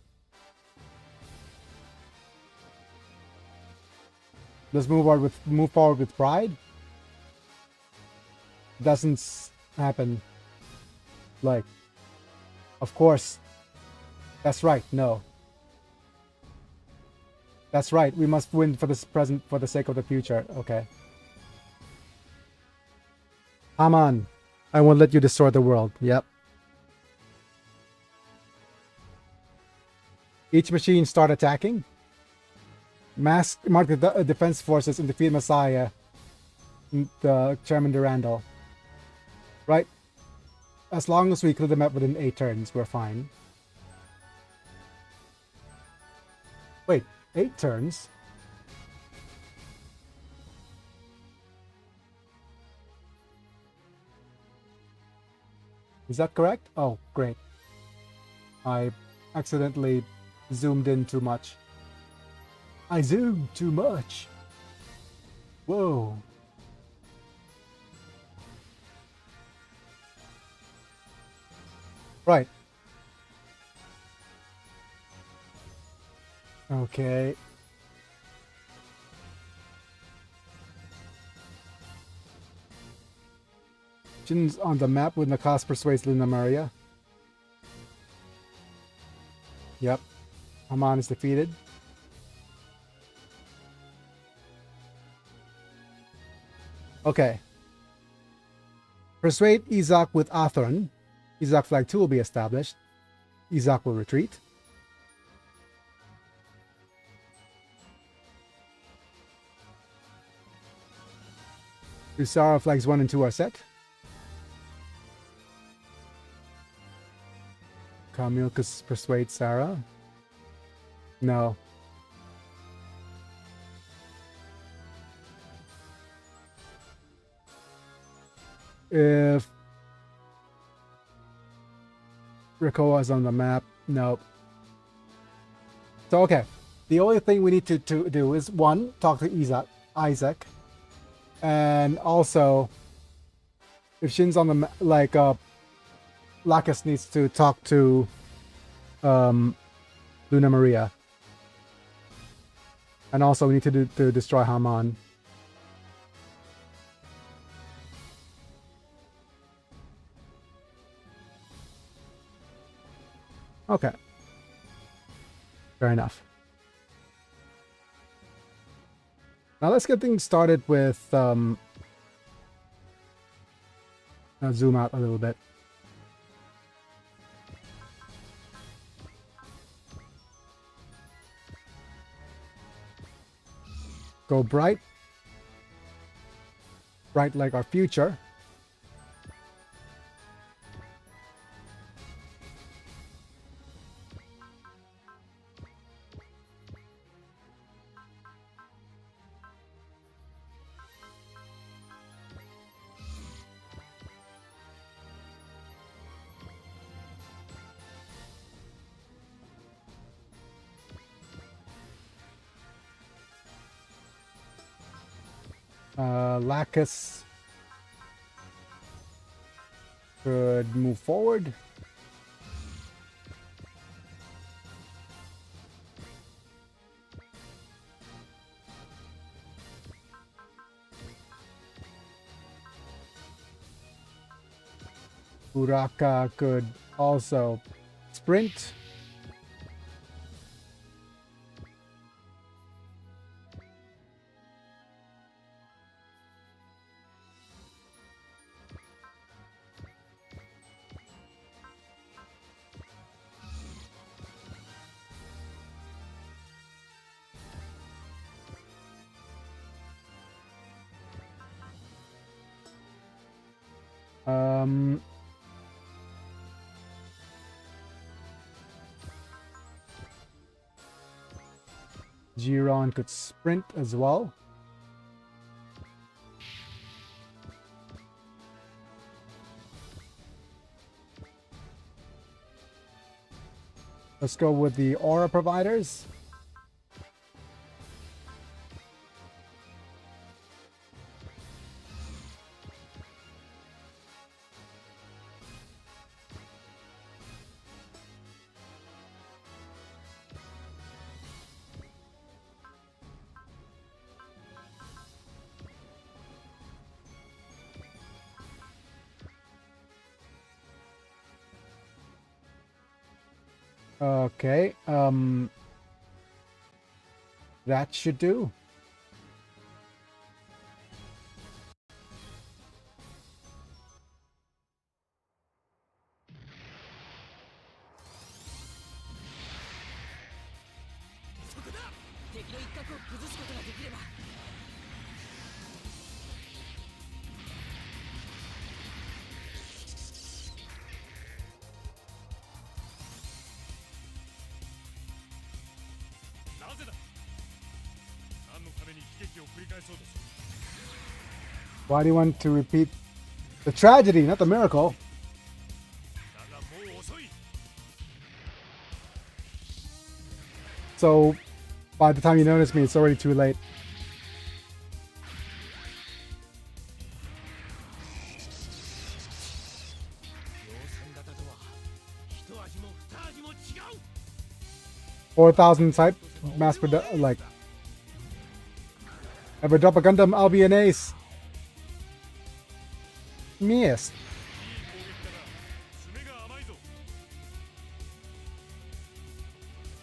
Let's move forward with pride. Doesn't happen. Like, of course. That's right. No. That's right. We must win for this present for the sake of the future. Okay. Haman, I won't let you destroy the world. Yep. Each machine start attacking. Mark the defense forces and defeat Messiah, the Chairman Durandal. Right? As long as we clear them up within 8 turns, we're fine. Wait, 8 turns? Is that correct? Oh, great. I accidentally zoomed in too much. I zoomed too much. Whoa. Right. Okay. Jin's on the map when the cost persuades Luna Maria. Yep. Haman is defeated. Okay. Persuade Izak with Athron. Izak flag 2 will be established. Izak will retreat. Usara flags 1 and 2 are set. Camille could persuade Sarah. No. If Rikoa is on the map, nope. So okay, the only thing we need to do is one, talk to Isaac, and also if Shin's on the like Lacus needs to talk to Luna Maria, and also we need to destroy Haman. Okay. Fair enough. Now let's get things started with zoom out a little bit. Go bright. Bright like our future. Lacus could move forward. Uraka could also sprint. Giron could sprint as well. Let's go with the aura providers. Okay, that should do. Why do you want to repeat the tragedy, not the miracle? So, by the time you notice me, it's already too late. $4,000 type mass production, like ever drop a Gundam, I'll be an ace. Missed.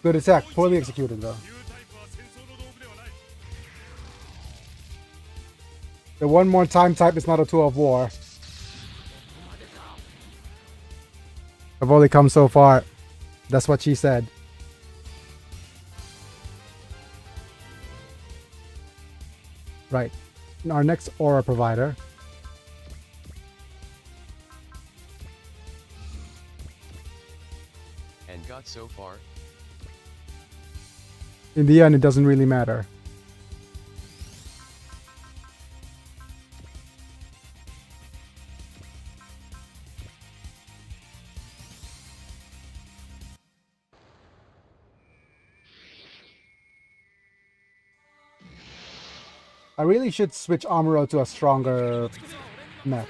Good attack, poorly executed though. The one more time type is not a tool of war. I've only come so far. That's what she said. Right. Our next aura provider. And got so far. In the end, it doesn't really matter. I really should switch Amuro to a stronger mech.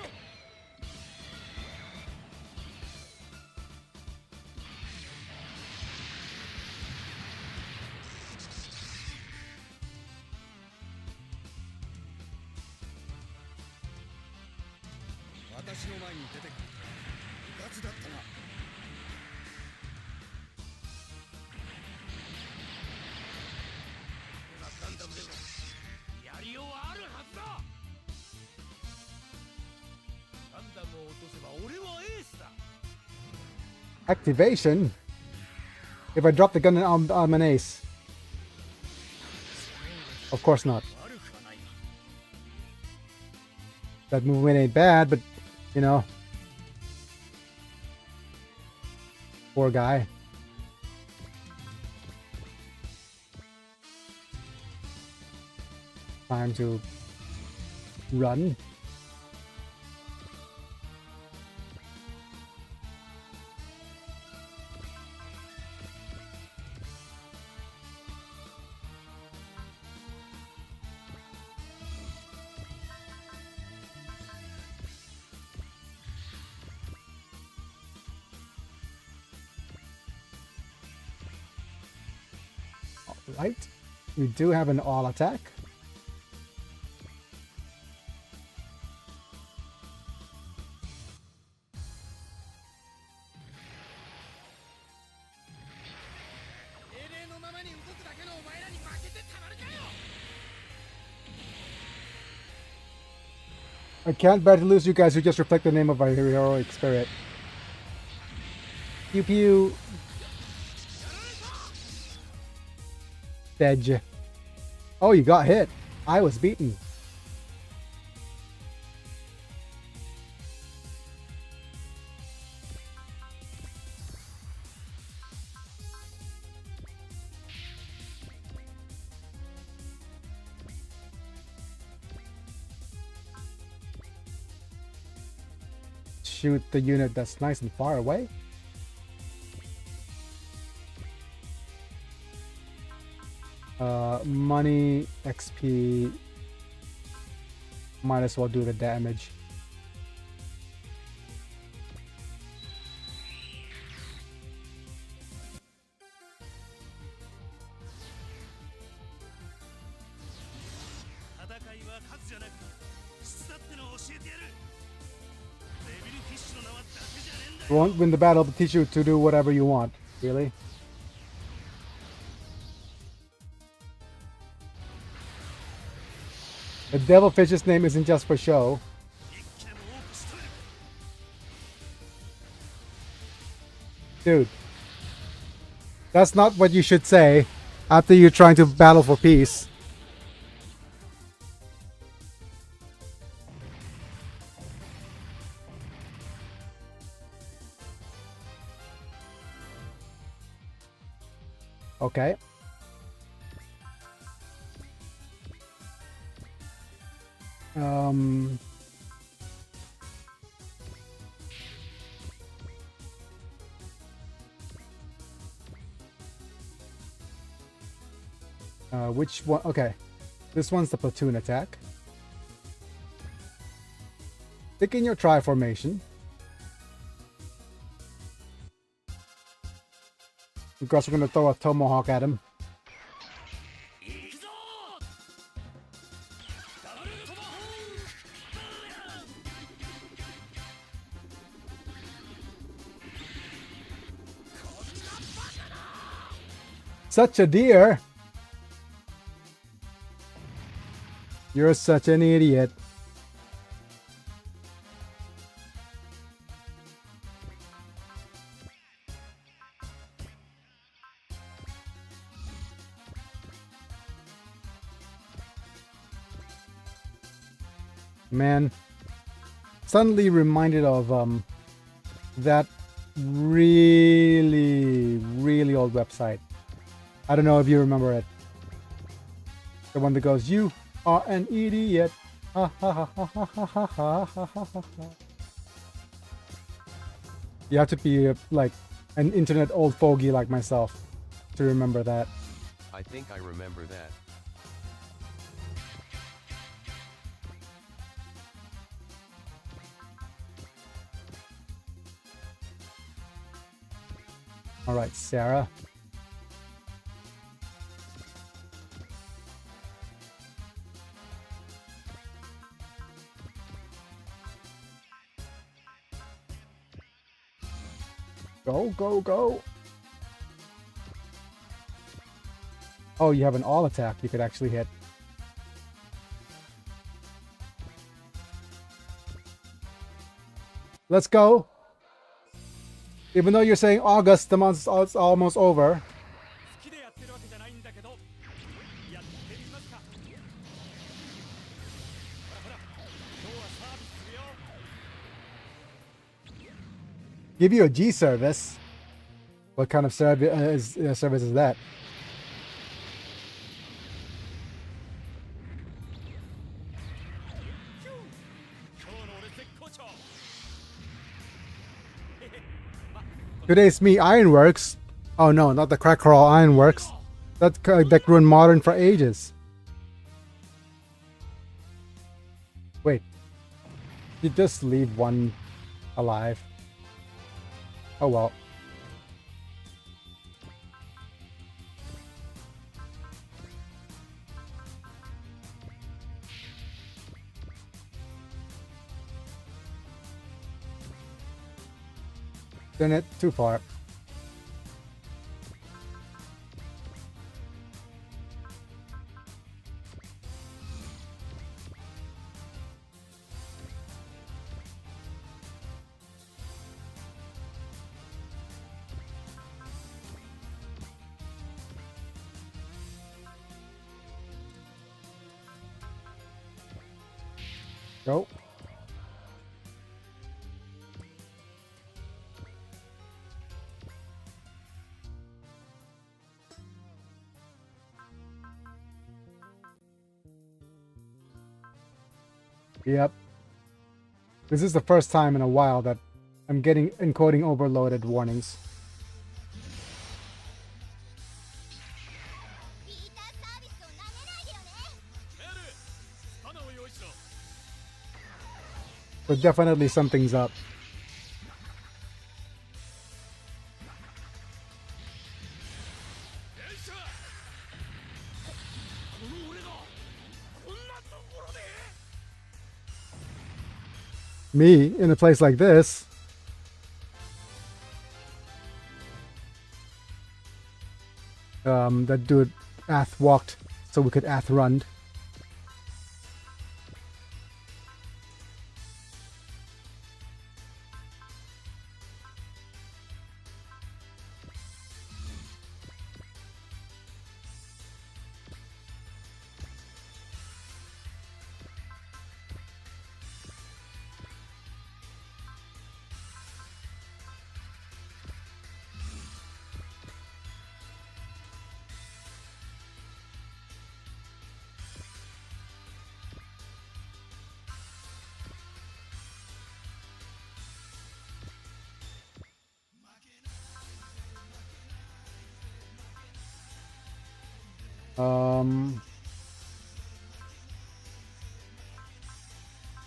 Activation? If I drop the gun and I'm an ace. Of course not. That movement ain't bad, but, you know. Poor guy. Time to run. Right, we do have an all attack. I can't bear to lose you guys who just reflect the name of our heroic spirit. Pew pew. Dead. Oh, you got hit. I was beaten. Shoot the unit that's nice and far away. Money, XP, might as well do the damage. You won't win the battle, but teach you to do whatever you want. Really? The Devilfish's name isn't just for show. Dude. That's not what you should say after you're trying to battle for peace. Okay. Which one? Okay. This one's the platoon attack. Stick in your tri formation. Because we're going to throw a tomahawk at him. Such a dear. You're such an idiot. Man, suddenly reminded of that really old website. I don't know if you remember it. The one that goes, "You are an idiot." Ha ha ha ha ha ha ha ha ha ha ha. You have to be like an internet old fogey like myself to remember that. I think I remember that. All right, Sarah. Go, go, go. Oh, you have an all attack you could actually hit. Let's go. Even though you're saying August, the month's almost over. Give you a G service. What kind of service is that? Today's me Ironworks. Oh no, not the Crack Crawl Ironworks. That run modern for ages. Wait. You just leave one alive. Oh well. Done it too far. Go. Yep. This is the first time in a while that I'm getting encoding overloaded warnings. But definitely something's up. Me in a place like this. That dude Ath walked so we could Ath run.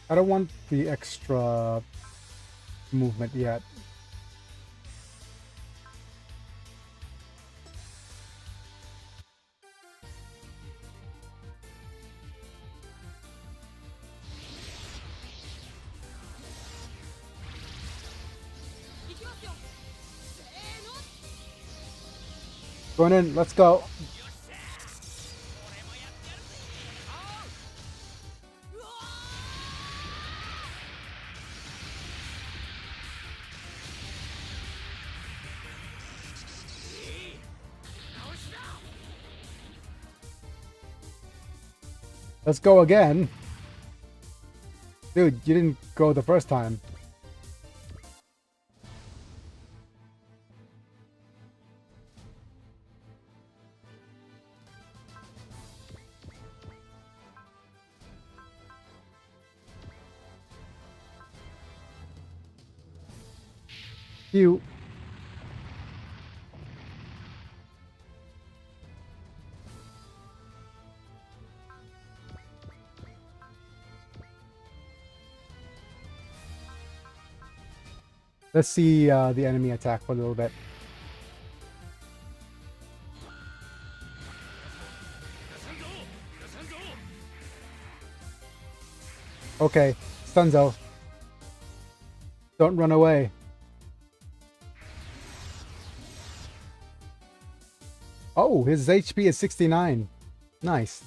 I don't want the extra movement yet. Going in. Let's go. Let's go again. Dude, you didn't go the first time. You. Let's see the enemy attack for a little bit. Okay, Stunzo. Don't run away. Oh, his HP is 69. Nice.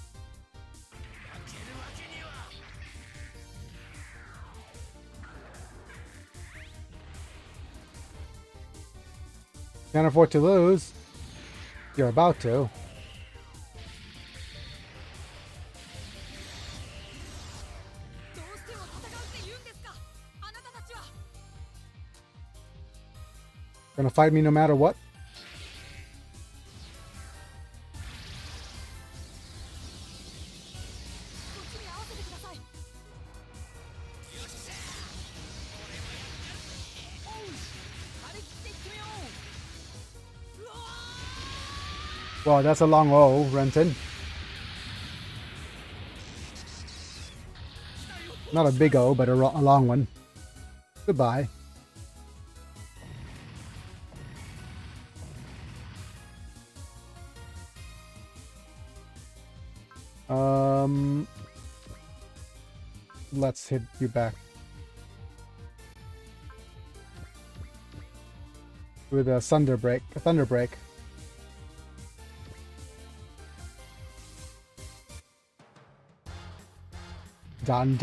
Can't afford to lose. You're about to. Gonna fight me no matter what? Wow, that's a long O, Renton. Not a big O, but a long one. Goodbye. Let's hit you back with a thunder break. John.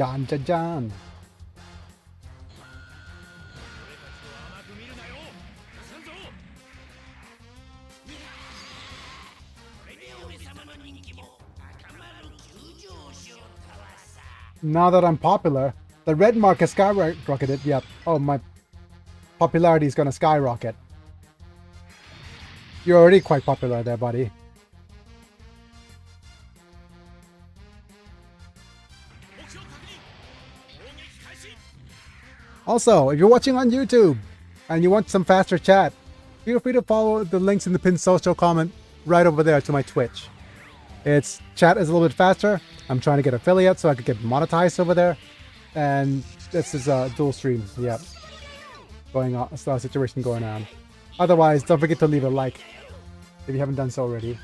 Now that I'm popular, the red mark has skyrocketed. Yep. Oh, my popularity is gonna skyrocket. You're already quite popular there, buddy. Also, if you're watching on YouTube and you want some faster chat, feel free to follow the links in the pinned social comment right over there to my Twitch. Its chat is a little bit faster. I'm trying to get affiliates so I could get monetized over there. And this is a dual stream. Yep. Going on, it's a situation going on. Otherwise, don't forget to leave a like if you haven't done so already.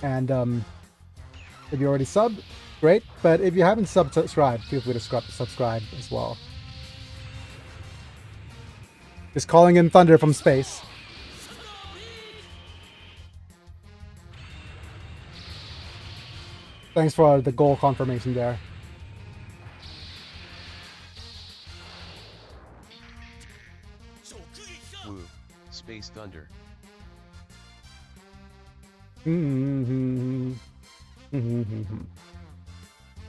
And if you already subbed, great. But if you haven't subscribed, feel free to subscribe as well. Just calling in thunder from space. Thanks for the goal confirmation there. Woo, Space Thunder.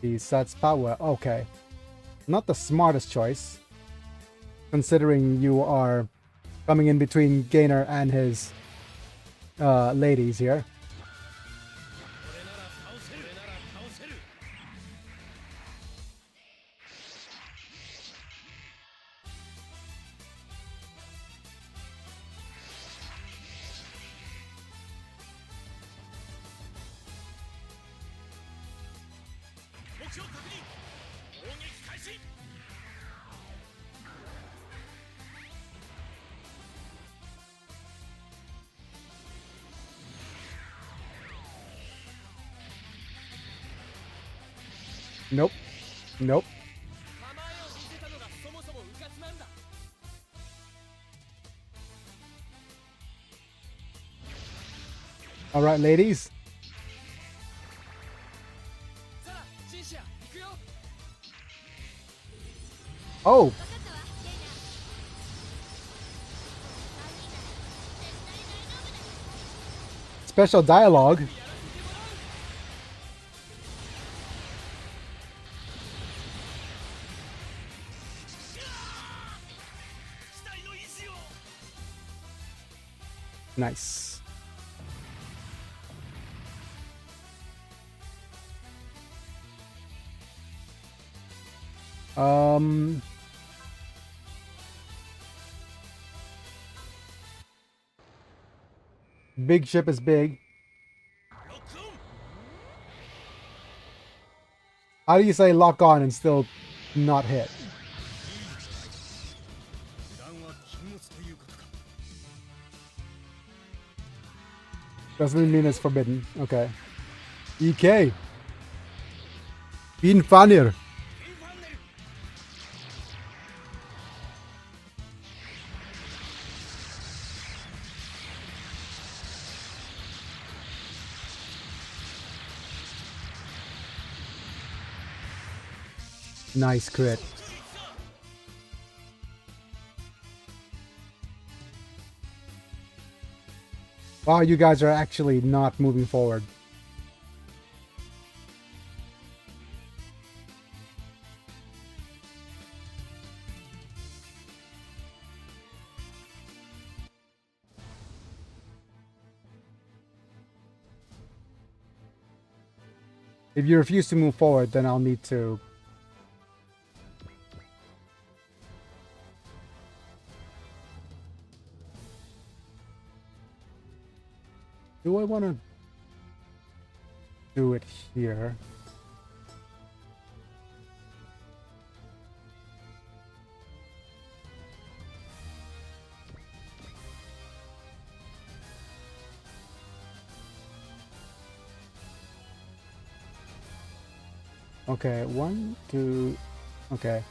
He sets power. Okay. Not the smartest choice, considering you are coming in between Gainer and his ladies here. Nope. Nope. All right, ladies. Oh, special dialogue. Nice. Um, big ship is big. How do you say lock on and still not hit? Doesn't mean it's forbidden. Okay. EK. Finfanir. Nice crit. Wow, you guys are actually not moving forward. If you refuse to move forward, then I'll need to... Do I want to do it here? Okay, 1, 2... Okay.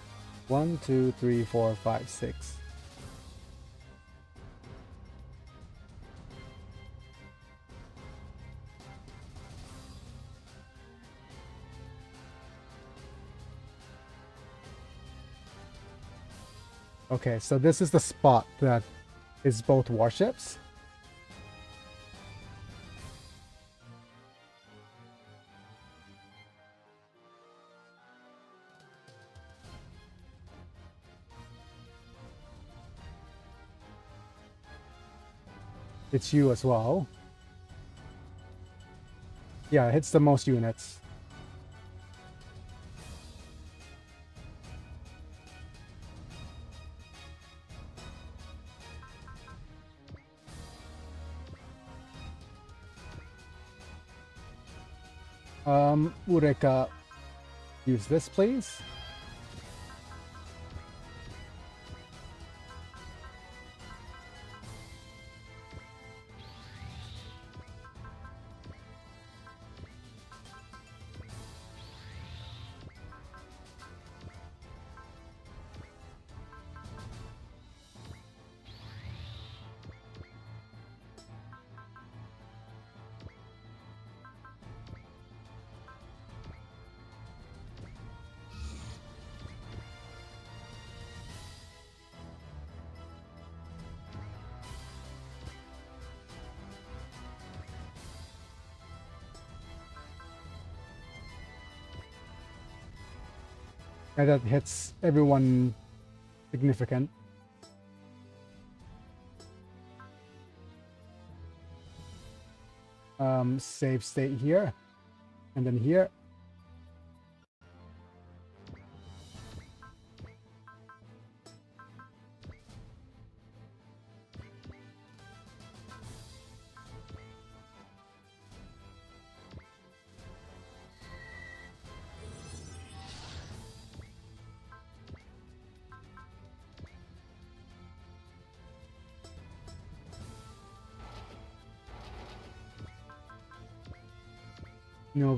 1, 2, 3, 4, 5, 6. Okay, so this is the spot that is both warships. It's you as well. Yeah, it hits the most units. Ureka, use this, please. And that hits everyone significant. Save state here. And then here.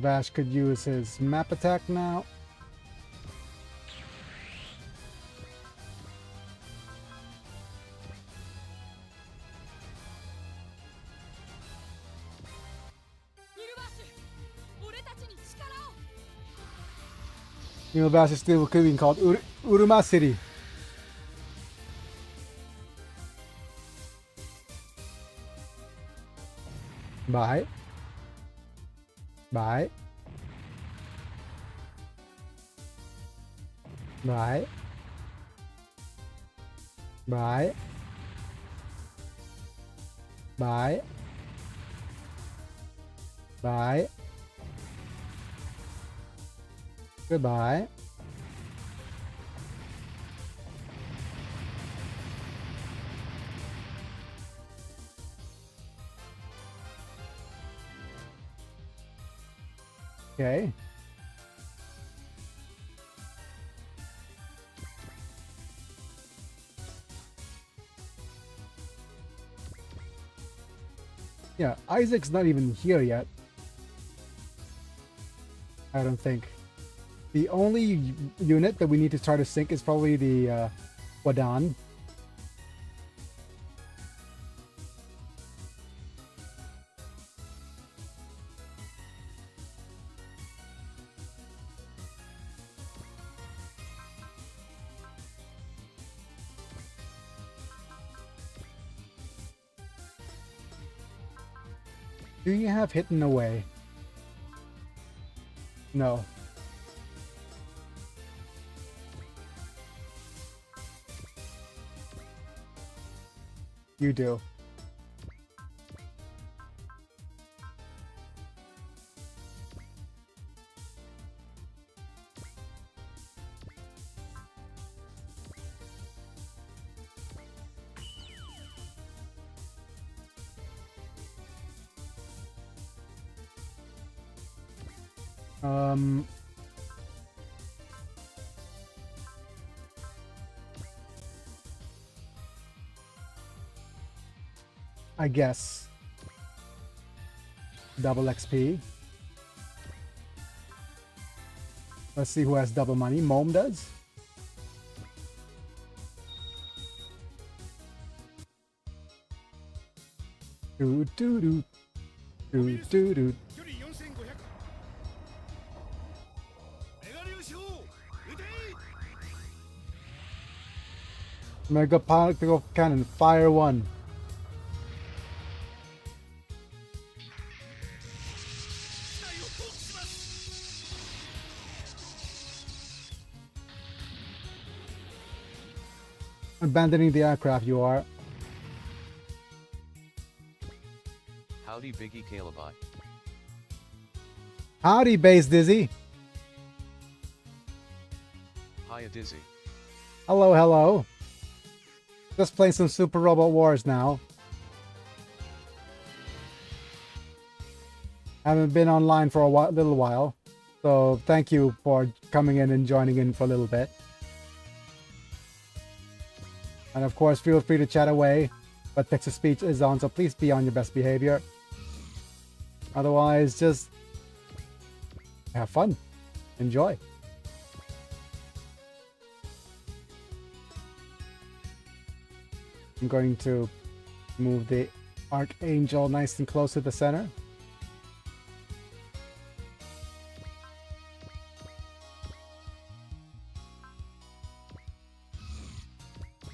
Vash could use his map attack now. University still could be called Uruma City. Bye. Bye. Bye. Bye. Bye. Bye. Goodbye. Okay. Yeah, Isaac's not even here yet. I don't think. The only unit that we need to try to sync is probably the Wadan. Do you have Hidden Away? No. You do. I guess. Double XP. Let's see who has double money. Mom does. Do do do do do do. Mega particle cannon, fire one. Abandoning the aircraft, you are. Howdy Biggie Calabai. Howdy, Base Dizzy. Hiya Dizzy. Hello, hello. Just playing some Super Robot Wars now. Haven't been online for a little while, so thank you for coming in and joining in for a little bit. And of course, feel free to chat away, but text-to-speech is on, so please be on your best behavior. Otherwise, just have fun. Enjoy. I'm going to move the Archangel nice and close to the center.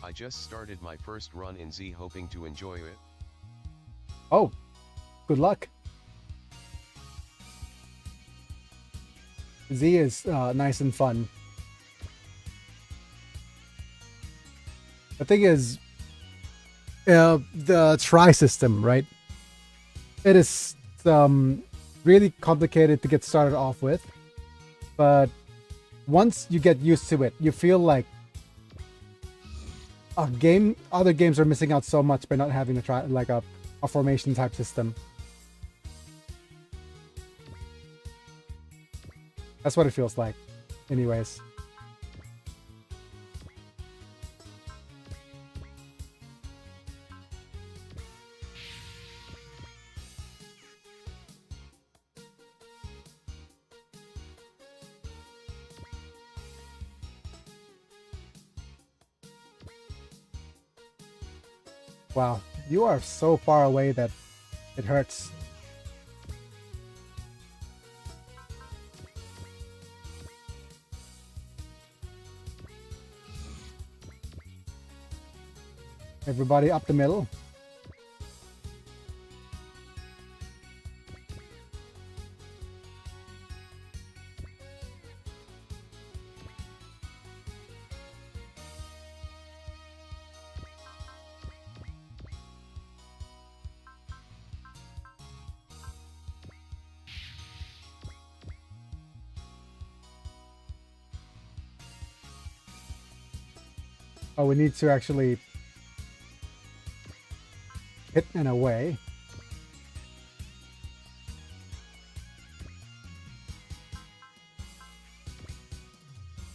I just started my first run in Z, hoping to enjoy it. Oh, good luck. Z is nice and fun. The thing is, the try system, right? It is really complicated to get started off with, but once you get used to it, you feel like other games are missing out so much by not having a try like a formation type system. That's what it feels like, anyways. Wow, you are so far away that it hurts. Everybody up the middle. Oh, we need to actually hit and away.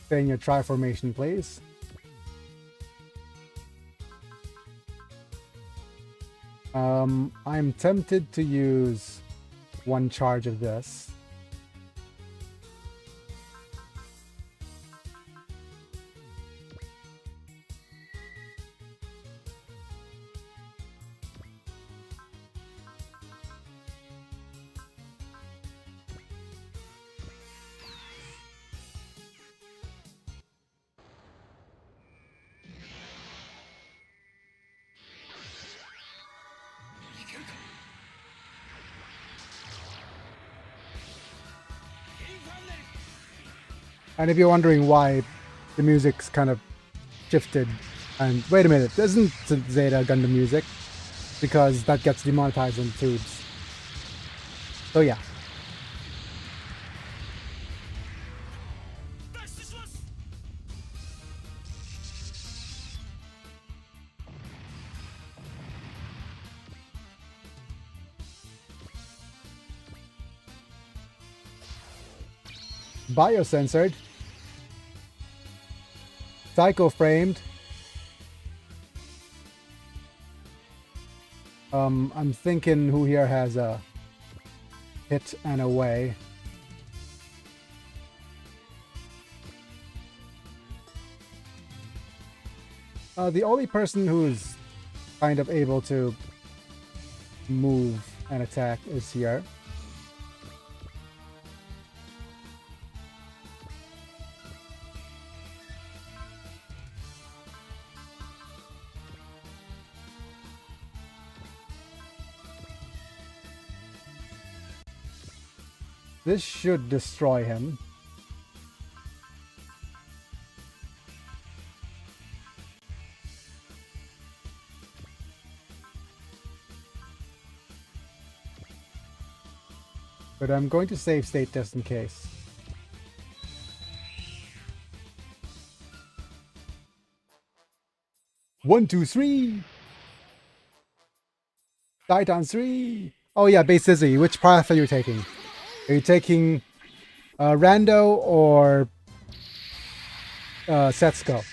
Stay in your try formation, please. I'm tempted to use one charge of this. And if you're wondering why the music's kind of shifted, and wait a minute, this isn't Zeta Gundam music, because that gets demonetized on tubes. So yeah. Biocensored. Psycho framed. I'm thinking who here has a hit and away. The only person who's kind of able to move and attack is here. This should destroy him. But I'm going to save state just in case. One, two, three. Titan 3. Oh yeah, Base Izzy, which path are you taking? Are you taking Rando or Setsuko?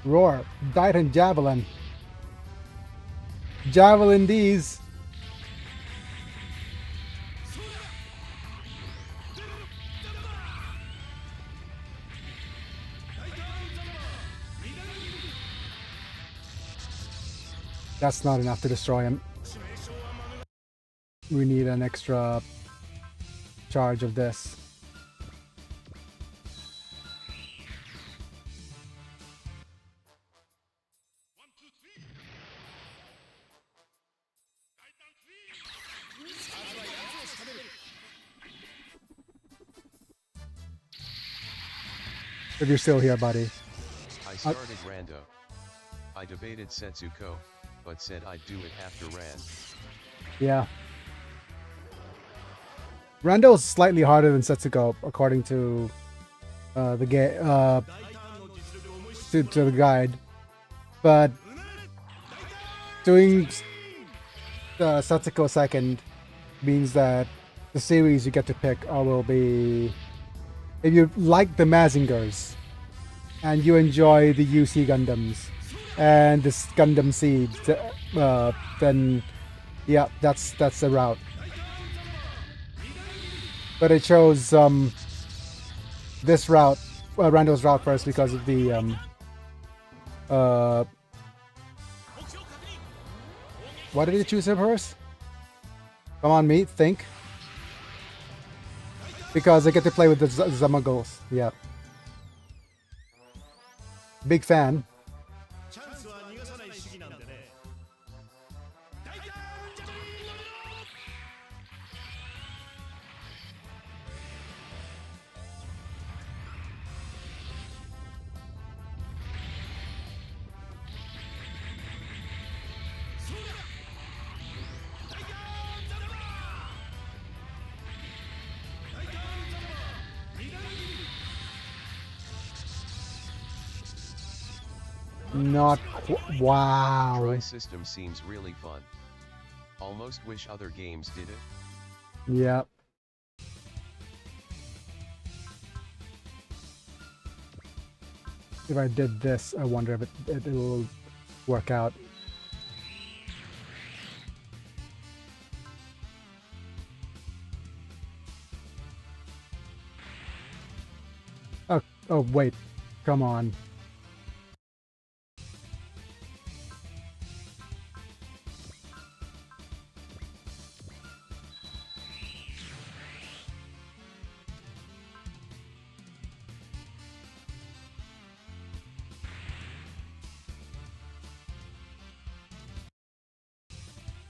Roar, Titan Javelin. Javelin these. That's not enough to destroy him. We need an extra charge of this. If you're still here, buddy. I started Rando. I debated Setsuko, but said I'd do it after Rand. Yeah. Rando is slightly harder than Setsuko, according to the the guide. But doing Setsuko second means that the series you get to pick will be, if you like the Mazingers and you enjoy the UC Gundams and the Gundam Seeds, then yeah, that's the route. But it chose this route, Rando's route first because of the uh. Why did it choose him first? Come on, meat, think. Because I get to play with the Zamagos. Yeah. Big fan. Not wow. Try system seems really fun. Almost wish other games did it. Yep. If I did this, I wonder if it will work out. Oh wait, come on.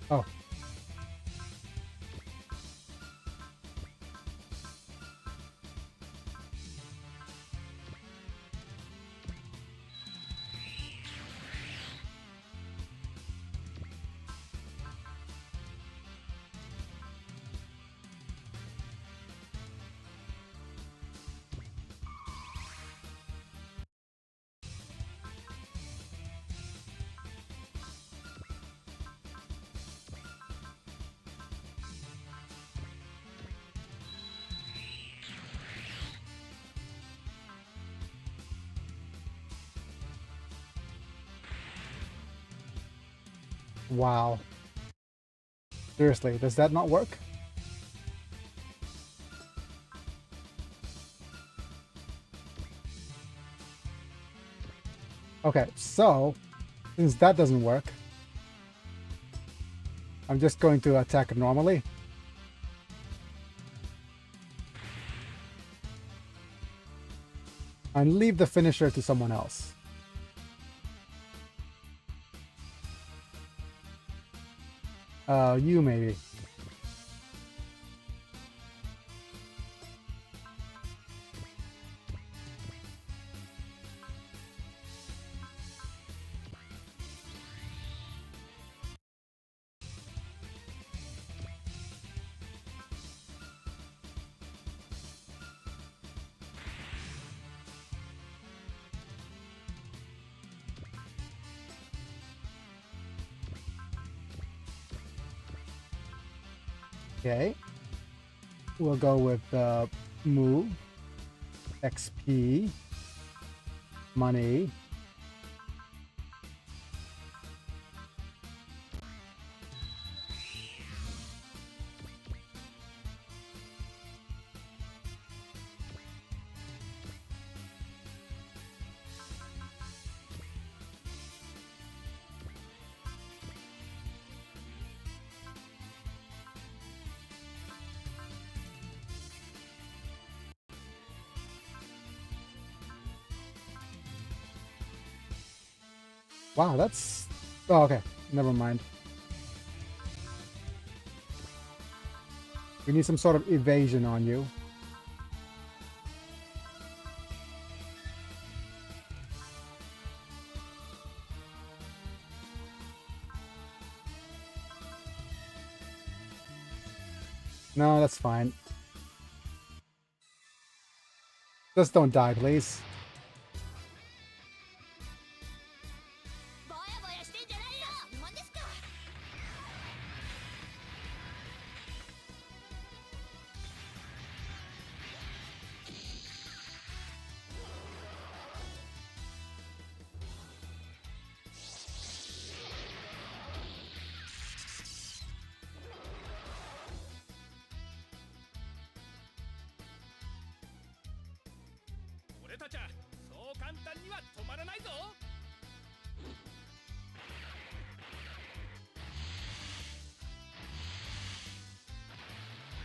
Oh. Wow. Seriously, does that not work? Okay, so since that doesn't work, I'm just going to attack it normally. And leave the finisher to someone else. You maybe. Okay. We'll go with move, XP, money. Wow, that's... Oh, okay. Never mind. We need some sort of evasion on you. No, that's fine. Just don't die, please.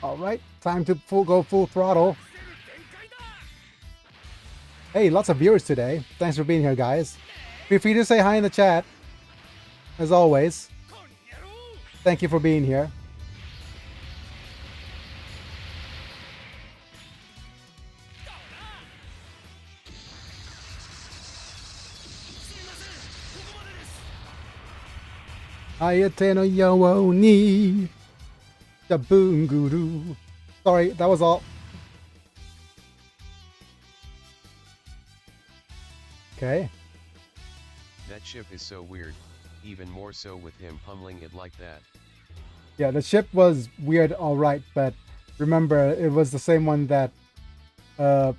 All right, time to go full throttle. Hey, lots of viewers today. Thanks for being here, guys. Feel free to say hi in the chat. As always, thank you for being here. Ayate no yo ni Jabunguru. Sorry, that was all. Okay. That ship is so weird, even more so with him pummeling it like that. Yeah, the ship was weird, all right, but remember, it was the same one that the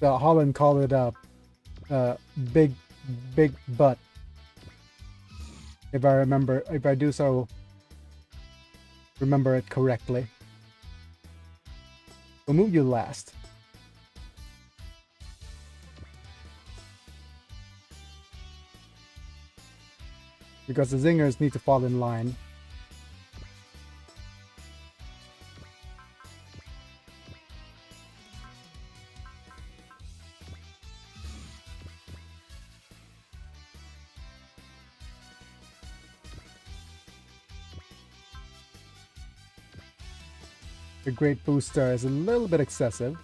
Holland called it a big butt. If I remember, if I do so, remember it correctly. We'll move you last. Because the zingers need to fall in line. The Great Booster is a little bit excessive.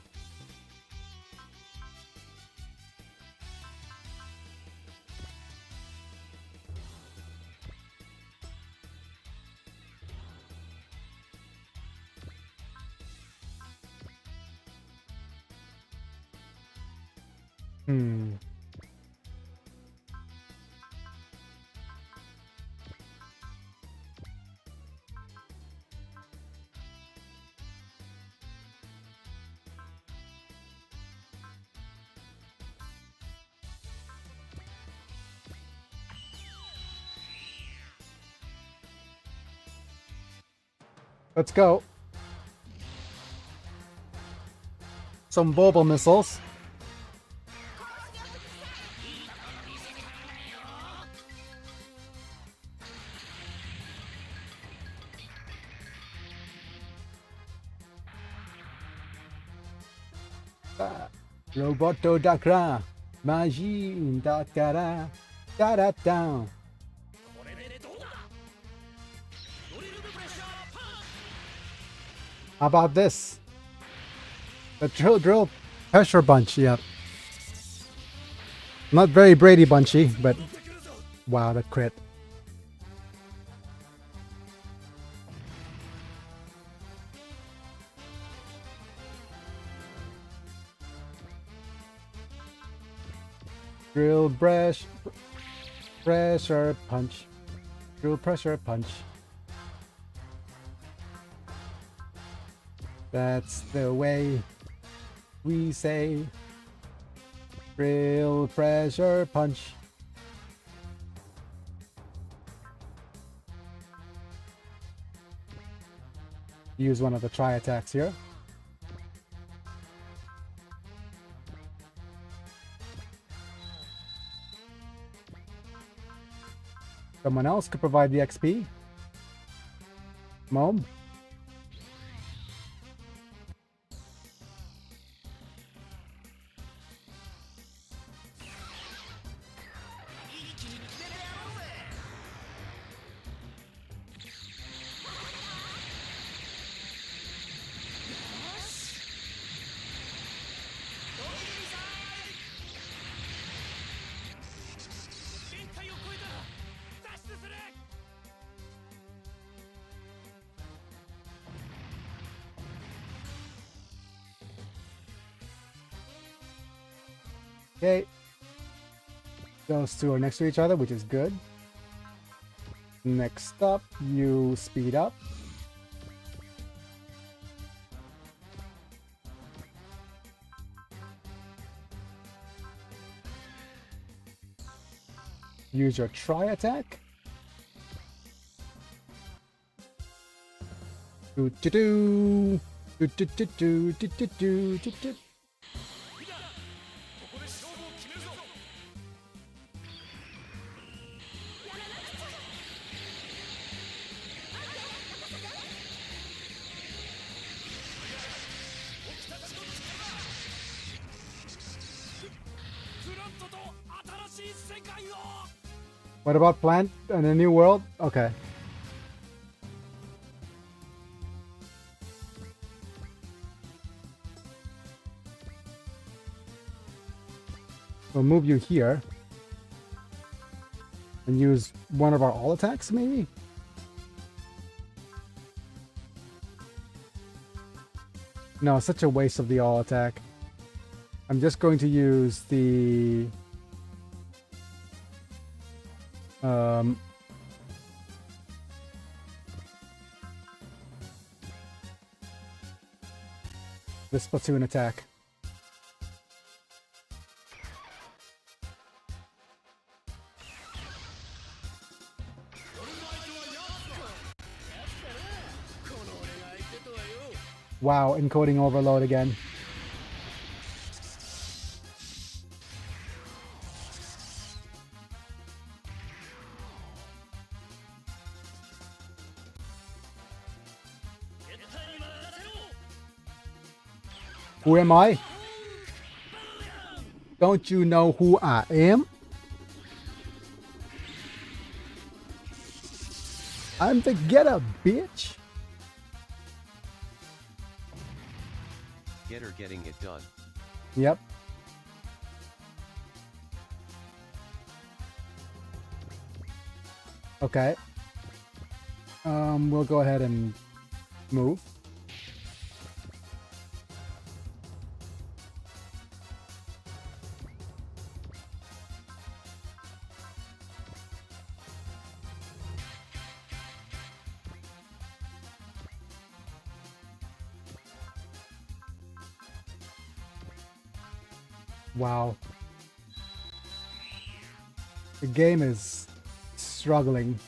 Let's go. Some Bulba missiles. Roboto Dakra, Majin Dakara, da down. How about this? The drill pressure bunch, yep. Not very Brady Bunchy, but wow, that crit. Drill pressure punch. Drill pressure punch. That's the way we say drill pressure punch. Use one of the tri attacks here. Someone else could provide the XP. Mom. Okay. Those two are next to each other, which is good. Next up, you speed up. Use your tri attack. Do do do do do do do do do do do. What about plant in a new world? Okay. We'll move you here. And use one of our all attacks, maybe? No, such a waste of the all attack. I'm just going to use the... this platoon attack. Wow, encoding overload again. Who am I? Don't you know who I am? I'm the getter, bitch. Getter getting it done. Yep. Okay. We'll go ahead and move. Wow. The game is struggling.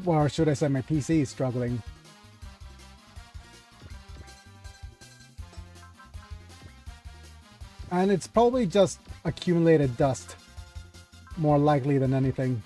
Or should I say my PC is struggling. And it's probably just accumulated dust. More likely than anything.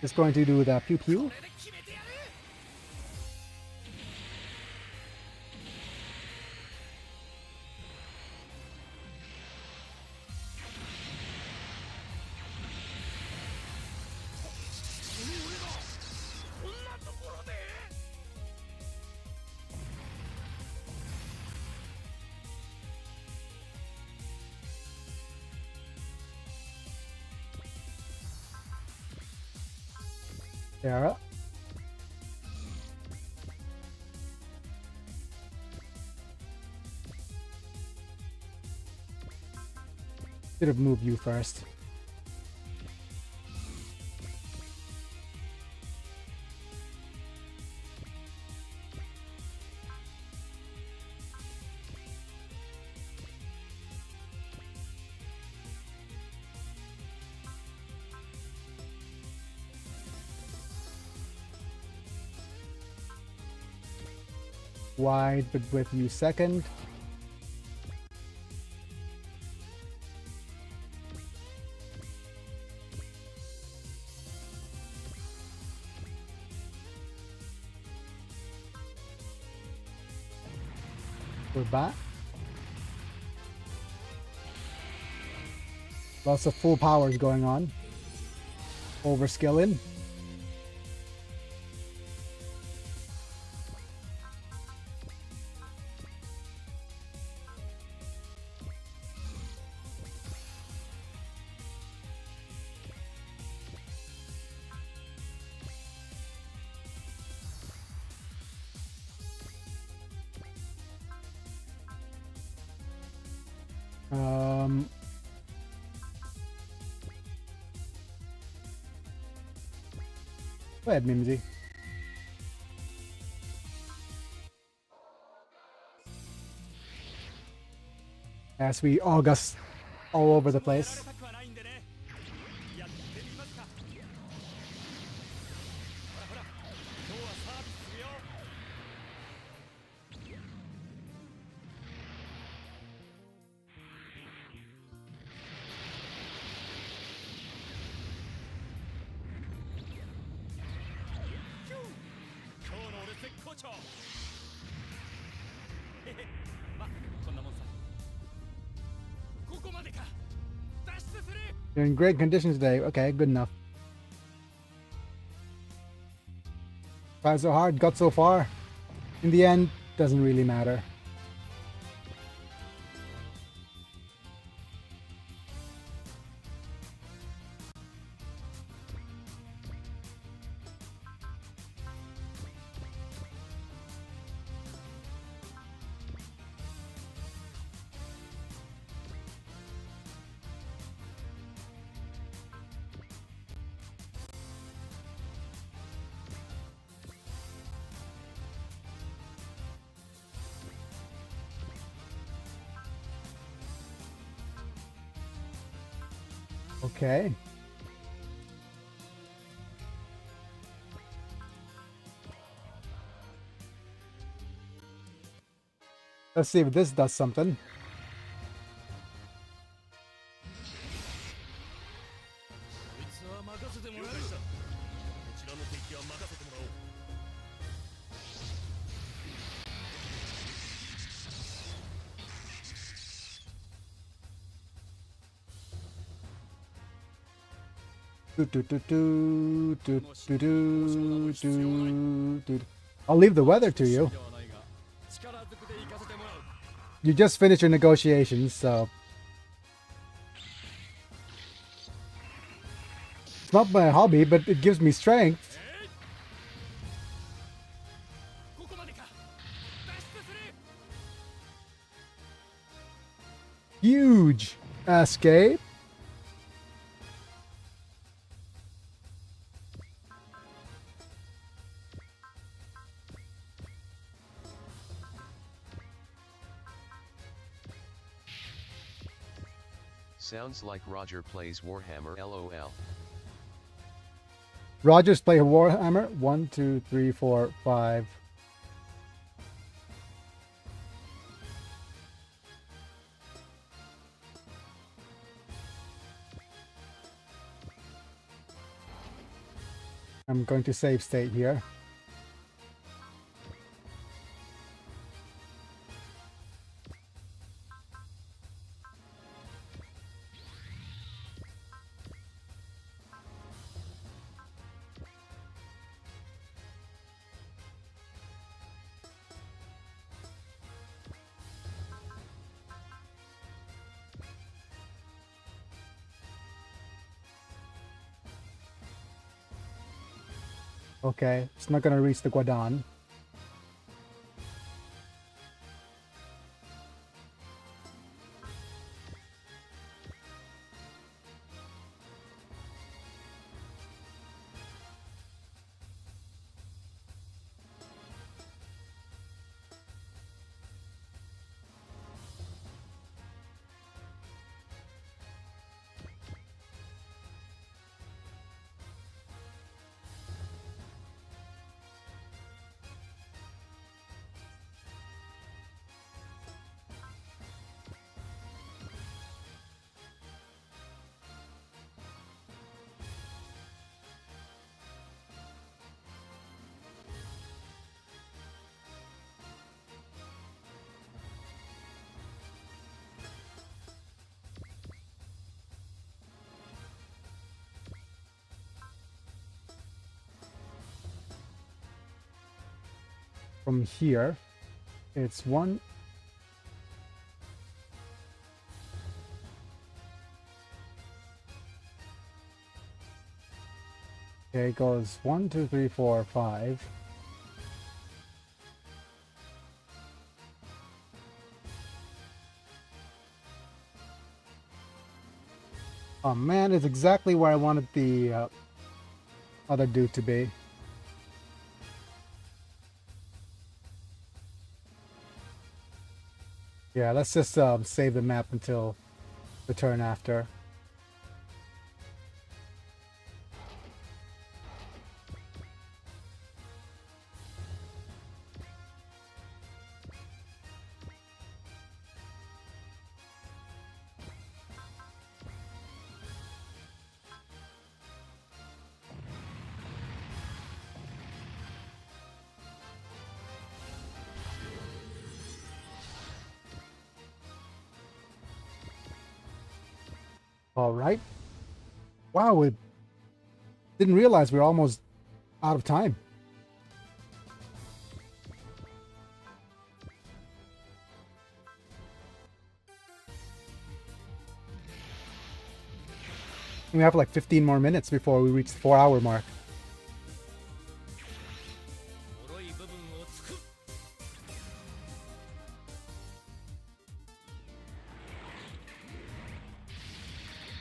Just going to do the pew pew. Sarah. Should have moved you first. Wide, but with you second. We're back. Lots of full powers going on. Overskilling. Go ahead, Mimsy. as we August all over the place. You're in great condition today. Okay, good enough. Tried so hard, got so far. In the end, doesn't really matter. Okay. Let's see if this does something. I'll leave the weather to you. You just finished your negotiations, so it's not my hobby, but it gives me strength. Huge escape. Sounds like Roger plays Warhammer LOL. Rogers play a Warhammer. 1, 2, 3, 4, 5. I'm going to save state here. Okay, it's not gonna reach the Guadon. From here, it's 1. Okay, it goes 1, 2, 3, 4, 5. Oh man, it's exactly where I wanted the other dude to be. Yeah, let's just save the map until the turn after. All right. Wow, we didn't realize we were almost out of time. We have like 15 more minutes before we reach the 4-hour mark.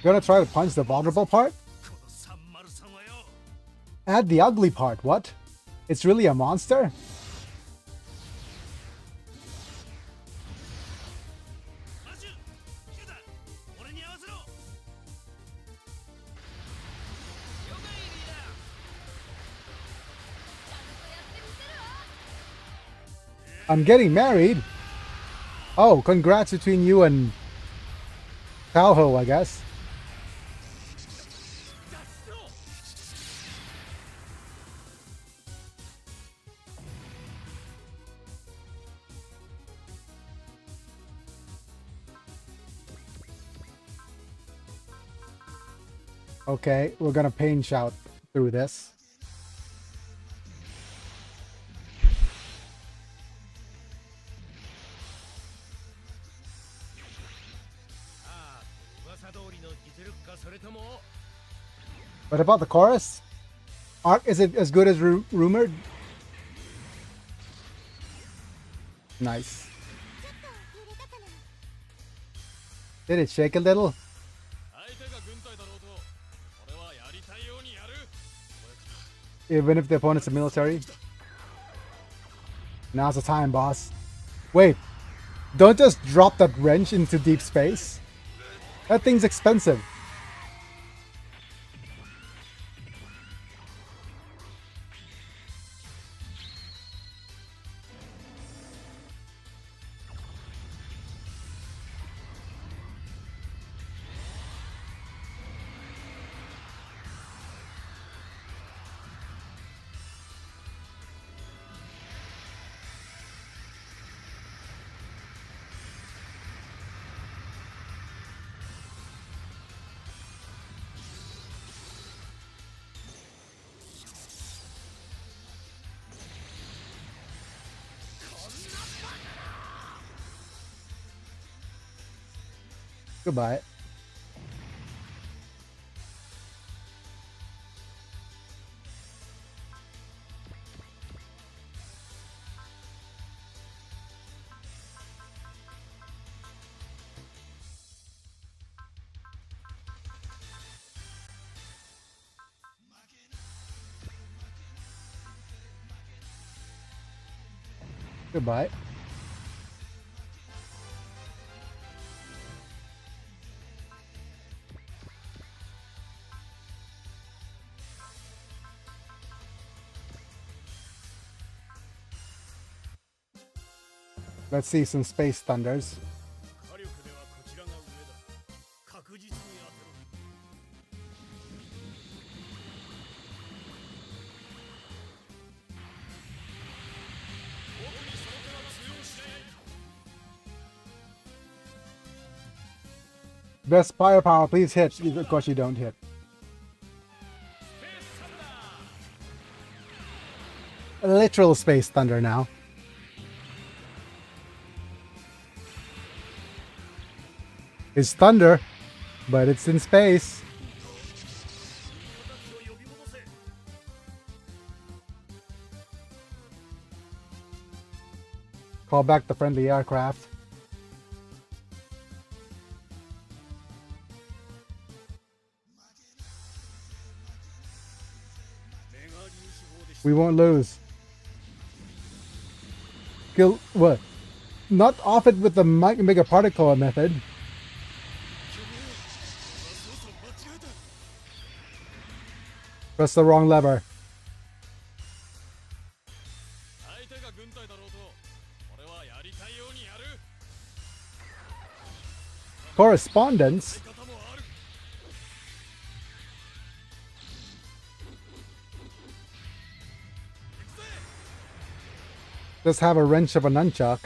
Gonna try to punch the vulnerable part? Add the ugly part, what? It's really a monster? I'm getting married? Oh, congrats between you and Talho, I guess. Okay, we're gonna pain shout through this. What about the chorus? Arc, is it as good as rumored? Nice. Did it shake a little? Even if the opponent's a military? Now's the time, boss. Wait, don't just drop that wrench into deep space. That thing's expensive. Goodbye. Goodbye. Let's see some space thunders. Best firepower, please hit. Of course you don't hit. A literal space thunder now. It's thunder, but it's in space. Call back the friendly aircraft. We won't lose. Kill what? not off it with the mega particle method. Press the wrong lever. Correspondence? Just have a wrench of a nunchuck.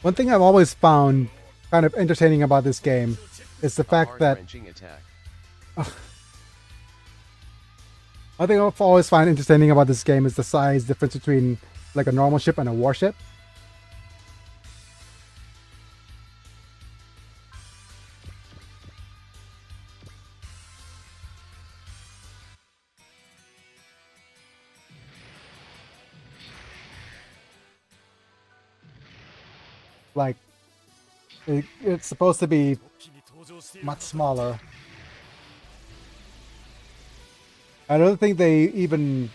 One thing I've always found kind of entertaining about this game is the fact that attack. one thing I've always found interesting about this game is the size difference between like a normal ship and a warship. Like, it's supposed to be much smaller. I don't think they even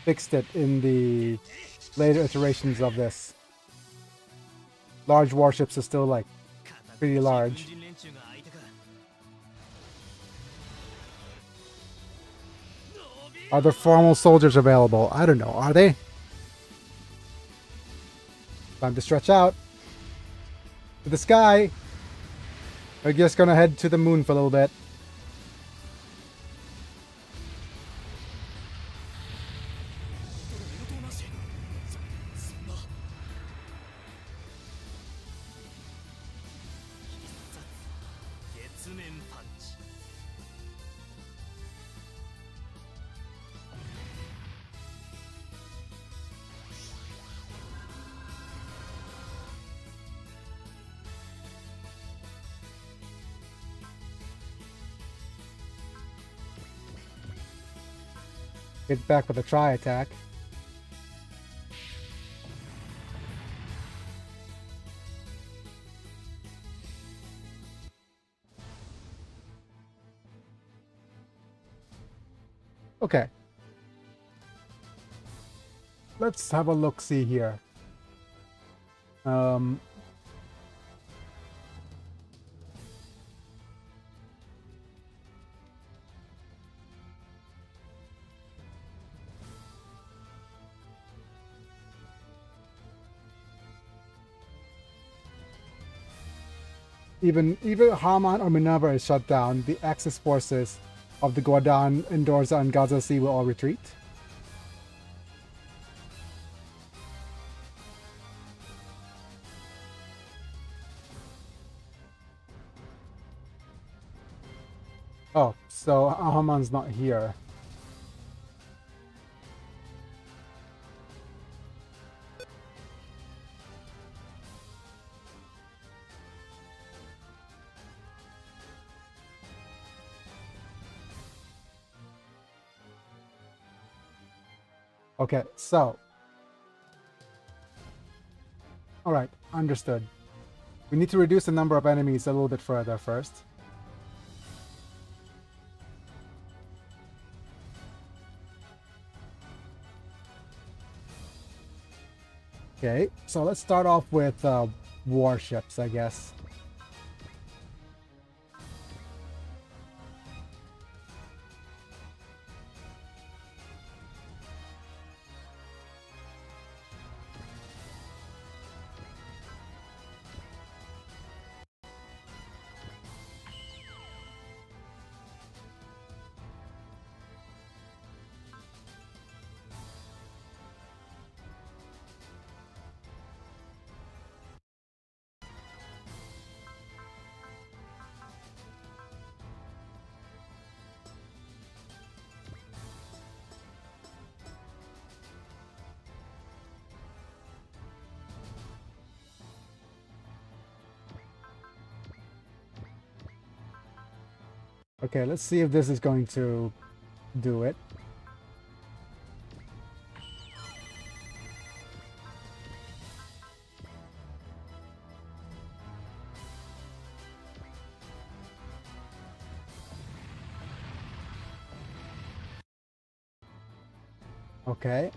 fixed it in the later iterations of this. Large warships are still like pretty large. Are there formal soldiers available? I don't know. Are they? Time to stretch out. To the sky. We're just gonna head to the moon for a little bit. Get back with a tri attack. Okay. Let's have a look-see here. Even Haman or Minerva is shut down, the Axis forces of the Guadalajara, Endorza, and Gaza Sea will all retreat. Oh, so Haman's not here. Okay, so. Alright, understood. We need to reduce the number of enemies a little bit further first. Okay, so let's start off with warships, I guess. Okay, let's see if this is going to do it. Okay.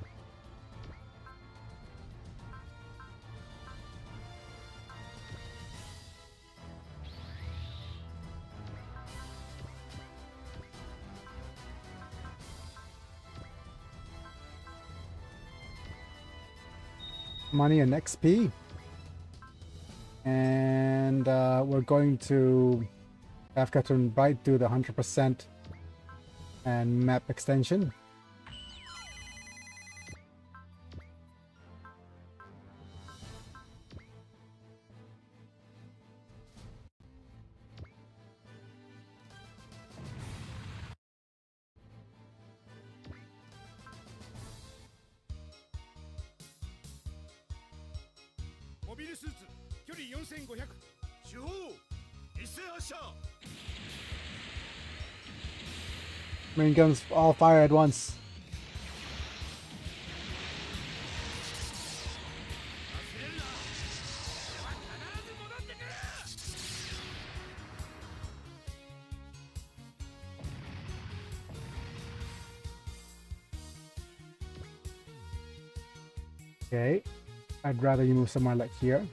Money and XP. And we're going to have got to right do the 100% and map extension. Main guns all fire at once. Okay. I'd rather you move somewhere like here.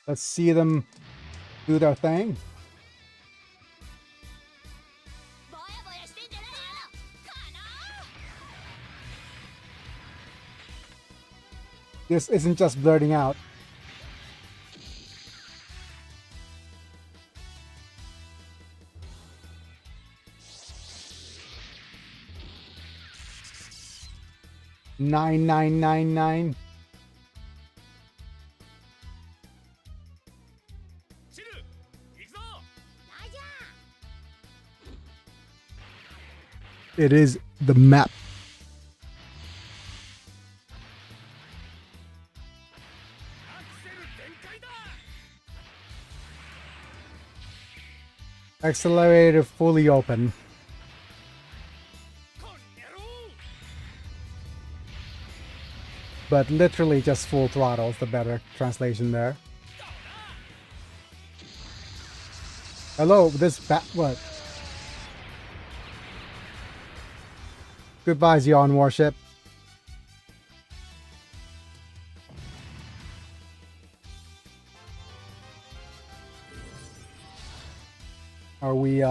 Let's see them do their thing. This isn't just blurting out. Nine, nine, nine, nine. It is the map. Accelerator fully open. But literally just full throttle is the better translation there. Hello, this what? Goodbye, Xeon warship. Are we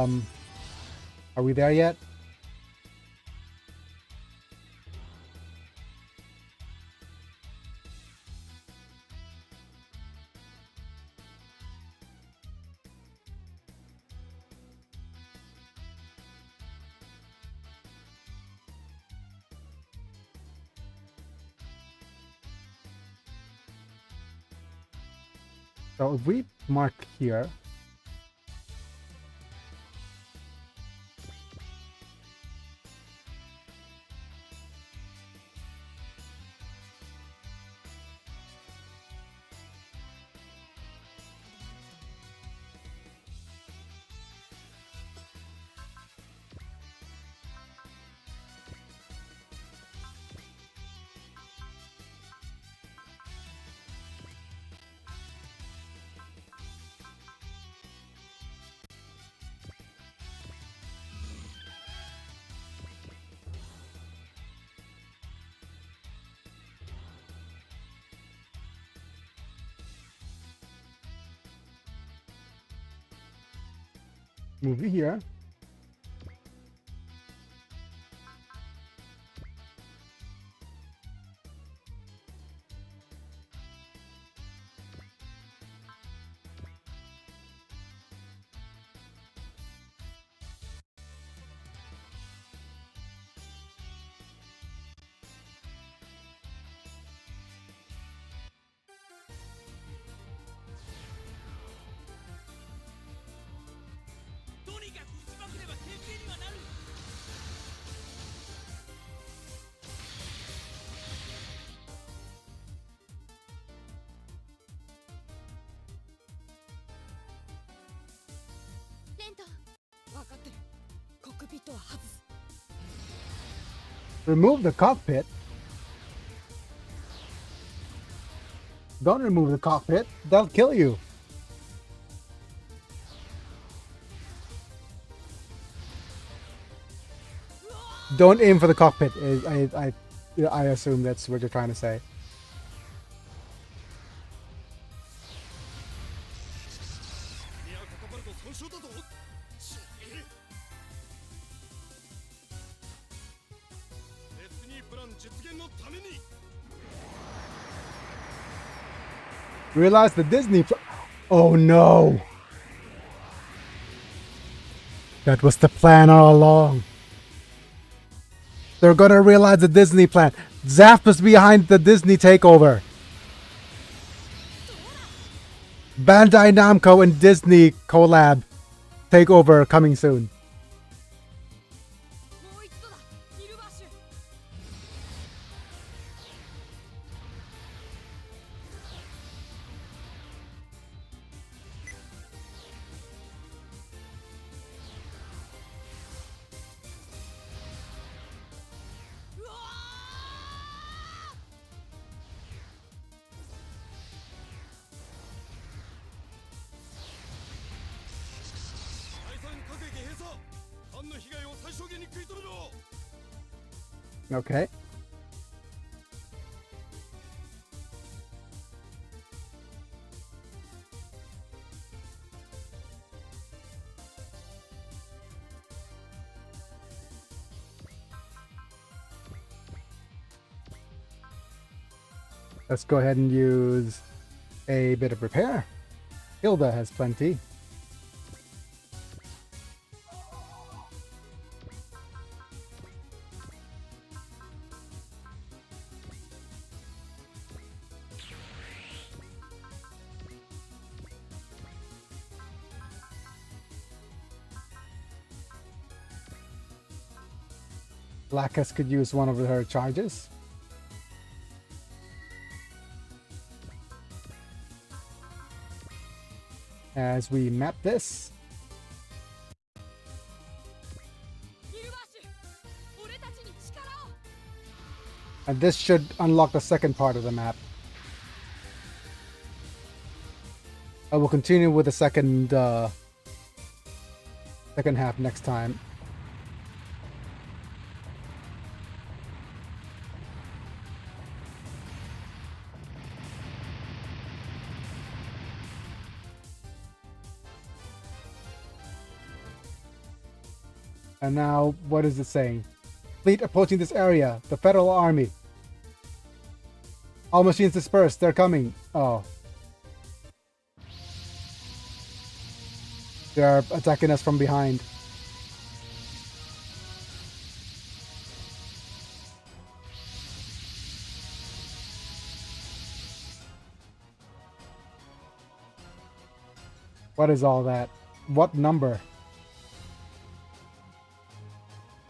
there yet? So if we mark here, move it here. Remove the cockpit? Don't remove the cockpit. They'll kill you. Don't aim for the cockpit. I assume that's what you're trying to say. Realize the Disney. Oh no! That was the plan all along. They're gonna realize the Disney plan. Zaft was behind the Disney takeover. Bandai Namco and Disney collab takeover coming soon. Okay. Let's go ahead and use a bit of repair. Hilda has plenty. Blackus could use one of her charges. As we map this. And this should unlock the second part of the map. I will continue with the second half next time. And now, what is it saying? Fleet approaching this area. The Federal Army. All machines dispersed. They're coming. Oh. They are attacking us from behind. What is all that? What number?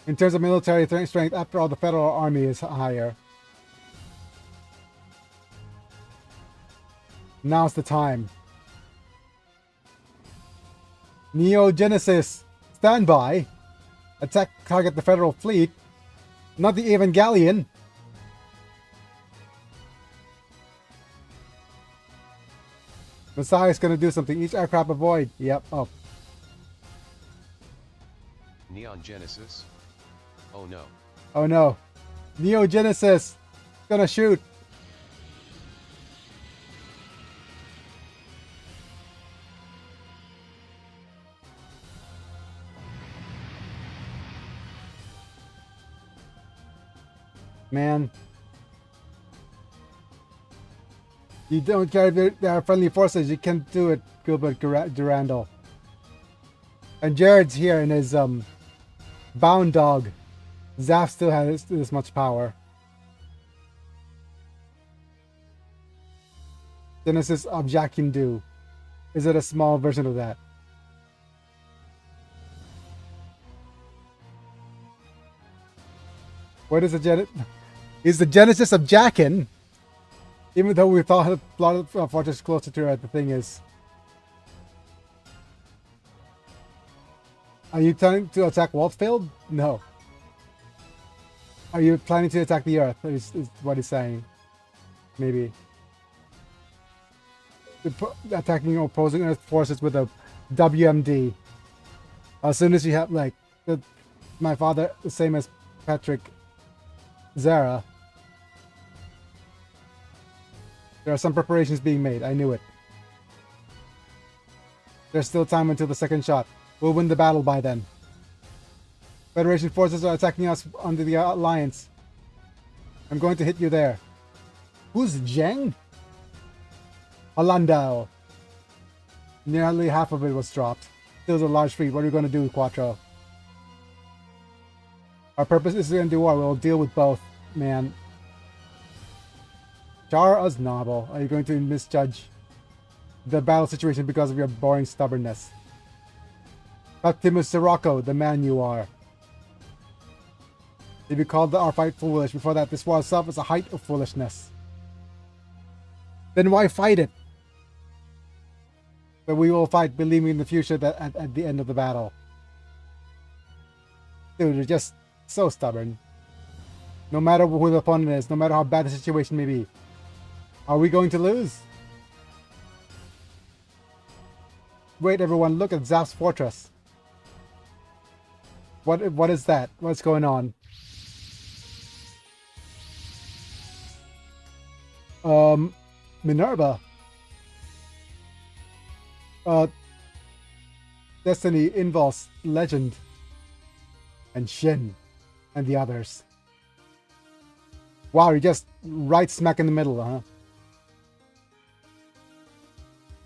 In terms of military strength, after all, the Federal Army is higher. Now's the time. Neo Genesis, stand by. Attack target the Federal Fleet, not the Evangelion. Messiah's gonna do something. Each aircraft avoid. Yep. Oh. Neon Genesis. Oh no. Oh no. Neo Genesis gonna shoot. Man. You don't care if they are friendly forces. You can't do it, Gilbert Durandal. And Jared's here in his bound dog. Zaf still has this much power. Genesis of Jakindu. Is it a small version of that? What is the Is the Genesis of Jackin? Even though we thought a lot of fortress closer to it, the thing is. Are you planning to attack Waltfield? No. Are you planning to attack the Earth? Is what he's saying. Maybe. Attacking opposing Earth forces with a WMD. As soon as you have, like, my father, the same as Patrick Zara, there are some preparations being made. I knew it. There's still time until the second shot. We'll win the battle by then. Federation forces are attacking us under the Alliance. I'm going to hit you there. Who's Zheng? Holandau. Nearly half of it was dropped. Still a large fleet. What are we going to do, Quattro? Our purpose is to end the war. We'll deal with both, man. Char Aznable. Are you going to misjudge the battle situation because of your boring stubbornness? Optimus Sirocco, the man you are. If you called our fight foolish, before that, this war itself is a height of foolishness. Then why fight it? But we will fight, believing in the future that at the end of the battle. Dude, you're just so stubborn. No matter who the opponent is, no matter how bad the situation may be. Are we going to lose? Wait, everyone, look at Zap's fortress. What is that? What's going on? Minerva. Destiny, Invos, Legend, and Shin, and the others. Wow, you're just right smack in the middle, huh?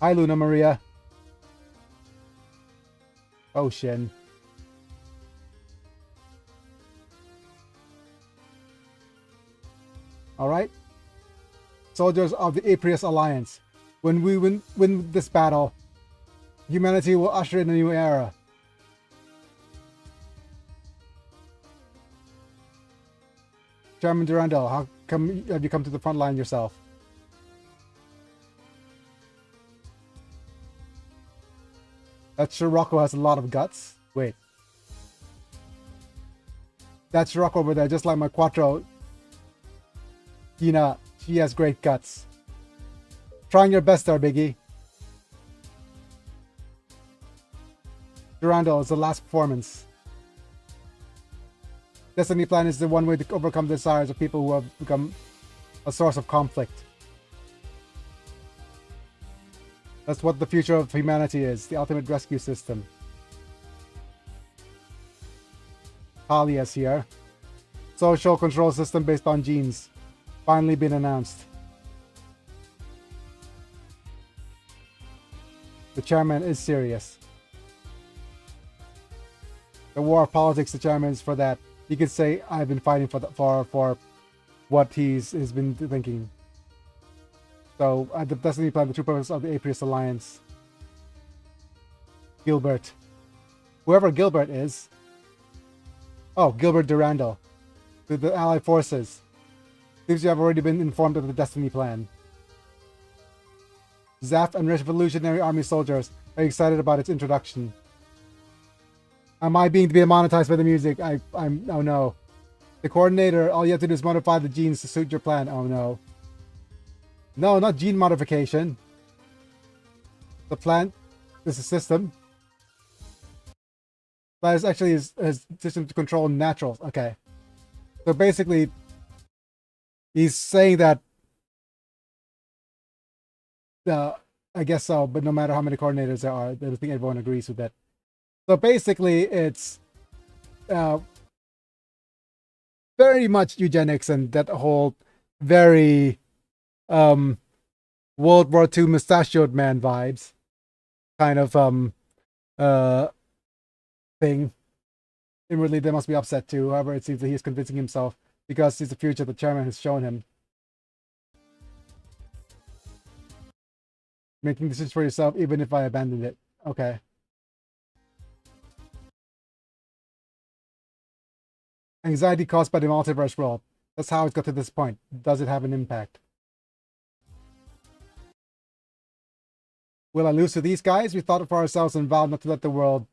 Hi, Luna Maria. Oh, Shin. Alright. Soldiers of the Aprius Alliance. When we win this battle, humanity will usher in a new era. Chairman Durandal, how come have you come to the front line yourself? That Scirocco has a lot of guts. Wait. That Scirocco over there, just like my Quattro. Tina, she has great guts. Trying your best there, Biggie. Durandal is the last performance. Destiny Plan is the one way to overcome the desires of people who have become a source of conflict. That's what the future of humanity is, the ultimate rescue system. Talia's here. Social control system based on genes. Finally been announced. The chairman is serious. The war of politics, the chairman is for that. He could say, I've been fighting for what he's been thinking. So, the Destiny Plan, the true purpose of the Aprius Alliance. Gilbert. Whoever Gilbert is. Oh, Gilbert Durandal. The Allied forces. Seems you have already been informed of the Destiny Plan. Zaf and Revolutionary Army soldiers are excited about its introduction. Am I being demonetized by the music? I'm oh no. The coordinator, all you have to do is modify the genes to suit your plan. Oh no. No, not gene modification. The plant is a system. That is actually his system to control naturals. Okay. So basically, he's saying that I guess so, but no matter how many coordinators there are, I don't think everyone agrees with that. So basically, it's very much eugenics and that whole very World War II mustachioed man vibes kind of thing. Inwardly, they must be upset too. However, it seems that he's convincing himself because he's the future the chairman has shown him. Making decisions for yourself, even if I abandoned it. Okay. Anxiety caused by the multiverse world. That's how it got to this point. Does it have an impact? Will I lose to these guys? We thought for ourselves and vowed not to let the world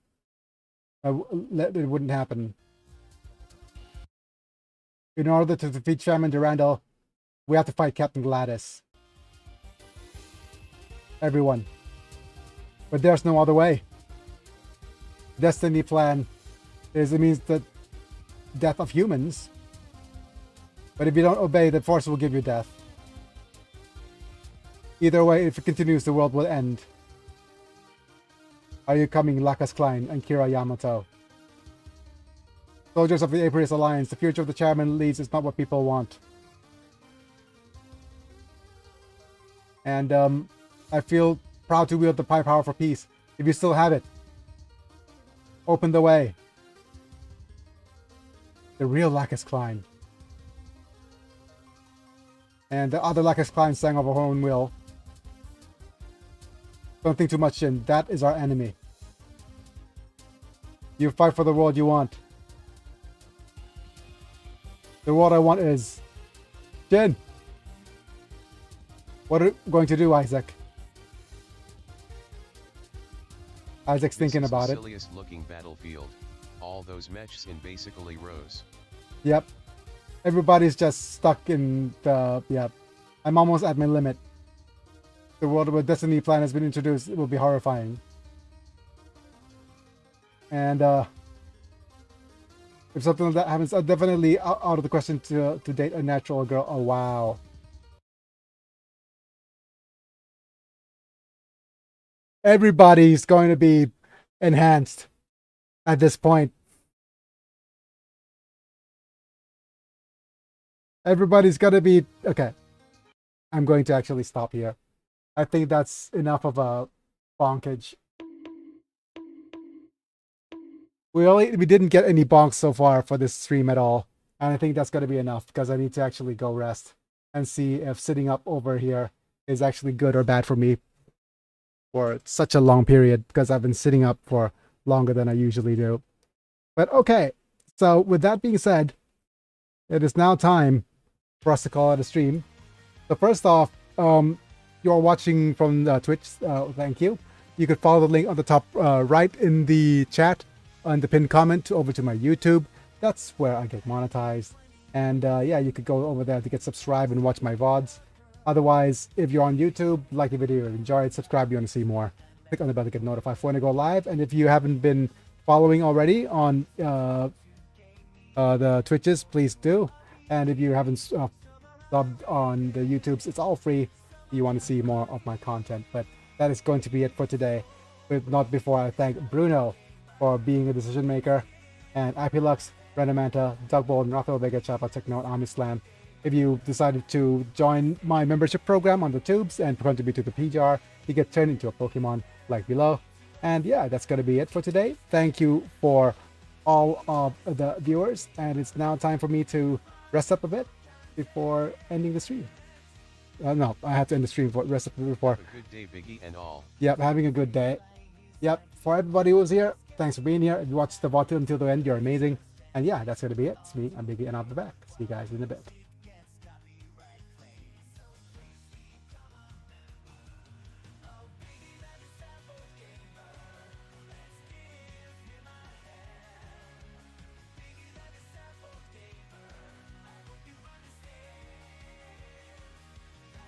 It wouldn't happen. In order to defeat Shaman Durandal, we have to fight Captain Gladys. Everyone. But there's no other way. Destiny plan is, it means the death of humans. But if you don't obey, the Force will give you death. Either way, if it continues, the world will end. Are you coming, Lakas Klein and Kira Yamato? Soldiers of the Aprius Alliance, the future of the chairman leads is not what people want. And I feel proud to wield the power for peace. If you still have it, open the way. The real Lakas Klein. And the other Lakas Klein sang of her own will. Don't think too much in. That is our enemy. You fight for the world you want. The world I want is Jin. What are you going to do, Isaac? Isaac's thinking about it. Silliest looking battlefield. All those mechs in basically rows. Yep. Everybody's just stuck in the... Yep. I'm almost at my limit. The world where Destiny plan has been introduced, it will be horrifying. And if something like that happens, definitely out of the question to date a natural girl. Oh, wow. Everybody's going to be enhanced at this point. Everybody's going to be... Okay. I'm going to actually stop here. I think that's enough of a bonkage. We didn't get any bonks so far for this stream at all. And I think that's going to be enough because I need to actually go rest and see if sitting up over here is actually good or bad for me for such a long period, because I've been sitting up for longer than I usually do. But okay, so with that being said, it is now time for us to call it a stream. So first off, you're watching from Twitch, thank you. You could follow the link on the top right in the chat and the pinned comment over to my YouTube. That's where I get monetized. And yeah, you could go over there to get subscribed and watch my VODs. Otherwise, if you're on YouTube, like the video, enjoy it, subscribe if you want to see more. Click on the bell to get notified for when I go live. And if you haven't been following already on the Twitches, please do. And if you haven't subbed on the YouTubes, it's all free if you want to see more of my content. But that is going to be it for today. But not before I thank Bruno for being a decision maker, and Apilux, Renamanta, Doug Bolden, Rafael Vega, Chapa, Techno, and Army Slam. If you decided to join my membership program on the tubes and contribute to the PJAR, you get turned into a Pokemon like below. And yeah, that's going to be it for today. Thank you for all of the viewers, and it's now time for me to rest up a bit before ending the stream. No, I have to end the stream for rest up before. Have a good day, Biggie, and all. Yep, having a good day. Yep, for everybody who's here, thanks for being here. If you watched the VOD until the end, you're amazing. And yeah, that's going to be it. It's me, I'm Biggie, and I'll be back. See you guys in a bit.